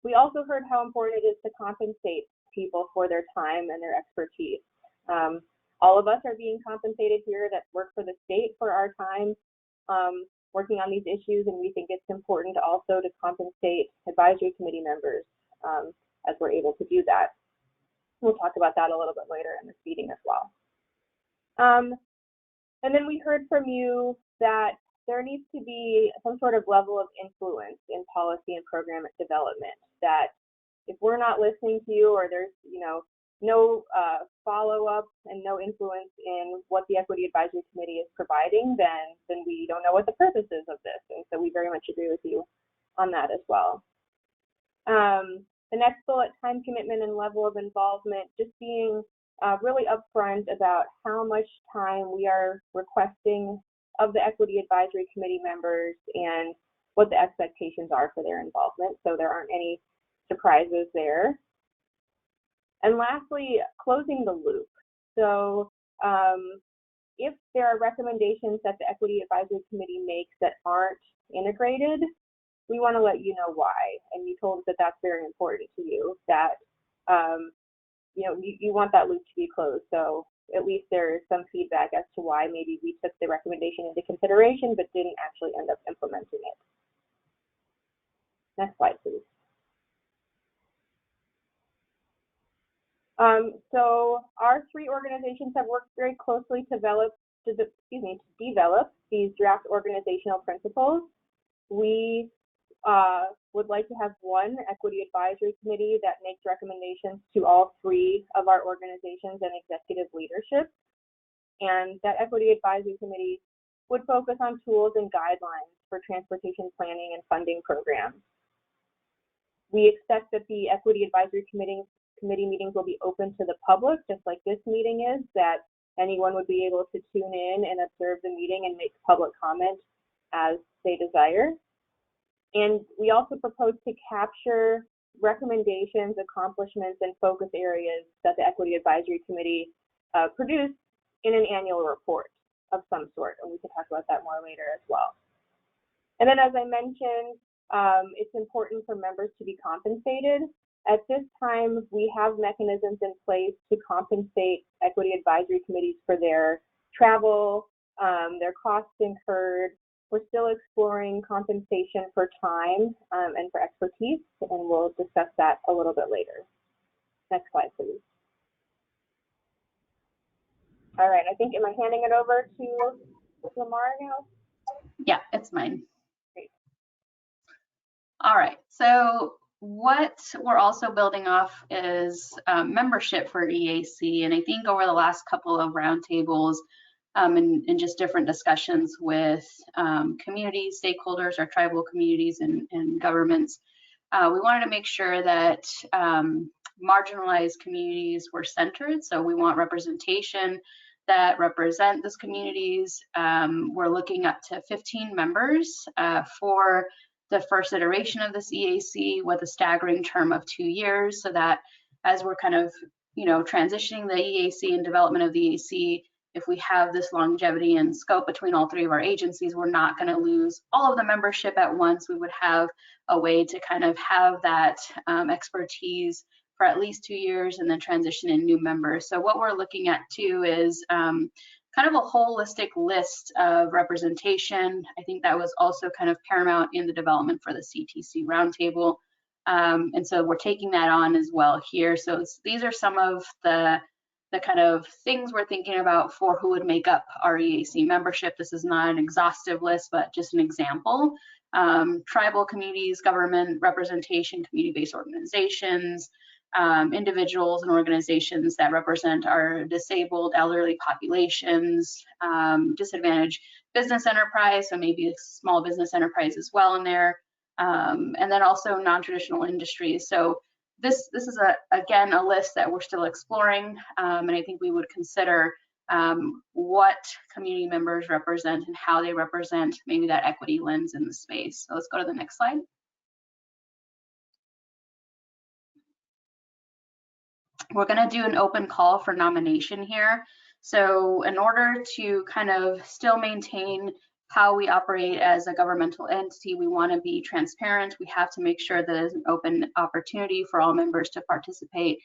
[SPEAKER 21] We also heard how important it is to compensate people for their time and their expertise. All of us are being compensated here that work for the state for our time working on these issues, and we think it's important also to compensate advisory committee members as we're able to do that. We'll talk about that a little bit later in this meeting as well. And then we heard from you that there needs to be some sort of level of influence in policy and program development, that if we're not listening to you, or there's no follow-up and no influence in what the Equity Advisory Committee is providing, then we don't know what the purpose is of this. And so we very much agree with you on that as well. The next bullet, time commitment and level of involvement, just being really upfront about how much time we are requesting of the Equity Advisory Committee members and what the expectations are for their involvement, so there aren't any surprises there. And lastly, closing the loop. So if there are recommendations that the Equity Advisory Committee makes that aren't integrated, we want to let you know why. And you told us that that's very important to you, that you want that loop to be closed. So at least there is some feedback as to why maybe we took the recommendation into consideration but didn't actually end up implementing it. Next slide, please. So our three organizations have worked very closely to develop these draft organizational principles. We would like to have one Equity Advisory Committee that makes recommendations to all three of our organizations and executive leadership. And that Equity Advisory Committee would focus on tools and guidelines for transportation planning and funding programs. We expect that the Equity Advisory Committee meetings will be open to the public, just like this meeting is, that anyone would be able to tune in and observe the meeting and make public comment as they desire. And we also propose to capture recommendations, accomplishments, and focus areas that the Equity Advisory Committee produced in an annual report of some sort, and we can talk about that more later as well. And then, as I mentioned, it's important for members to be compensated. At this time, we have mechanisms in place to compensate Equity Advisory Committees for their travel, their costs incurred. We're still exploring compensation for time and for expertise, and we'll discuss that a little bit later. Next slide, please. All right, I think, am I handing it over to Lamar now?
[SPEAKER 6] Yeah, it's mine.
[SPEAKER 21] Great.
[SPEAKER 6] All right, so what we're also building off is membership for EAC. And I think over the last couple of roundtables and just different discussions with communities, stakeholders, our tribal communities and governments, we wanted to make sure that marginalized communities were centered. So we want representation that represent those communities. We're looking up to 15 members for the first iteration of this EAC with a staggering term of 2 years, so that as we're kind of, transitioning the EAC and development of the EAC, if we have this longevity and scope between all three of our agencies, we're not going to lose all of the membership at once. We would have a way to kind of have that expertise for at least 2 years and then transition in new members. So what we're looking at too is kind of a holistic list of representation. I think that was also kind of paramount in the development for the CTC Roundtable. And so we're taking that on as well here. So these are some of the kind of things we're thinking about for who would make up our EAC membership. This is not an exhaustive list, but just an example. Tribal communities, government representation, community-based organizations, individuals and organizations that represent our disabled, elderly populations, disadvantaged business enterprise, so maybe a small business enterprise as well in there, and then also non-traditional industries. So this is again a list that we're still exploring, and I think we would consider what community members represent and how they represent maybe that equity lens in the space. So let's go to the next slide. We're going to do an open call for nomination here. So in order to kind of still maintain how we operate as a governmental entity, we want to be transparent. We have to make sure that there's an open opportunity for all members to participate.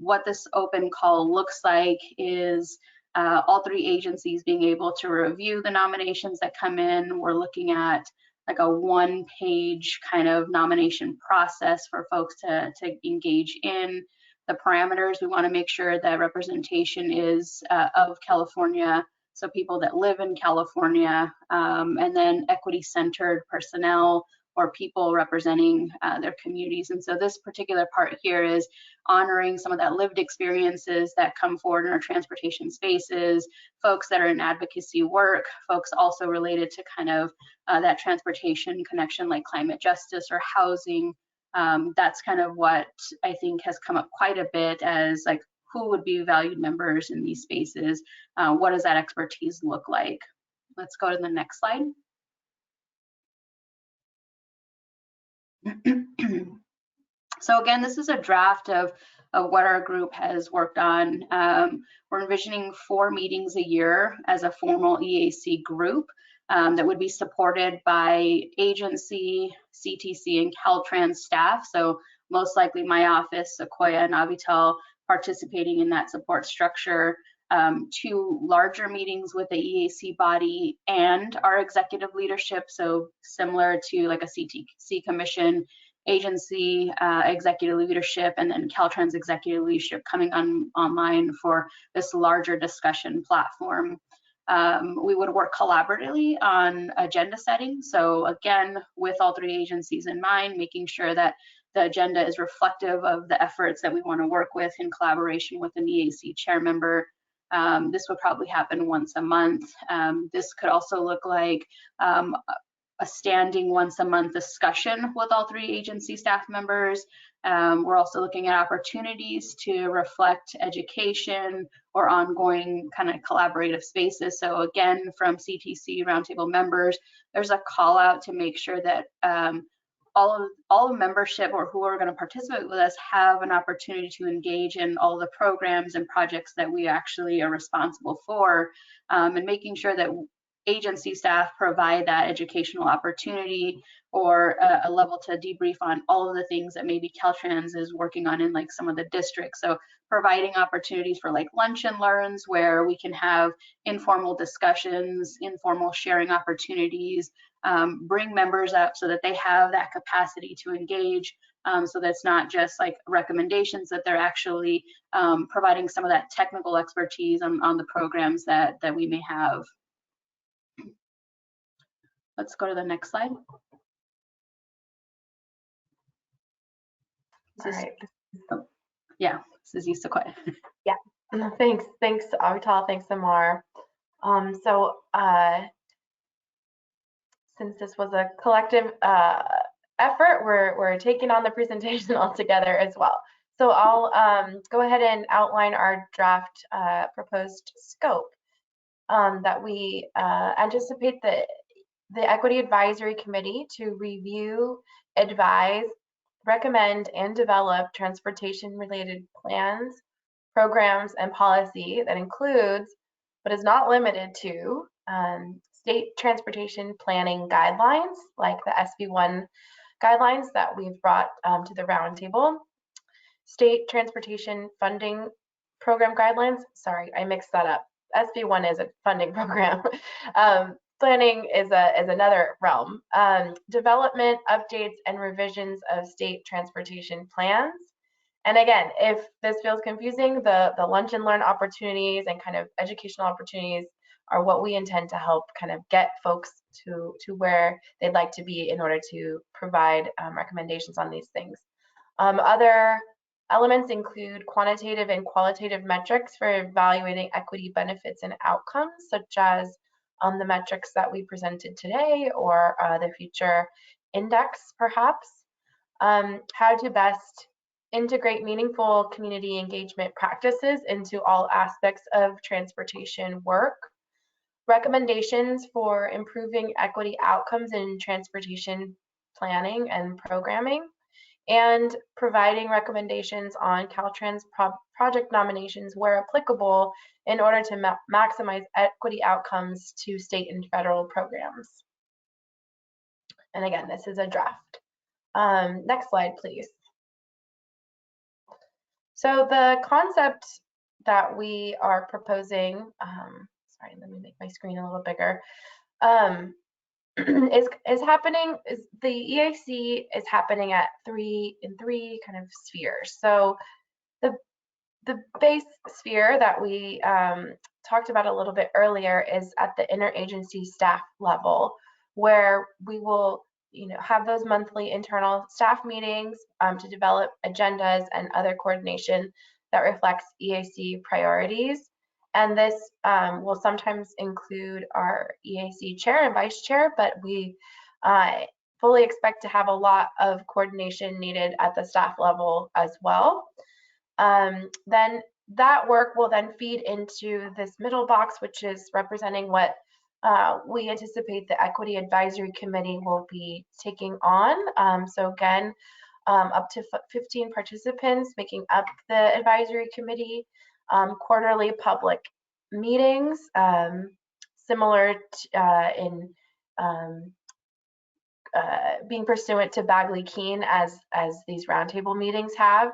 [SPEAKER 6] What this open call looks like is all three agencies being able to review the nominations that come in. We're looking at like a one-page kind of nomination process for folks to engage in. The parameters, we want to make sure that representation is of California, so people that live in California, and then equity-centered personnel or people representing their communities. And so this particular part here is honoring some of that lived experiences that come forward in our transportation spaces, folks that are in advocacy work, folks also related to kind of that transportation connection like climate justice or housing. That's kind of what I think has come up quite a bit as like who would be valued members in these spaces. What does that expertise look like? Let's go to the next slide. So again, this is a draft of what our group has worked on. We're envisioning 4 meetings a year as a formal EAC group that would be supported by agency, CTC, and Caltrans staff. So most likely my office, Sequoia and Avital, participating in that support structure. 2 larger meetings with the EAC body and our executive leadership, so similar to like a CTC commission, agency executive leadership, and then Caltrans executive leadership coming online for this larger discussion platform. We would work collaboratively on agenda setting. So again, with all 3 agencies in mind, making sure that the agenda is reflective of the efforts that we want to work with in collaboration with an EAC chair member. This would probably happen once a month. This could also look like a standing once a month discussion with all 3 agency staff members. We're also looking at opportunities to reflect education or ongoing kind of collaborative spaces. So again, from CTC Roundtable members, there's a call out to make sure that all membership or who are going to participate with us have an opportunity to engage in all the programs and projects that we actually are responsible for, and making sure that agency staff provide that educational opportunity or a level to debrief on all of the things that maybe Caltrans is working on in like some of the districts. So providing opportunities for like lunch and learns where we can have informal discussions, informal sharing opportunities, bring members up so that they have that capacity to engage, so that's not just like recommendations, that they're actually providing some of that technical expertise on the programs that we may have. Let's go to the next slide.
[SPEAKER 1] All right.
[SPEAKER 6] Yeah, this is you, Sequoia.
[SPEAKER 1] Yeah, thanks Avital, thanks Amar. Since this was a collective effort, we're taking on the presentation all together as well. So I'll go ahead and outline our draft proposed scope that we anticipate the Equity Advisory Committee to review, advise, recommend, and develop transportation-related plans, programs, and policy that includes, but is not limited to, state transportation planning guidelines, like the SB1 guidelines that we've brought to the roundtable, state transportation funding program guidelines. Sorry, I mixed that up. SB1 is a funding program. Planning is another realm. Development, updates, and revisions of state transportation plans. And again, if this feels confusing, the lunch and learn opportunities and kind of educational opportunities are what we intend to help kind of get folks to where they'd like to be in order to provide recommendations on these things. Other elements include quantitative and qualitative metrics for evaluating equity benefits and outcomes, such as the metrics that we presented today or the future index, perhaps. How to best integrate meaningful community engagement practices into all aspects of transportation work. Recommendations for improving equity outcomes in transportation planning and programming, and providing recommendations on Caltrans project nominations where applicable in order to maximize equity outcomes to state and federal programs. And again, this is a draft. Next slide, please. So the concept that we are proposing, sorry, let me make my screen a little bigger, is happening, the EAC is happening at three kind of spheres. So the base sphere that we talked about a little bit earlier is at the interagency staff level, where we will have those monthly internal staff meetings to develop agendas and other coordination that reflects EAC priorities. And this will sometimes include our EAC chair and vice chair, but we fully expect to have a lot of coordination needed at the staff level as well. Then that work will then feed into this middle box, which is representing what we anticipate the Equity Advisory Committee will be taking on. So again, up to 15 participants making up the advisory committee, quarterly public meetings, similar to, in being pursuant to Bagley-Keene as these roundtable meetings have.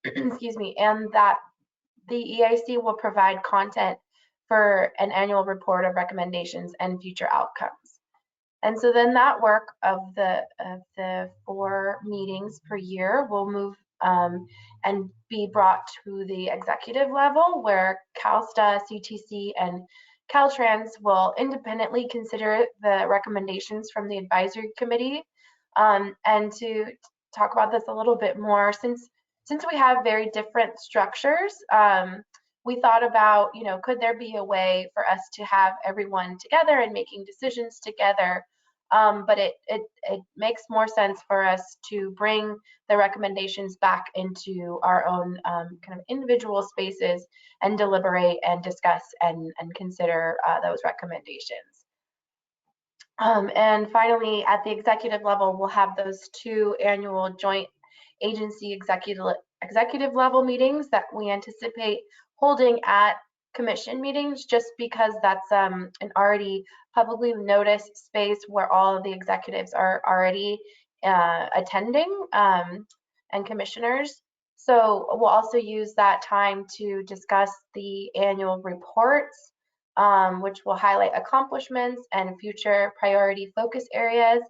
[SPEAKER 1] Excuse me, and that the EIC will provide content for an annual report of recommendations and future outcomes. And so then that work of the 4 meetings per year will move and be brought to the executive level, where CalSTA, CTC, and Caltrans will independently consider the recommendations from the advisory committee. And to talk about this a little bit more, since we have very different structures, we thought about, could there be a way for us to have everyone together and making decisions together? But it makes more sense for us to bring the recommendations back into our own kind of individual spaces and deliberate and discuss and consider those recommendations. And finally, at the executive level, we'll have those 2 annual joint agency executive level meetings that we anticipate holding at commission meetings, just because that's an already publicly noticed space where all of the executives are already attending, and commissioners. So we'll also use that time to discuss the annual reports, which will highlight accomplishments and future priority focus areas,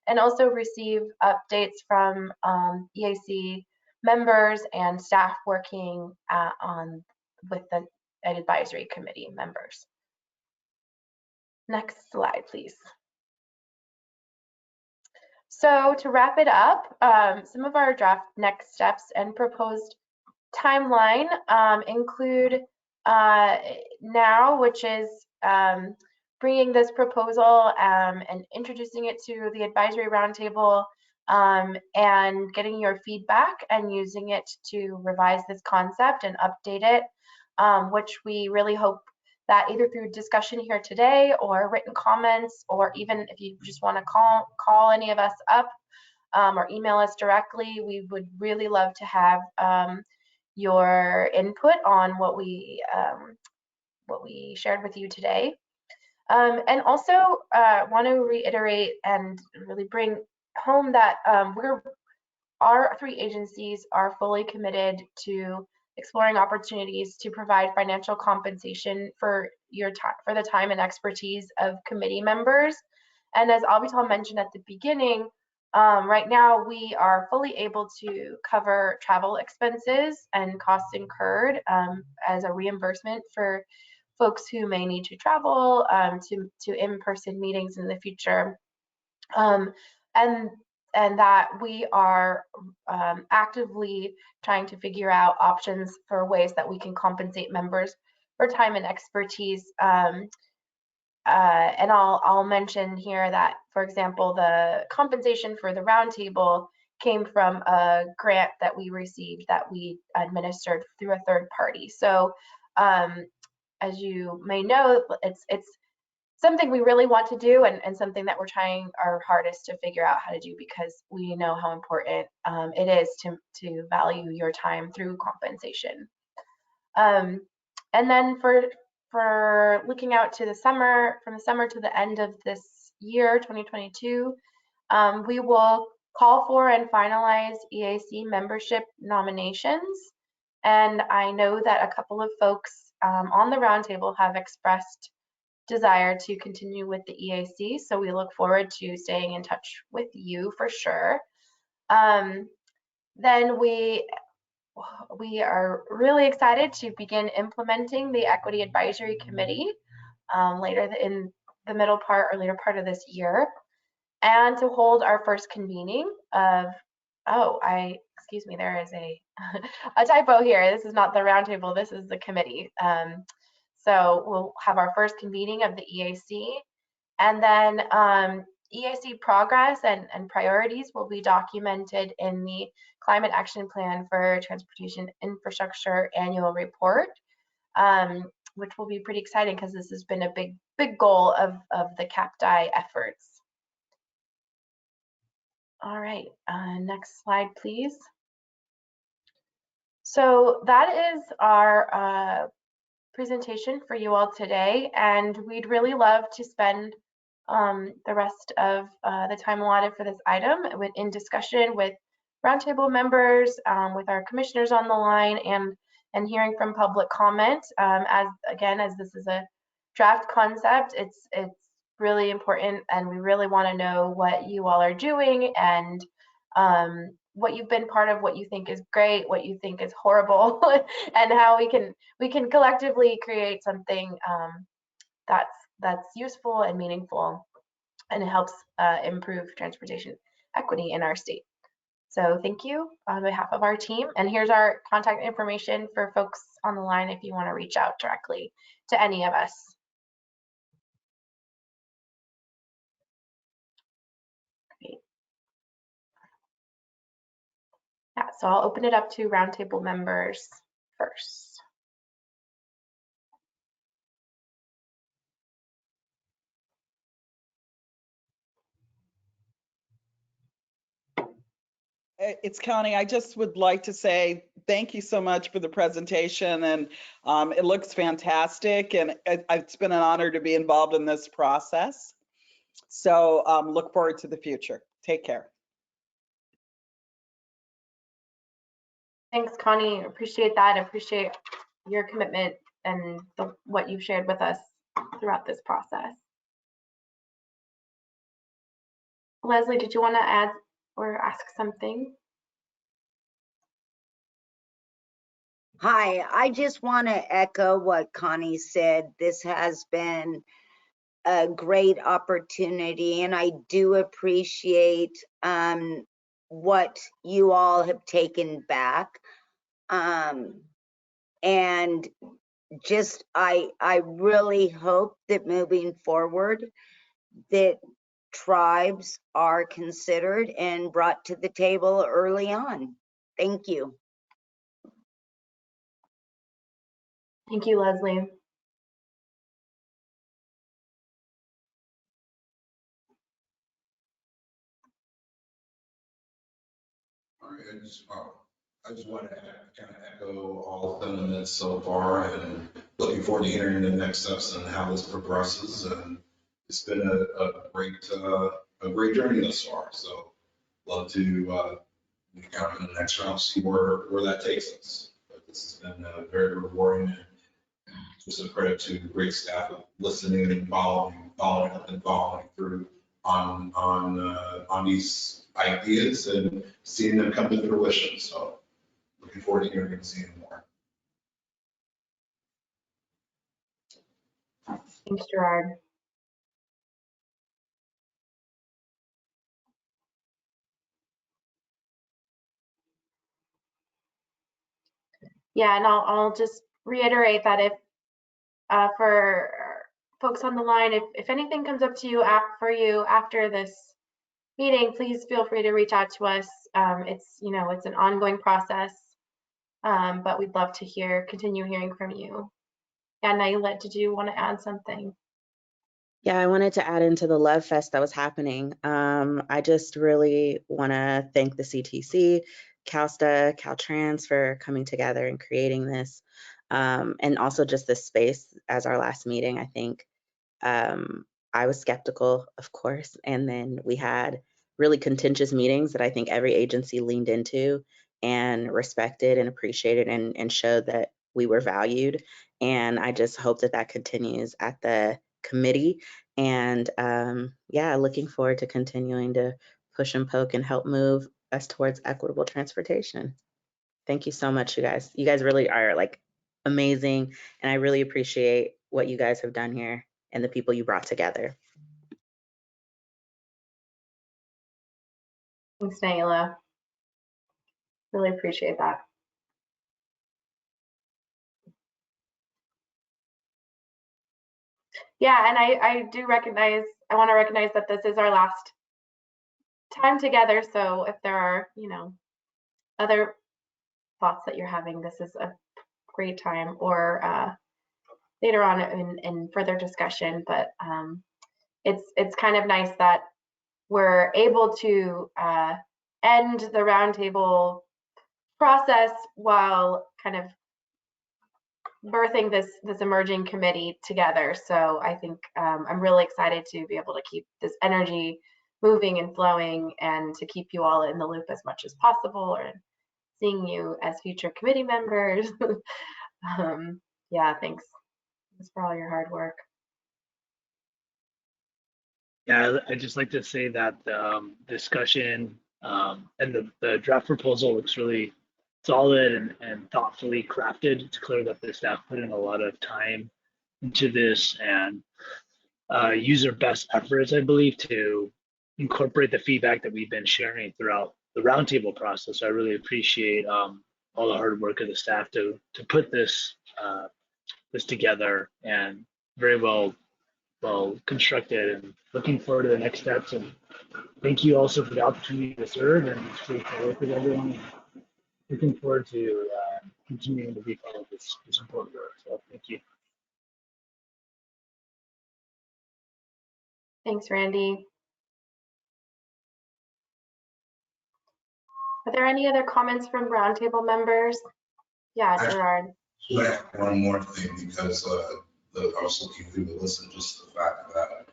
[SPEAKER 1] and also receive updates from EAC members and staff working with the advisory committee members. Next slide, please. So to wrap it up, some of our draft next steps and proposed timeline include now, which is bringing this proposal and introducing it to the advisory roundtable, and getting your feedback and using it to revise this concept and update it, which we really hope that either through discussion here today or written comments, or even if you just want to call any of us up or email us directly, we would really love to have your input on what we shared with you today. And also want to reiterate and really bring home that our 3 agencies are fully committed to exploring opportunities to provide financial compensation for the time and expertise of committee members. And as Avital mentioned at the beginning, right now we are fully able to cover travel expenses and costs incurred as a reimbursement for folks who may need to travel to in-person meetings in the future. And that we are actively trying to figure out options for ways that we can compensate members for time and expertise. And I'll mention here that, for example, the compensation for the roundtable came from a grant that we received that we administered through a third party. So as you may know, it's something we really want to do, and something that we're trying our hardest to figure out how to do, because we know how important it is to value your time through compensation. And then for looking out to the summer, from the summer to the end of this year, 2022, we will call for and finalize EAC membership nominations. And I know that a couple of folks on the roundtable have expressed desire to continue with the EAC, so we look forward to staying in touch with you for sure. Then we are really excited to begin implementing the Equity Advisory Committee later in the middle part or later part of this year. and to hold our first convening of, excuse me, there is a typo here. This is not the roundtable, this is the committee. So we'll have our first convening of the EAC, and then EAC progress and priorities will be documented in the Climate Action Plan for Transportation Infrastructure Annual Report, which will be pretty exciting because this has been a big goal of the CAPDI efforts. All right, next slide, please. So that is our presentation for you all today, and we'd really love to spend the rest of the time allotted for this item in discussion with roundtable members, with our commissioners on the line, and hearing from public comment. As this is a draft concept, it's really important, and we really want to know what you all are doing and what you've been part of, what you think is great, what you think is horrible, and how we can collectively create something that's useful and meaningful, and it helps improve transportation equity in our state. So thank you on behalf of our team, and here's our contact information for folks on the line if you want to reach out directly to any of us. Great. Yeah, so I'll open it up to roundtable members first.
[SPEAKER 12] It's Connie. I just would like to say thank you so much for the presentation, and it looks fantastic, and it's been an honor to be involved in this process. So look forward to the future. Take care.
[SPEAKER 1] Thanks, Connie. Appreciate that. Appreciate your commitment and what you've shared with us throughout this process. Leslie, did you want to add or ask something?
[SPEAKER 7] Hi, I just want to echo what Connie said. This has been a great opportunity, and I do appreciate what you all have taken back. And just, I really hope that moving forward that tribes are considered and brought to the table early on. Thank you.
[SPEAKER 1] Thank you, Leslie.
[SPEAKER 14] All right, I just want to kind of echo all sentiments so far, and looking forward to hearing the next steps and how this progresses. And it's been a great journey thus far. So love to count on the next round, see where that takes us. But this has been very rewarding, and just a credit to the great staff of listening and following up and following through on these ideas and seeing them come to fruition. So looking forward to hearing and seeing more.
[SPEAKER 1] Thanks, Gerard. Yeah, and I'll just reiterate that if for folks on the line, if anything comes up to you for you after this meeting, please feel free to reach out to us. It's an ongoing process, but we'd love to continue hearing from you. Yeah, Naila, did you want to add something?
[SPEAKER 9] Yeah, I wanted to add into the Love Fest that was happening. I just really want to thank the CTC, CalSTA, Caltrans for coming together and creating this, and also just this space as our last meeting. I think I was skeptical, of course, and then we had really contentious meetings that I think every agency leaned into and respected and appreciated and showed that we were valued. And I just hope that that continues at the committee. And yeah, looking forward to continuing to push and poke and help move us towards equitable transportation. Thank you so much, you guys. You guys really are like amazing. And I really appreciate what you guys have done here and the people you brought together.
[SPEAKER 1] Thanks, Naila. Really appreciate that. Yeah, and I want to recognize that this is our last time together. So if there are, other thoughts that you're having, this is a great time, or later on in further discussion. But it's kind of nice that we're able to end the roundtable process while kind of birthing this emerging committee together. So I think I'm really excited to be able to keep this energy moving and flowing, and to keep you all in the loop as much as possible, or seeing you as future committee members. Yeah, thanks for all your hard work.
[SPEAKER 2] Yeah, I'd just like to say that the discussion and the draft proposal looks really solid and thoughtfully crafted. It's clear that the staff put in a lot of time into this and use their best efforts, I believe, to incorporate the feedback that we've been sharing throughout the roundtable process. I really appreciate all the hard work of the staff to put this together, and very well constructed, and looking forward to the next steps. And thank you also for the opportunity to serve, and it's great to work with everyone. Looking forward to continuing to be part of this important work. So thank you.
[SPEAKER 1] Thanks, Randy. Are there any other comments from roundtable members? Yeah, Gerard.
[SPEAKER 14] One more thing, because I was looking through the list, and just the fact that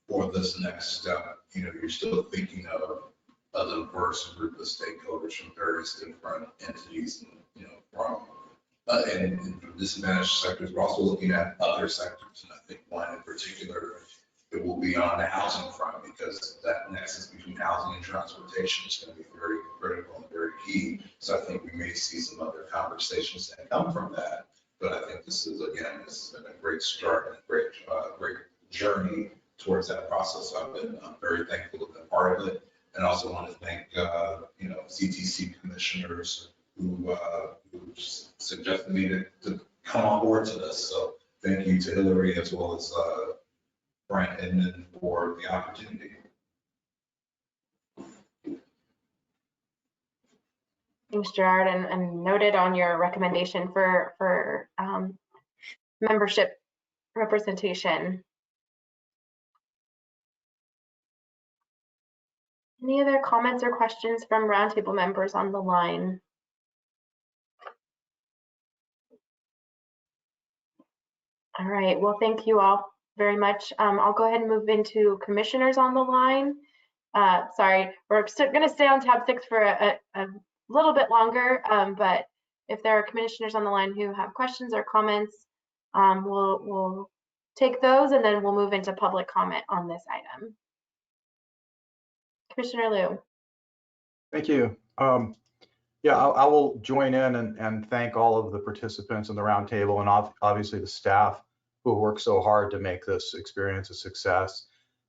[SPEAKER 14] for this next step, you're still thinking of a diverse group of stakeholders from various different entities, and from disadvantaged sectors. We're also looking at other sectors, and I think one in particular, it will be on the housing front, because that nexus between housing and transportation is going to be very critical and very key. So I think we may see some other conversations that come from that. But I think this has been a great start and a great journey towards that process. I'm very thankful to be a part of it, and also want to thank CTC commissioners who suggested me to come on board to this. So thank you to Hillary, as well as Brian Edmond, for the opportunity.
[SPEAKER 1] Thanks, Gerard, and noted on your recommendation for membership representation. Any other comments or questions from roundtable members on the line? All right, well, thank you all very much. I'll go ahead and move into commissioners on the line. Sorry, we're going to stay on tab 6 for a little bit longer, but if there are commissioners on the line who have questions or comments, we'll take those, and then we'll move into public comment on this item. Commissioner Liu.
[SPEAKER 19] Thank you. Yeah, I will join in and thank all of the participants in the roundtable, and obviously the staff who worked so hard to make this experience a success.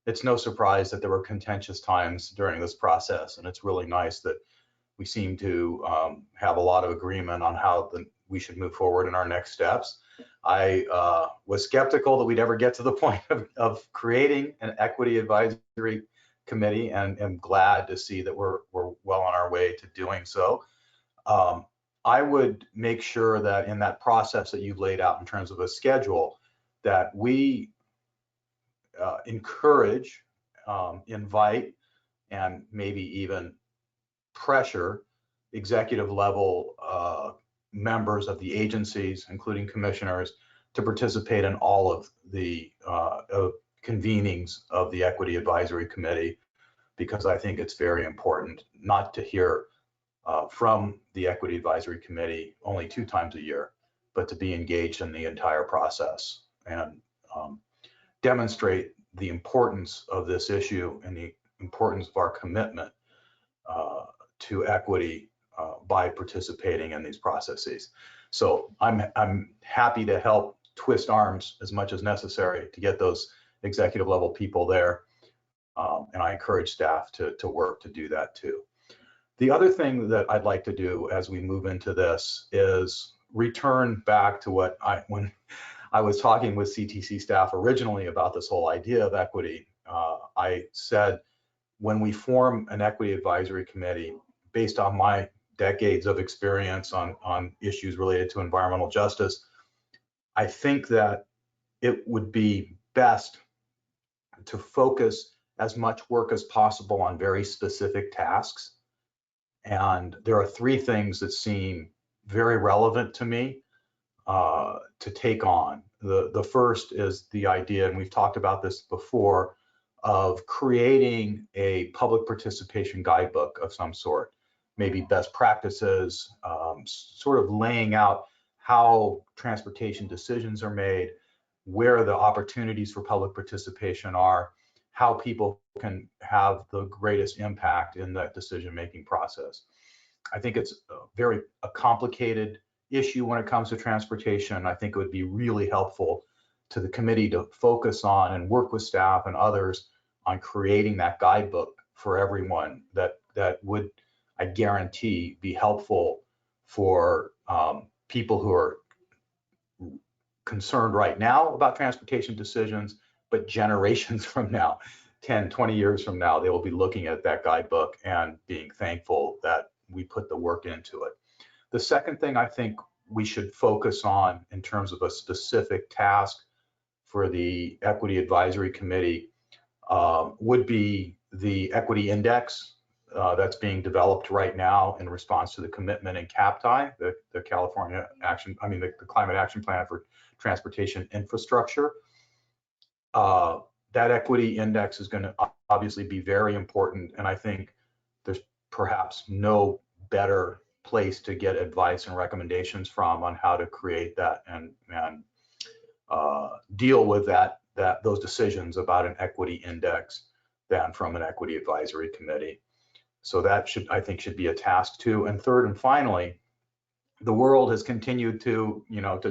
[SPEAKER 19] It's no surprise that there were contentious times during this process, and it's really nice that we seem to have a lot of agreement on how we should move forward in our next steps. I was skeptical that we'd ever get to the point of creating an equity advisory committee, and am glad to see that we're well on our way to doing so. I would make sure that in that process that you've laid out in terms of a schedule, that we encourage, invite, and maybe even pressure executive level members of the agencies, including commissioners, to participate in all of the convenings of the Equity Advisory Committee, because I think it's very important not to hear from the Equity Advisory Committee only 2 times a year, but to be engaged in the entire process and demonstrate the importance of this issue and the importance of our commitment to equity by participating in these processes. So I'm happy to help twist arms as much as necessary to get those executive level people there. And I encourage staff to work to do that too. The other thing that I'd like to do as we move into this is return back to when I was talking with CTC staff originally about this whole idea of equity. I said, when we form an equity advisory committee, based on my decades of experience on issues related to environmental justice, I think that it would be best to focus as much work as possible on very specific tasks. And there are three things that seem very relevant to me to take on. The first is the idea, and we've talked about this before, of creating a public participation guidebook of some sort, maybe best practices, sort of laying out how transportation decisions are made, where the opportunities for public participation are, how people can have the greatest impact in that decision-making process. I think it's a complicated issue when it comes to transportation. I think it would be really helpful to the committee to focus on and work with staff and others on creating that guidebook for everyone that would, I guarantee, be helpful for people who are concerned right now about transportation decisions, but generations from now, 10, 20 years from now, they will be looking at that guidebook and being thankful that we put the work into it. The second thing I think we should focus on in terms of a specific task for the Equity Advisory Committee would be the equity index that's being developed right now in response to the commitment in CAPTI, the California Action, the Climate Action Plan for Transportation Infrastructure. That equity index is going to obviously be very important, and I think there's perhaps no better place to get advice and recommendations from on how to create that and deal with those decisions about an equity index than from an equity advisory committee. So that I think should be a task too. And third and finally, the world has continued to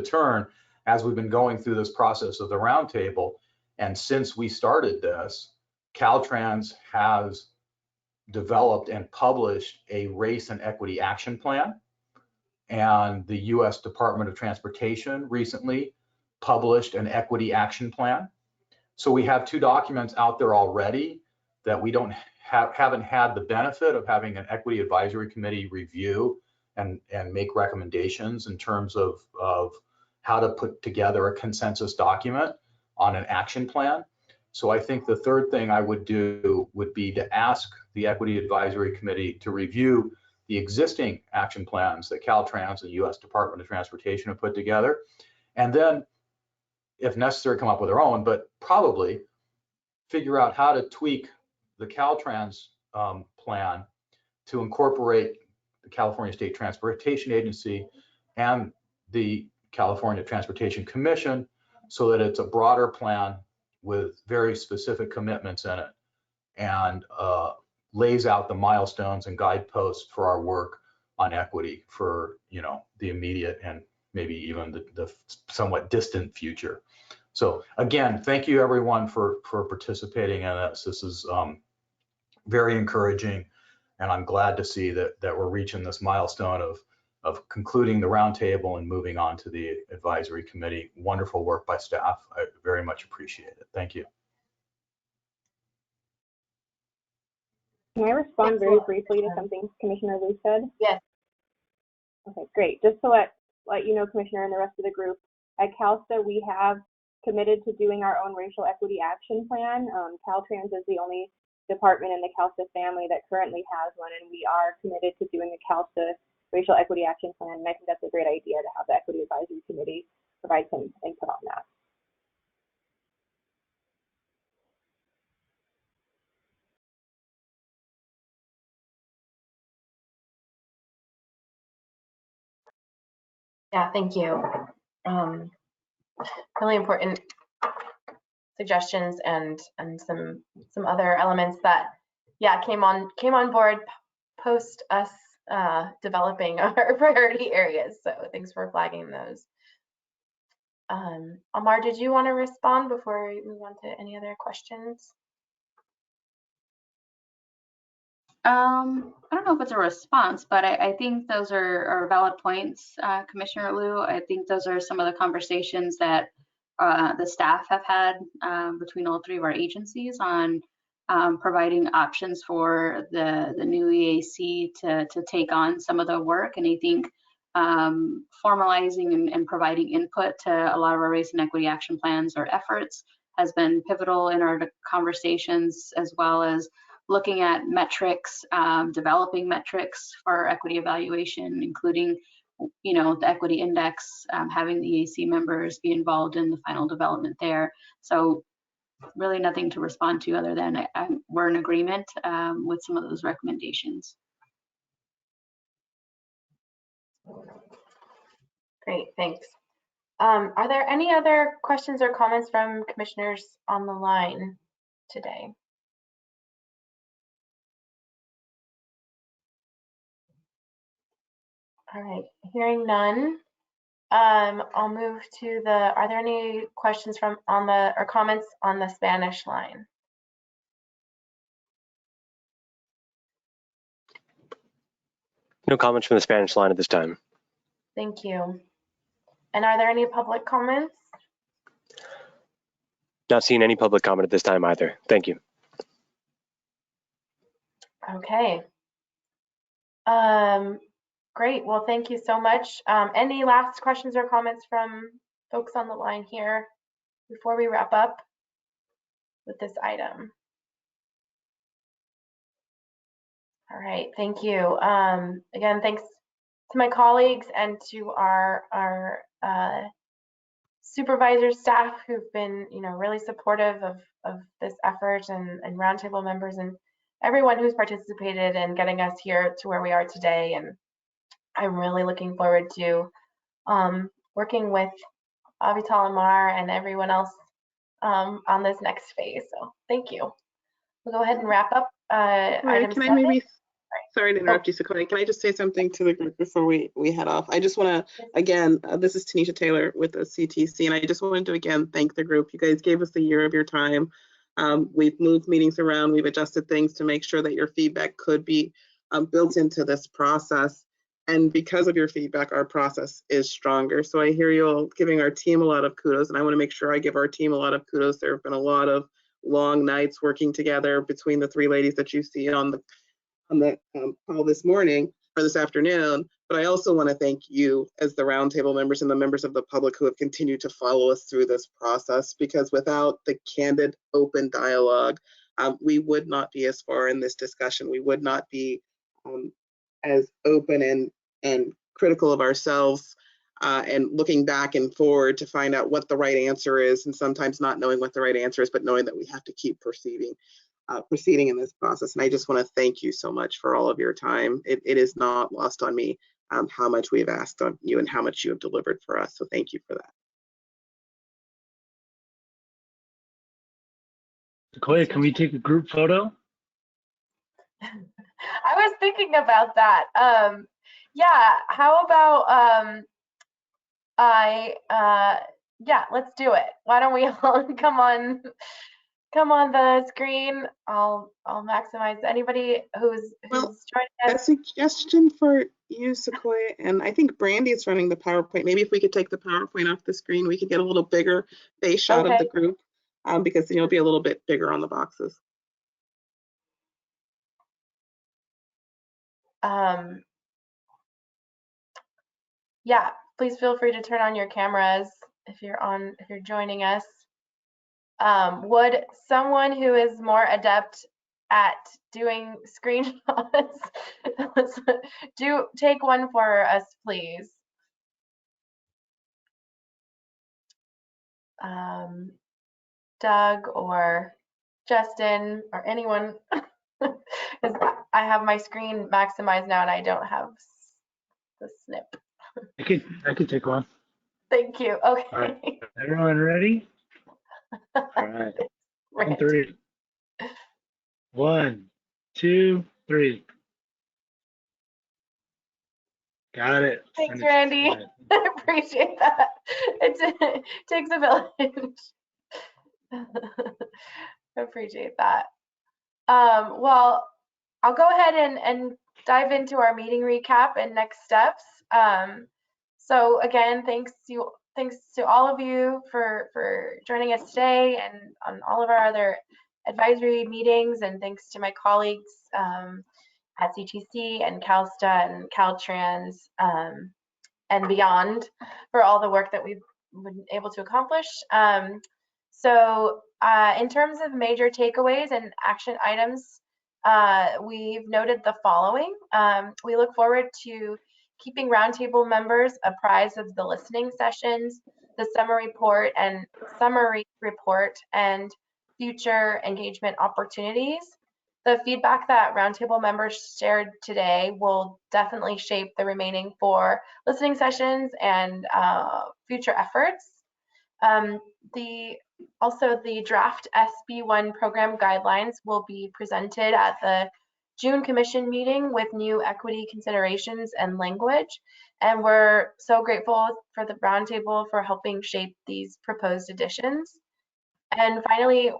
[SPEAKER 19] turn as we've been going through this process of the roundtable. And since we started this, Caltrans has developed and published a race and equity action plan. And the US Department of Transportation recently published an equity action plan. So we have two documents out there already that we haven't had the benefit of having an equity advisory committee review and make recommendations in terms of how to put together a consensus document on an action plan. So I think the third thing I would do would be to ask the Equity Advisory Committee to review the existing action plans that Caltrans and the US Department of Transportation have put together, and then, if necessary, come up with their own, but probably figure out how to tweak the Caltrans plan to incorporate the California State Transportation Agency and the California Transportation Commission so that it's a broader plan with very specific commitments in it and lays out the milestones and guideposts for our work on equity for the immediate and maybe even the somewhat distant future. So again, thank you everyone for participating in this. This is very encouraging, and I'm glad to see that we're reaching this milestone of concluding the roundtable and moving on to the advisory committee. Wonderful work by staff. I very much appreciate it. Thank you.
[SPEAKER 21] Can I respond very briefly to something Commissioner Liu said?
[SPEAKER 1] Yes.
[SPEAKER 21] Okay, great. Just to let you know, Commissioner, and the rest of the group, at CALSTA, we have committed to doing our own racial equity action plan. Caltrans is the only department in the CALSTA family that currently has one, and we are committed to doing the CALSTA racial equity action plan. And I think that's a great idea to have the Equity Advisory Committee provide some input on that.
[SPEAKER 1] Yeah, thank you. Really important suggestions and some other elements that came on board post us developing our priority areas. So thanks for flagging those. Amar, did you want to respond before we move on to any other questions?
[SPEAKER 6] I don't know if it's a response, but I think those are valid points, Commissioner Liu. I think those are some of the conversations that the staff have had between all three of our agencies on providing options for the new EAC to take on some of the work. And I think formalizing and providing input to a lot of our race and equity action plans or efforts has been pivotal in our conversations, as well as looking at metrics, developing metrics for equity evaluation, including, the equity index, having the EAC members be involved in the final development there. So really nothing to respond to other than we're in agreement with some of those recommendations.
[SPEAKER 1] Great, thanks. Are there any other questions or comments from commissioners on the line today? All right, hearing none, I'll move to are there any questions or comments on the Spanish line?
[SPEAKER 4] No comments from the Spanish line at this time.
[SPEAKER 1] Thank you. And are there any public comments?
[SPEAKER 4] Not seeing any public comment at this time either. Thank you.
[SPEAKER 1] Okay. Great. Well, thank you so much. Any last questions or comments from folks on the line here before we wrap up with this item? All right. Thank you. Again, thanks to my colleagues and to our supervisor staff who've been, really supportive of this effort, and roundtable members and everyone who's participated in getting us here to where we are today. And I'm really looking forward to working with Avital Amar and everyone else on this next phase. So thank you. We'll go ahead and wrap up. Item 7.
[SPEAKER 15] Sorry to interrupt you, Sequoia. Can I just say something to the group before we head off? I just want to, again, this is Tanisha Taylor with the CTC, and I just wanted to, again, thank the group. You guys gave us a year of your time. We've moved meetings around. We've adjusted things to make sure that your feedback could be built into this process. And because of your feedback, our process is stronger. So I hear you all giving our team a lot of kudos, and I want to make sure I give our team a lot of kudos. There have been a lot of long nights working together between the three ladies that you see on the call this morning or this afternoon. But I also want to thank you as the roundtable members and the members of the public who have continued to follow us through this process, because without the candid, open dialogue, we would not be as far in this discussion. We would not be as open and critical of ourselves and looking back and forward to find out what the right answer is, and sometimes not knowing what the right answer is, but knowing that we have to keep proceeding in this process. And I just want to thank you so much for all of your time. It is not lost on me how much we have asked on you and how much you have delivered for us. So thank you for that.
[SPEAKER 2] Sequoia, can we take a group photo?
[SPEAKER 1] I was thinking about that. Yeah, how about yeah, let's do it. Why don't we all come on the screen? I'll maximize anybody who's joining us.
[SPEAKER 15] A suggestion for you, Sequoia, and I think Brandy is running the PowerPoint. Maybe if we could take the PowerPoint off the screen, we could get a little bigger face shot of the group, because then you'll be a little bit bigger on the boxes.
[SPEAKER 1] Yeah, please feel free to turn on your cameras if you're joining us. Would someone who is more adept at doing screenshots take one for us, please? Doug or Justin or anyone, because I have my screen maximized now and I don't have the snip.
[SPEAKER 2] I could take one.
[SPEAKER 1] Thank you. Okay.
[SPEAKER 2] All right. Everyone ready? All right. On 3. 1, 2, 3. Got it.
[SPEAKER 1] Thanks, Randy. I appreciate that. It takes a village. I appreciate that. Well, I'll go ahead and dive into our meeting recap and next steps. So again, thanks to all of you for joining us today and on all of our other advisory meetings, and thanks to my colleagues at CTC and CalSTA and Caltrans and beyond for all the work that we've been able to accomplish. So in terms of major takeaways and action items, we've noted the following. We look forward to keeping Roundtable members apprised of the listening sessions, the summary report, and future engagement opportunities. The feedback that Roundtable members shared today will definitely shape the remaining 4 listening sessions and future efforts. Also, the draft SB1 program guidelines will be presented at the June Commission meeting with new equity considerations and language. And we're so grateful for the Roundtable for helping shape these proposed additions. And finally,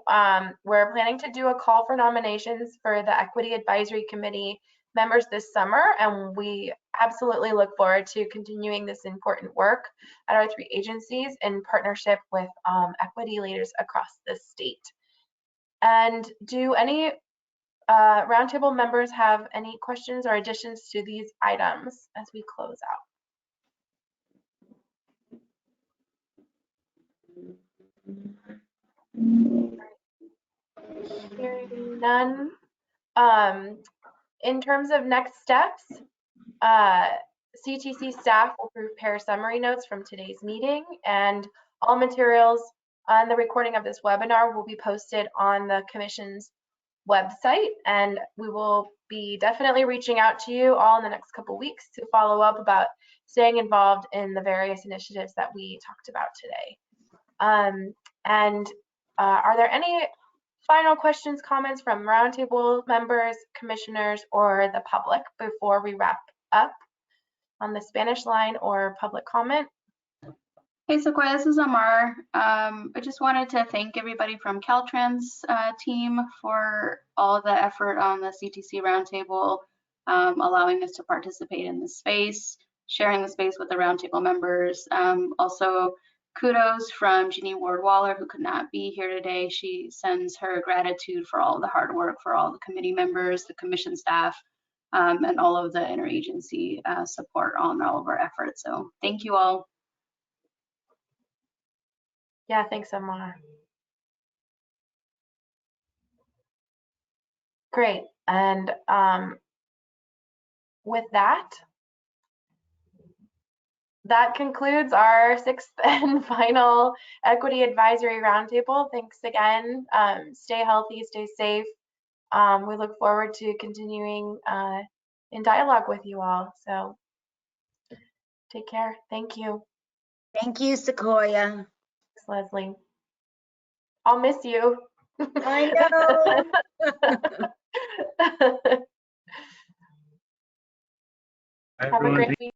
[SPEAKER 1] we're planning to do a call for nominations for the Equity Advisory Committee members this summer, and we absolutely look forward to continuing this important work at our 3 agencies in partnership with equity leaders across the state. And do any Roundtable members have any questions or additions to these items as we close out? Hearing none. In terms of next steps, CTC staff will prepare summary notes from today's meeting, and all materials on the recording of this webinar will be posted on the Commission's website, and we will be definitely reaching out to you all in the next couple weeks to follow up about staying involved in the various initiatives that we talked about today. Are there any final questions, comments from Roundtable members, commissioners, or the public before we wrap up on the Spanish line or public comment?
[SPEAKER 6] Hey Sequoia, this is Amar. I just wanted to thank everybody from Caltrans team for all the effort on the CTC Roundtable, allowing us to participate in this space, sharing the space with the Roundtable members. Also, kudos from Jeannie Ward-Waller, who could not be here today. She sends her gratitude for all the hard work for all the committee members, the commission staff, and all of the interagency support on all of our efforts. So thank you all.
[SPEAKER 1] Yeah, thanks, Amar. Great. And with that concludes our 6th and final Equity Advisory Roundtable. Thanks again. Stay healthy, stay safe. We look forward to continuing in dialogue with you all. So take care. Thank you.
[SPEAKER 7] Thank you, Sequoia.
[SPEAKER 1] Thanks, Leslie. I'll miss you.
[SPEAKER 7] I know.
[SPEAKER 1] Have a great week.